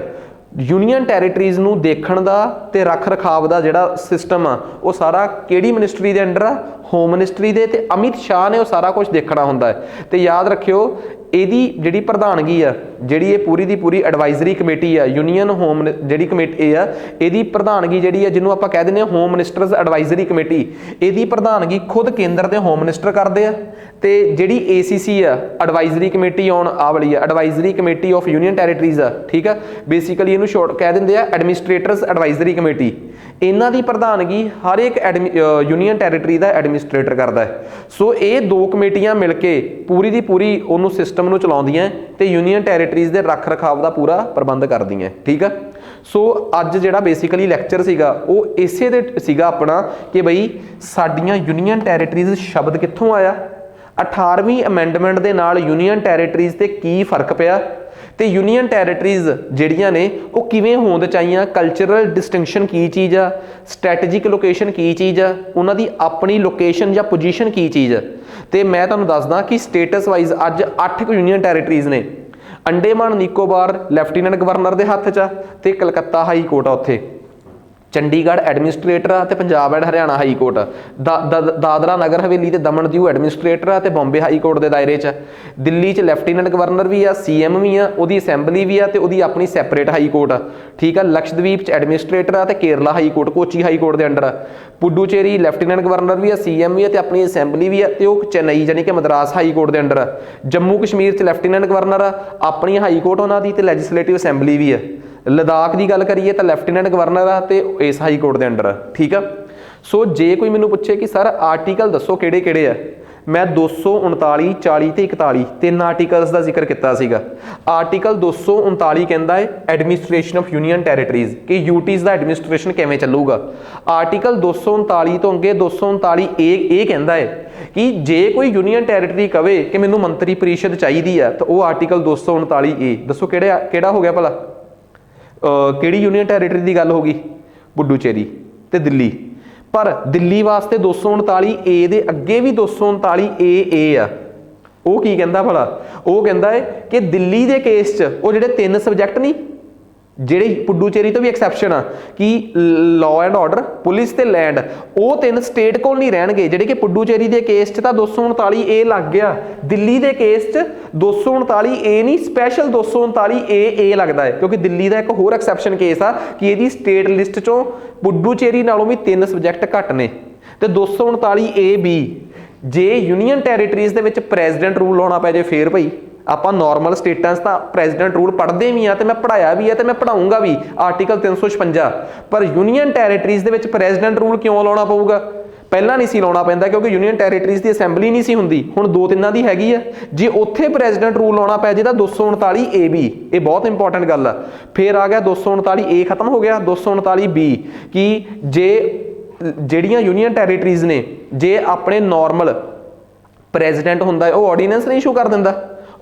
ਯੂਨੀਅਨ ਟੈਰੀਟਰੀਜ਼ ਨੂੰ ਦੇਖਣ ਦਾ ਤੇ ਰੱਖ ਰਖਾਵ ਦਾ ਜਿਹੜਾ ਸਿਸਟਮ ਆ ਉਹ ਸਾਰਾ ਕਿਹੜੀ ਮਿਨਿਸਟਰੀ ਦੇ ਅੰਡਰ ਆ? ਹੋਮ ਮਿਨਿਸਟਰੀ ਦੇ। ਤੇ ਅਮਿਤ ਸ਼ਾਹ ਨੇ ਉਹ ਸਾਰਾ ਕੁਝ ਦੇਖਣਾ ਹੁੰਦਾ ਹੈ। ਤੇ ਯਾਦ ਰੱਖਿਓ ਇਹਦੀ ਜਿਹੜੀ ਪ੍ਰਧਾਨਗੀ ਆ, ਜਿਹੜੀ ਇਹ ਪੂਰੀ ਦੀ ਪੂਰੀ ਐਡਵਾਈਜ਼ਰੀ ਕਮੇਟੀ ਆ, ਯੂਨੀਅਨ ਹੋਮ ਜਿਹੜੀ ਕਮੇਟੀ ਆ, ਇਹਦੀ ਪ੍ਰਧਾਨਗੀ ਜਿਹੜੀ ਆ, ਜਿਹਨੂੰ ਆਪਾਂ ਕਹਿ ਦਿੰਦੇ ਹਾਂ ਹੋਮ ਮਿਨਿਸਟਰਸ ਐਡਵਾਈਜ਼ਰੀ ਕਮੇਟੀ, ਇਹਦੀ ਪ੍ਰਧਾਨਗੀ ਖੁਦ ਕੇਂਦਰ ਦੇ ਹੋਮ ਮਿਨਿਸਟਰ ਕਰਦੇ ਆ। ਤੇ ਜਿਹੜੀ ACC ਆ, ਐਡਵਾਈਜ਼ਰੀ ਕਮੇਟੀ ਆਉਣ ਆ ਵਾਲੀ ਆ, advisory committee of union territories ਆ। ਠੀਕ ਆ, ਬੇਸਿਕਲੀ ਇਹਨੂੰ ਸ਼ੋਰਟ ਕਹਿ ਦਿੰਦੇ ਆ ਐਡਮਿਨਿਸਟ੍ਰੇਟਰਸ ਐਡਵਾਈਜ਼ਰੀ ਕਮੇਟੀ। ਇਹਨਾਂ ਦੀ ਪ੍ਰਧਾਨਗੀ ਹਰ ਇੱਕ ਯੂਨੀਅਨ ਟੈਰੀਟਰੀ ਦਾ ਐਡਮਿਨਿਸਟ੍ਰੇਟਰ ਕਰਦਾ ਹੈ। ਸੋ ਇਹ ਦੋ ਕਮੇਟੀਆਂ ਮਿਲ ਕੇ ਪੂਰੀ ਦੀ ਪੂਰੀ ਉਹਨੂੰ ਸਿਸਟਮ ਨੂੰ ਚਲਾਉਂਦੀਆਂ ਤੇ ਯੂਨੀਅਨ ਟੈਰੀਟਰੀਜ਼ ਦੇ ਰੱਖ ਰਖਾਵ ਦਾ ਪੂਰਾ ਪ੍ਰਬੰਧ ਕਰਦੀਆਂ। ਠੀਕ ਆ, ਸੋ ਅੱਜ ਜਿਹੜਾ ਬੇਸਿਕਲੀ ਲੈਕਚਰ ਸੀਗਾ ਉਹ ਇਸੇ ਦੇ ਸੀਗਾ ਆਪਣਾ ਕਿ ਬਈ ਸਾਡੀਆਂ ਯੂਨੀਅਨ ਟੈਰੀਟਰੀਜ਼ ਸ਼ਬਦ ਕਿੱਥੋਂ ਆਇਆ, 18ਵੀਂ ਅਮੈਂਡਮੈਂਟ ਦੇ ਨਾਲ ਯੂਨੀਅਨ ਟੈਰੀਟਰੀਜ਼ ਤੇ ਕੀ ਫਰਕ ਪਿਆ, ਤੇ ਯੂਨੀਅਨ ਟੈਰੀਟਰੀਜ਼ ਜਿਹੜੀਆਂ ਨੇ ਉਹ ਕਿਵੇਂ ਹੋਂਦ ਚ ਆਈਆਂ, ਕਲਚਰਲ ਡਿਸਟਿੰਕਸ਼ਨ ਕੀ ਚੀਜ਼ ਆ, ਸਟ੍ਰੈਟੇਜਿਕ ਲੋਕੇਸ਼ਨ ਕੀ ਚੀਜ਼ ਆ, ਉਹਨਾਂ ਦੀ ਆਪਣੀ ਲੋਕੇਸ਼ਨ ਜਾਂ ਪੋਜੀਸ਼ਨ ਕੀ ਚੀਜ਼ ਆ। ਤੇ ਮੈਂ ਤੁਹਾਨੂੰ ਦੱਸਦਾ ਕਿ ਸਟੇਟਸ ਵਾਈਜ਼ ਅੱਜ 8 ਯੂਨੀਅਨ ਟੈਰੀਟਰੀਜ਼ ਨੇ। ਅੰਡੇਮਾਨ ਨਿਕੋਬਾਰ ਲੈਫਟੀਨੈਂਟ ਗਵਰਨਰ ਦੇ ਹੱਥ 'ਚ ਆ ਤੇ ਕਲਕੱਤਾ ਹਾਈ ਕੋਰਟ ਆ ਉੱਥੇ, ਚੰਡੀਗੜ੍ਹ ਐਡਮਿਨਿਸਟ੍ਰੇਟਰ ਆ ਤੇ Punjab and Haryana high court ਆ, ਦਾਦਰਾ ਨਗਰ ਹਵੇਲੀ ਤੇ ਦਮਨ ਦੀਊ ਐਡਮਿਨਿਸਟ੍ਰੇਟਰ ਆ ਤੇ ਬੰਬੇ ਹਾਈ ਕੋਰਟ ਦੇ ਦਾਇਰੇ 'ਚ। ਦਿੱਲੀ 'ਚ ਲੈਫਟੀਨੈਂਟ ਗਵਰਨਰ ਵੀ ਆ, CM ਵੀ ਆ, ਉਹਦੀ ਅਸੈਂਬਲੀ ਵੀ ਆ ਤੇ ਉਹਦੀ ਆਪਣੀ ਸੈਪਰੇਟ ਹਾਈ ਕੋਰਟ ਆ। ਠੀਕ ਆ, ਲਕਸ਼ਦਵੀਪ 'ਚ ਐਡਮਿਨਿਸਟ੍ਰੇਟਰ ਆ ਤੇ Kerala high court Kochi high court ਦੇ ਅੰਡਰ ਆ। ਪੁਡੂਚੇਰੀ ਲੈਫਟੀਨੈਂਟ ਗਵਰਨਰ ਵੀ ਆ, CM ਵੀ ਆ ਤੇ ਆਪਣੀ ਅਸੈਂਬਲੀ ਵੀ ਆ ਤੇ ਉਹ ਚੇਨਈ ਯਾਨੀ ਕਿ ਮਦਰਾਸ ਹਾਈ ਕੋਰਟ ਦੇ ਅੰਡਰ ਆ। ਜੰਮੂ ਕਸ਼ਮੀਰ 'ਚ ਲੈਫਟੀਨੈਂਟ ਗਵਰਨਰ ਆ, ਆਪਣੀ ਹਾਈ ਕੋਰਟ ਉਹਨਾਂ ਦੀ ਤੇ ਲੈਜਿਸਲੇਟਿਵ ਅਸੈਂਬਲੀ ਵੀ ਆ। ਲਦਾਖ ਦੀ ਗੱਲ ਕਰੀਏ ਤਾਂ ਲੈਫਟੀਨੈਂਟ ਗਵਰਨਰ ਆ ਤੇ ਇਸ ਹਾਈ ਕੋਰਟ ਦੇ ਅੰਡਰ ਆ। ਠੀਕ ਆ, ਸੋ ਜੇ ਕੋਈ ਮੈਨੂੰ ਪੁੱਛੇ ਕਿ ਸਰ ਆਰਟੀਕਲ ਦੱਸੋ ਕਿਹੜੇ ਕਿਹੜੇ ਆ, ਮੈਂ 239, 40 ਤੇ 41 ਤਿੰਨ ਆਰਟੀਕਲਸ ਦਾ ਜ਼ਿਕਰ ਕੀਤਾ ਸੀਗਾ। ਆਰਟੀਕਲ 239 ਕਹਿੰਦਾ ਹੈ ਐਡਮਿਨਿਸਟ੍ਰੇਸ਼ਨ ਆਫ ਯੂਨੀਅਨ ਟੈਰੀਟਰੀਜ਼, ਕਿ ਯੂਟੀਜ਼ ਦਾ ਐਡਮਿਨਿਸਟ੍ਰੇਸ਼ਨ ਕਿਵੇਂ ਚੱਲੂਗਾ। ਆਰਟੀਕਲ 239 ਤੋਂ ਅੱਗੇ 239 ਇਹ ਕਹਿੰਦਾ ਹੈ ਕਿ ਜੇ ਕੋਈ ਯੂਨੀਅਨ ਟੈਰੀਟਰੀ ਕਵੇ ਕਿ ਮੈਨੂੰ ਮੰਤਰੀ ਪਰਿਸ਼ਦ ਚਾਹੀਦੀ ਆ ਤਾਂ ਉਹ ਆਰਟੀਕਲ 239 ਦੱਸੋ ਕਿਹੜਾ ਹੋ ਗਿਆ ਭਲਾ, ਕਿਹੜੀ ਯੂਨੀਅਨ ਟੈਰੀਟਰੀ ਦੀ ਗੱਲ ਹੋ ਗਈ? ਪੁਡੂਚੇਰੀ ਤੇ ਦਿੱਲੀ। ਪਰ ਦਿੱਲੀ ਵਾਸਤੇ 239 ਦੇ ਅੱਗੇ ਵੀ 239 ਆ। ਉਹ ਕੀ ਕਹਿੰਦਾ ਭਲਾ? ਉਹ ਕਹਿੰਦਾ ਹੈ ਕਿ ਦਿੱਲੀ ਦੇ ਕੇਸ 'ਚ ਉਹ ਜਿਹੜੇ 3 ਸਬਜੈਕਟ ਨਹੀਂ, ਜਿਹੜੇ ਪੁਡੂਚੇਰੀ ਤੋਂ ਵੀ ਐਕਸੈਪਸ਼ਨ ਆ ਕਿ ਲਾਅ ਐਂਡ ਆਰਡਰ, ਪੁਲਿਸ ਤੇ ਲੈਂਡ, ਉਹ 3 ਸਟੇਟ ਕੋਲ ਨਹੀਂ ਰਹਿਣਗੇ। ਜਿਹੜੇ ਕਿ ਪੁਡੂਚੇਰੀ ਦੇ ਕੇਸ 'ਚ ਤਾਂ 239 ਲੱਗ ਗਿਆ, ਦਿੱਲੀ ਦੇ ਕੇਸ 'ਚ 239 ਨਹੀਂ, ਸਪੈਸ਼ਲ 239 ਲੱਗਦਾ ਹੈ ਕਿਉਂਕਿ ਦਿੱਲੀ ਦਾ ਇੱਕ ਹੋਰ ਐਕਸੈਪਸ਼ਨ ਕੇਸ ਆ ਕਿ ਇਹਦੀ ਸਟੇਟ ਲਿਸਟ 'ਚੋਂ ਪੁਡੂਚੇਰੀ ਨਾਲੋਂ ਵੀ 3 ਸਬਜੈਕਟ ਘੱਟ ਨੇ। ਤੇ 239 ਜੇ ਯੂਨੀਅਨ ਟੈਰੀਟਰੀਜ਼ ਦੇ ਵਿੱਚ ਪ੍ਰੈਜ਼ੀਡੈਂਟ ਰੂਲ ਲਾਉਣਾ ਪੈ ਜੇ ਫੇਰ ਭਾਈ, ਆਪਾਂ ਨਾਰਮਲ ਸਟੇਟਾਂ 'ਚ ਤਾਂ ਪ੍ਰੈਜ਼ੀਡੈਂਟ ਰੂਲ ਪੜ੍ਹਦੇ ਵੀ ਆ ਤੇ ਮੈਂ ਪੜ੍ਹਾਇਆ ਵੀ ਆ ਤੇ ਮੈਂ ਪੜ੍ਹਾਊਂਗਾ ਵੀ, ਆਰਟੀਕਲ 356। ਪਰ ਯੂਨੀਅਨ ਟੈਰੀਟਰੀਜ਼ ਦੇ ਵਿੱਚ ਪ੍ਰੈਜ਼ੀਡੈਂਟ ਰੂਲ ਕਿਉਂ ਲਾਉਣਾ ਪਊਗਾ? ਪਹਿਲਾਂ ਨਹੀਂ ਸੀ ਲਾਉਣਾ ਪੈਂਦਾ ਕਿਉਂਕਿ ਯੂਨੀਅਨ ਟੈਰੀਟਰੀਜ਼ ਦੀ ਅਸੈਂਬਲੀ ਨਹੀਂ ਸੀ ਹੁੰਦੀ, ਹੁਣ 2-3 ਦੀ ਹੈਗੀ ਆ। ਜੇ ਉੱਥੇ ਪ੍ਰੈਜ਼ੀਡੈਂਟ ਰੂਲ ਲਾਉਣਾ ਪੈ ਜੇ ਤਾਂ 239 ਇਹ ਬਹੁਤ ਇੰਪੋਰਟੈਂਟ ਗੱਲ ਆ। ਫਿਰ ਆ ਗਿਆ 239 ਖਤਮ ਹੋ ਗਿਆ, 239 ਕਿ ਜਿਹੜੀਆਂ ਯੂਨੀਅਨ ਟੈਰੀਟਰੀਜ਼ ਨੇ ਜੇ ਆਪਣੇ ਨਾਰਮਲ ਪ੍ਰੈਜ਼ੀਡੈਂਟ ਹੁੰਦਾ ਉਹ ਆਰਡੀਨੈਂਸ ਨਹੀਂ ਇਸ਼ੂ ਕਰ ਦਿੰਦਾ,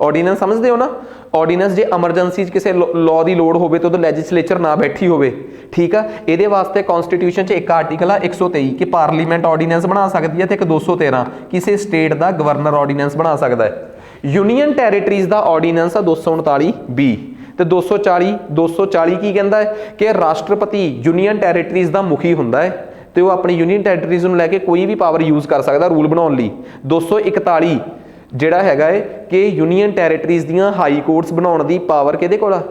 ਆਰਡੀਨੈਂਸ ਸਮਝਦੇ ਹੋ ਨਾ, ਆਰਡੀਨੈਂਸ ਜੇ ਐਮਰਜੈਂਸੀ 'ਚ ਕਿਸੇ ਲਾਅ ਦੀ ਲੋੜ ਹੋਵੇ ਤਾਂ ਉਦੋਂ ਲੈਜਿਸਲੇਚਰ ਨਾ ਬੈਠੀ ਹੋਵੇ, ਠੀਕ ਆ, ਇਹਦੇ ਵਾਸਤੇ ਕਨਸਟੀਟਿਊਸ਼ਨ 'ਚ ਇੱਕ ਆਰਟੀਕਲ ਆ 123 ਕਿ ਪਾਰਲੀਮੈਂਟ ਆਰਡੀਨੈਂਸ ਬਣਾ ਸਕਦੀ ਹੈ, ਤੇ ਇੱਕ 213 ਕਿਸੇ ਸਟੇਟ ਦਾ ਗਵਰਨਰ ਆਰਡੀਨੈਂਸ ਬਣਾ ਸਕਦਾ ਹੈ। ਯੂਨੀਅਨ ਟੈਰੀਟਰੀਜ਼ ਦਾ ਆਰਡੀਨੈਂਸ ਆ 239B, ਤੇ 240 ਕੀ ਕਹਿੰਦਾ ਹੈ ਕਿ ਰਾਸ਼ਟਰਪਤੀ ਯੂਨੀਅਨ ਟੈਰੀਟਰੀਜ਼ ਦਾ ਮੁਖੀ ਹੁੰਦਾ ਹੈ ਤੇ ਉਹ ਆਪਣੀ ਯੂਨੀਅਨ ਟੈਰੀਟਰੀਜ਼ ਨੂੰ ਲੈ ਕੇ ਕੋਈ ਵੀ ਪਾਵਰ ਯੂਜ਼ ਕਰ ਸਕਦਾ ਰੂਲ ਬਣਾਉਣ ਲਈ। 241 ਜਿਹੜਾ ਹੈਗਾ ਹੈ ਕਿ ਯੂਨੀਅਨ ਟੈਰੀਟਰੀਜ਼ ਦੀਆਂ ਹਾਈ ਕੋਰਟਸ ਬਣਾਉਣ ਦੀ ਪਾਵਰ ਕਿਹਦੇ ਕੋਲ ਆ?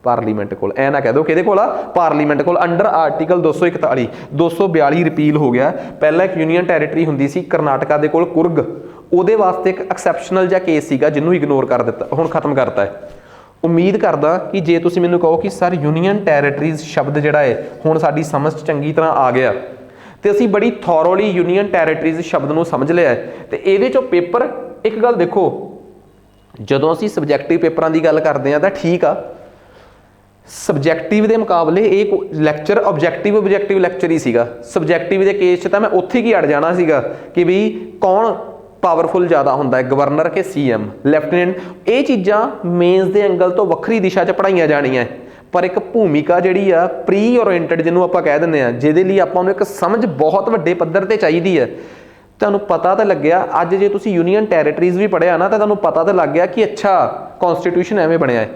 ਪਾਰਲੀਮੈਂਟ ਕੋਲ। ਐ ਨਾ ਕਹਿ ਦੋ ਕਿਹਦੇ ਕੋਲ ਆ? ਪਾਰਲੀਮੈਂਟ ਕੋਲ, ਅੰਡਰ ਆਰਟੀਕਲ 241। 242 ਰਿਪੀਲ ਹੋ ਗਿਆ। ਪਹਿਲਾਂ ਇੱਕ ਯੂਨੀਅਨ ਟੈਰੀਟਰੀ ਹੁੰਦੀ ਸੀ ਕਰਨਾਟਕਾ ਦੇ ਕੋਲ, ਕੁਰਗ, ਉਹਦੇ ਵਾਸਤੇ ਇੱਕ ਐਕਸੈਪਸ਼ਨਲ ਜਿਹਾ ਕੇਸ ਸੀਗਾ ਜਿਹਨੂੰ ਇਗਨੋਰ ਕਰ ਦਿੱਤਾ, ਹੁਣ ਖਤਮ ਕਰਤਾ ਹੈ। ਉਮੀਦ ਕਰਦਾ ਕਿ ਜੇ ਤੁਸੀਂ ਮੈਨੂੰ ਕਹੋ ਕਿ ਸਰ ਯੂਨੀਅਨ ਟੈਰੀਟਰੀਜ਼ ਸ਼ਬਦ ਜਿਹੜਾ ਹੈ ਹੁਣ ਸਾਡੀ ਸਮਝ 'ਚ ਚੰਗੀ ਤਰ੍ਹਾਂ ਆ ਗਿਆ ਤੇ ਅਸੀਂ ਬੜੀ ਥੋਰੋਲੀ ਯੂਨੀਅਨ ਟੈਰੀਟਰੀਜ਼ ਸ਼ਬਦ ਨੂੰ ਸਮਝ ਲਿਆ ਤੇ ਇਹਦੇ 'ਚੋਂ ਪੇਪਰ, ਇੱਕ ਗੱਲ ਦੇਖੋ, ਜਦੋਂ ਅਸੀਂ ਸਬਜੈਕਟਿਵ ਪੇਪਰਾਂ ਦੀ ਗੱਲ ਕਰਦੇ ਹਾਂ ਤਾਂ ਠੀਕ ਆ, ਸਬਜੈਕਟਿਵ ਦੇ ਮੁਕਾਬਲੇ ਇਹ ਲੈਕਚਰ ਆਬਜੈਕਟਿਵ ਲੈਕਚਰ ਹੀ ਸੀਗਾ। ਸਬਜੈਕਟਿਵ ਦੇ ਕੇਸ 'ਚ ਤਾਂ ਮੈਂ ਉੱਥੇ ਕੀ ਅੜ ਜਾਣਾ ਸੀਗਾ ਕਿ ਵੀ ਕੌਣ ਪਾਵਰਫੁਲ ਜ਼ਿਆਦਾ ਹੁੰਦਾ ਹੈ, ਗਵਰਨਰ ਕਿ CM, ਲੈਫਟੀਨੈਂਟ। ਇਹ ਚੀਜ਼ਾਂ ਮੇਨਸ ਦੇ ਐਂਗਲ ਤੋਂ ਵੱਖਰੀ ਦਿਸ਼ਾ 'ਚ ਪੜ੍ਹਾਈਆਂ ਜਾਣੀਆਂ, ਪਰ ਇੱਕ ਭੂਮਿਕਾ ਜਿਹੜੀ ਆ ਪ੍ਰੀ ਓਰੀਐਂਟਡ ਜਿਹਨੂੰ ਆਪਾਂ ਕਹਿ ਦਿੰਦੇ ਆ, ਜਿਹਦੇ ਲਈ ਆਪਾਂ ਨੂੰ ਇੱਕ ਸਮਝ ਬਹੁਤ ਵੱਡੇ ਪੱਧਰ ਤੇ ਚਾਹੀਦੀ ਹੈ। ਤੁਹਾਨੂੰ ਪਤਾ ਤਾਂ ਲੱਗਿਆ ਅੱਜ ਜੇ ਤੁਸੀਂ ਯੂਨੀਅਨ ਟੈਰੀਟਰੀਜ਼ ਵੀ ਪੜ੍ਹਿਆ ਨਾ ਤਾਂ ਤੁਹਾਨੂੰ ਪਤਾ ਤਾਂ ਲੱਗ ਗਿਆ ਕਿ ਅੱਛਾ ਕਨਸਟੀਟਿਊਸ਼ਨ ਐਵੇਂ ਬਣਿਆ ਹੈ,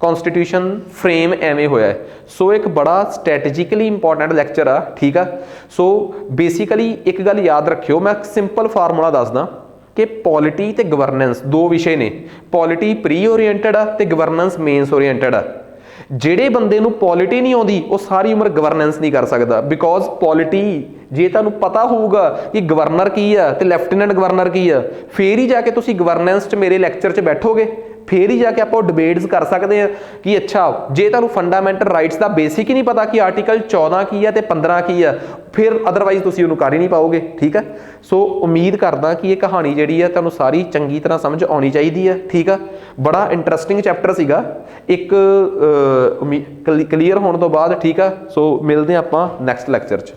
ਕਨਸਟੀਟਿਊਸ਼ਨ ਫਰੇਮ ਐਵੇਂ ਹੋਇਆ ਹੈ। ਸੋ ਇੱਕ ਬੜਾ ਸਟ੍ਰੈਟੇਜਿਕਲੀ ਇੰਪੋਰਟੈਂਟ ਲੈਕਚਰ ਆ, ਠੀਕ ਆ। ਸੋ ਬੇਸਿਕਲੀ ਇੱਕ ਗੱਲ ਯਾਦ ਰੱਖਿਓ, ਮੈਂ ਸਿੰਪਲ ਫਾਰਮੂਲਾ ਦੱਸਦਾ ਕਿ ਪੋਲਿਟੀ ਤੇ ਗਵਰਨੈਂਸ ਦੋ ਵਿਸ਼ੇ ਨੇ। ਪੋਲਿਟੀ ਪ੍ਰੀ ਓਰੀਐਂਟਡ ਆ ਤੇ ਗਵਰਨੈਂਸ ਮੇਨਸ ਓਰੀਐਂਟਡ ਆ। ਜਿਹੜੇ ਬੰਦੇ ਨੂੰ ਪੋਲਿਟੀ ਨਹੀਂ ਆਉਂਦੀ ਉਹ ਸਾਰੀ ਉਮਰ ਗਵਰਨੈਂਸ ਨਹੀਂ ਕਰ ਸਕਦਾ, ਬਿਕੋਜ਼ ਪੋਲਿਟੀ ਜੇ ਤੁਹਾਨੂੰ ਪਤਾ ਹੋਊਗਾ ਕਿ ਗਵਰਨਰ ਕੀ ਆ ਤੇ ਲੈਫਟੀਨੈਂਟ ਗਵਰਨਰ ਕੀ ਆ, ਫੇਰ ਹੀ ਜਾ ਕੇ ਤੁਸੀਂ ਗਵਰਨੈਂਸ 'ਚ ਮੇਰੇ ਲੈਕਚਰ 'ਚ ਬੈਠੋਗੇ, ਫੇਰ ਹੀ ਜਾ ਕੇ ਆਪਾਂ ਡਿਬੇਟਸ ਕਰ ਸਕਦੇ ਹਾਂ ਕਿ ਅੱਛਾ ਜੇ ਤੁਹਾਨੂੰ ਫੰਡਾਮੈਂਟਲ ਰਾਈਟਸ ਦਾ ਬੇਸਿਕ ਹੀ ਨਹੀਂ ਪਤਾ ਕਿ ਆਰਟੀਕਲ 14 ਕੀ ਆ ਤੇ 15 ਕੀ ਆ, ਫਿਰ ਅਦਰਵਾਈਜ਼ ਤੁਸੀਂ ਉਹਨੂੰ ਕਰ ਹੀ ਨਹੀਂ ਪਾਓਗੇ, ਠੀਕ ਹੈ। ਸੋ ਉਮੀਦ ਕਰਦਾ ਕਿ ਇਹ ਕਹਾਣੀ ਜਿਹੜੀ ਆ ਤੁਹਾਨੂੰ ਸਾਰੀ ਚੰਗੀ ਤਰ੍ਹਾਂ ਸਮਝ ਆਉਣੀ ਚਾਹੀਦੀ ਹੈ, ਠੀਕ ਆ। ਬੜਾ ਇੰਟਰਸਟਿੰਗ ਚੈਪਟਰ ਸੀਗਾ ਇੱਕ ਕਲੀਅਰ ਹੋਣ ਤੋਂ ਬਾਅਦ, ਠੀਕ ਆ। ਸੋ ਮਿਲਦੇ ਆਪਾਂ ਨੈਕਸਟ ਲੈਕਚਰ 'ਚ।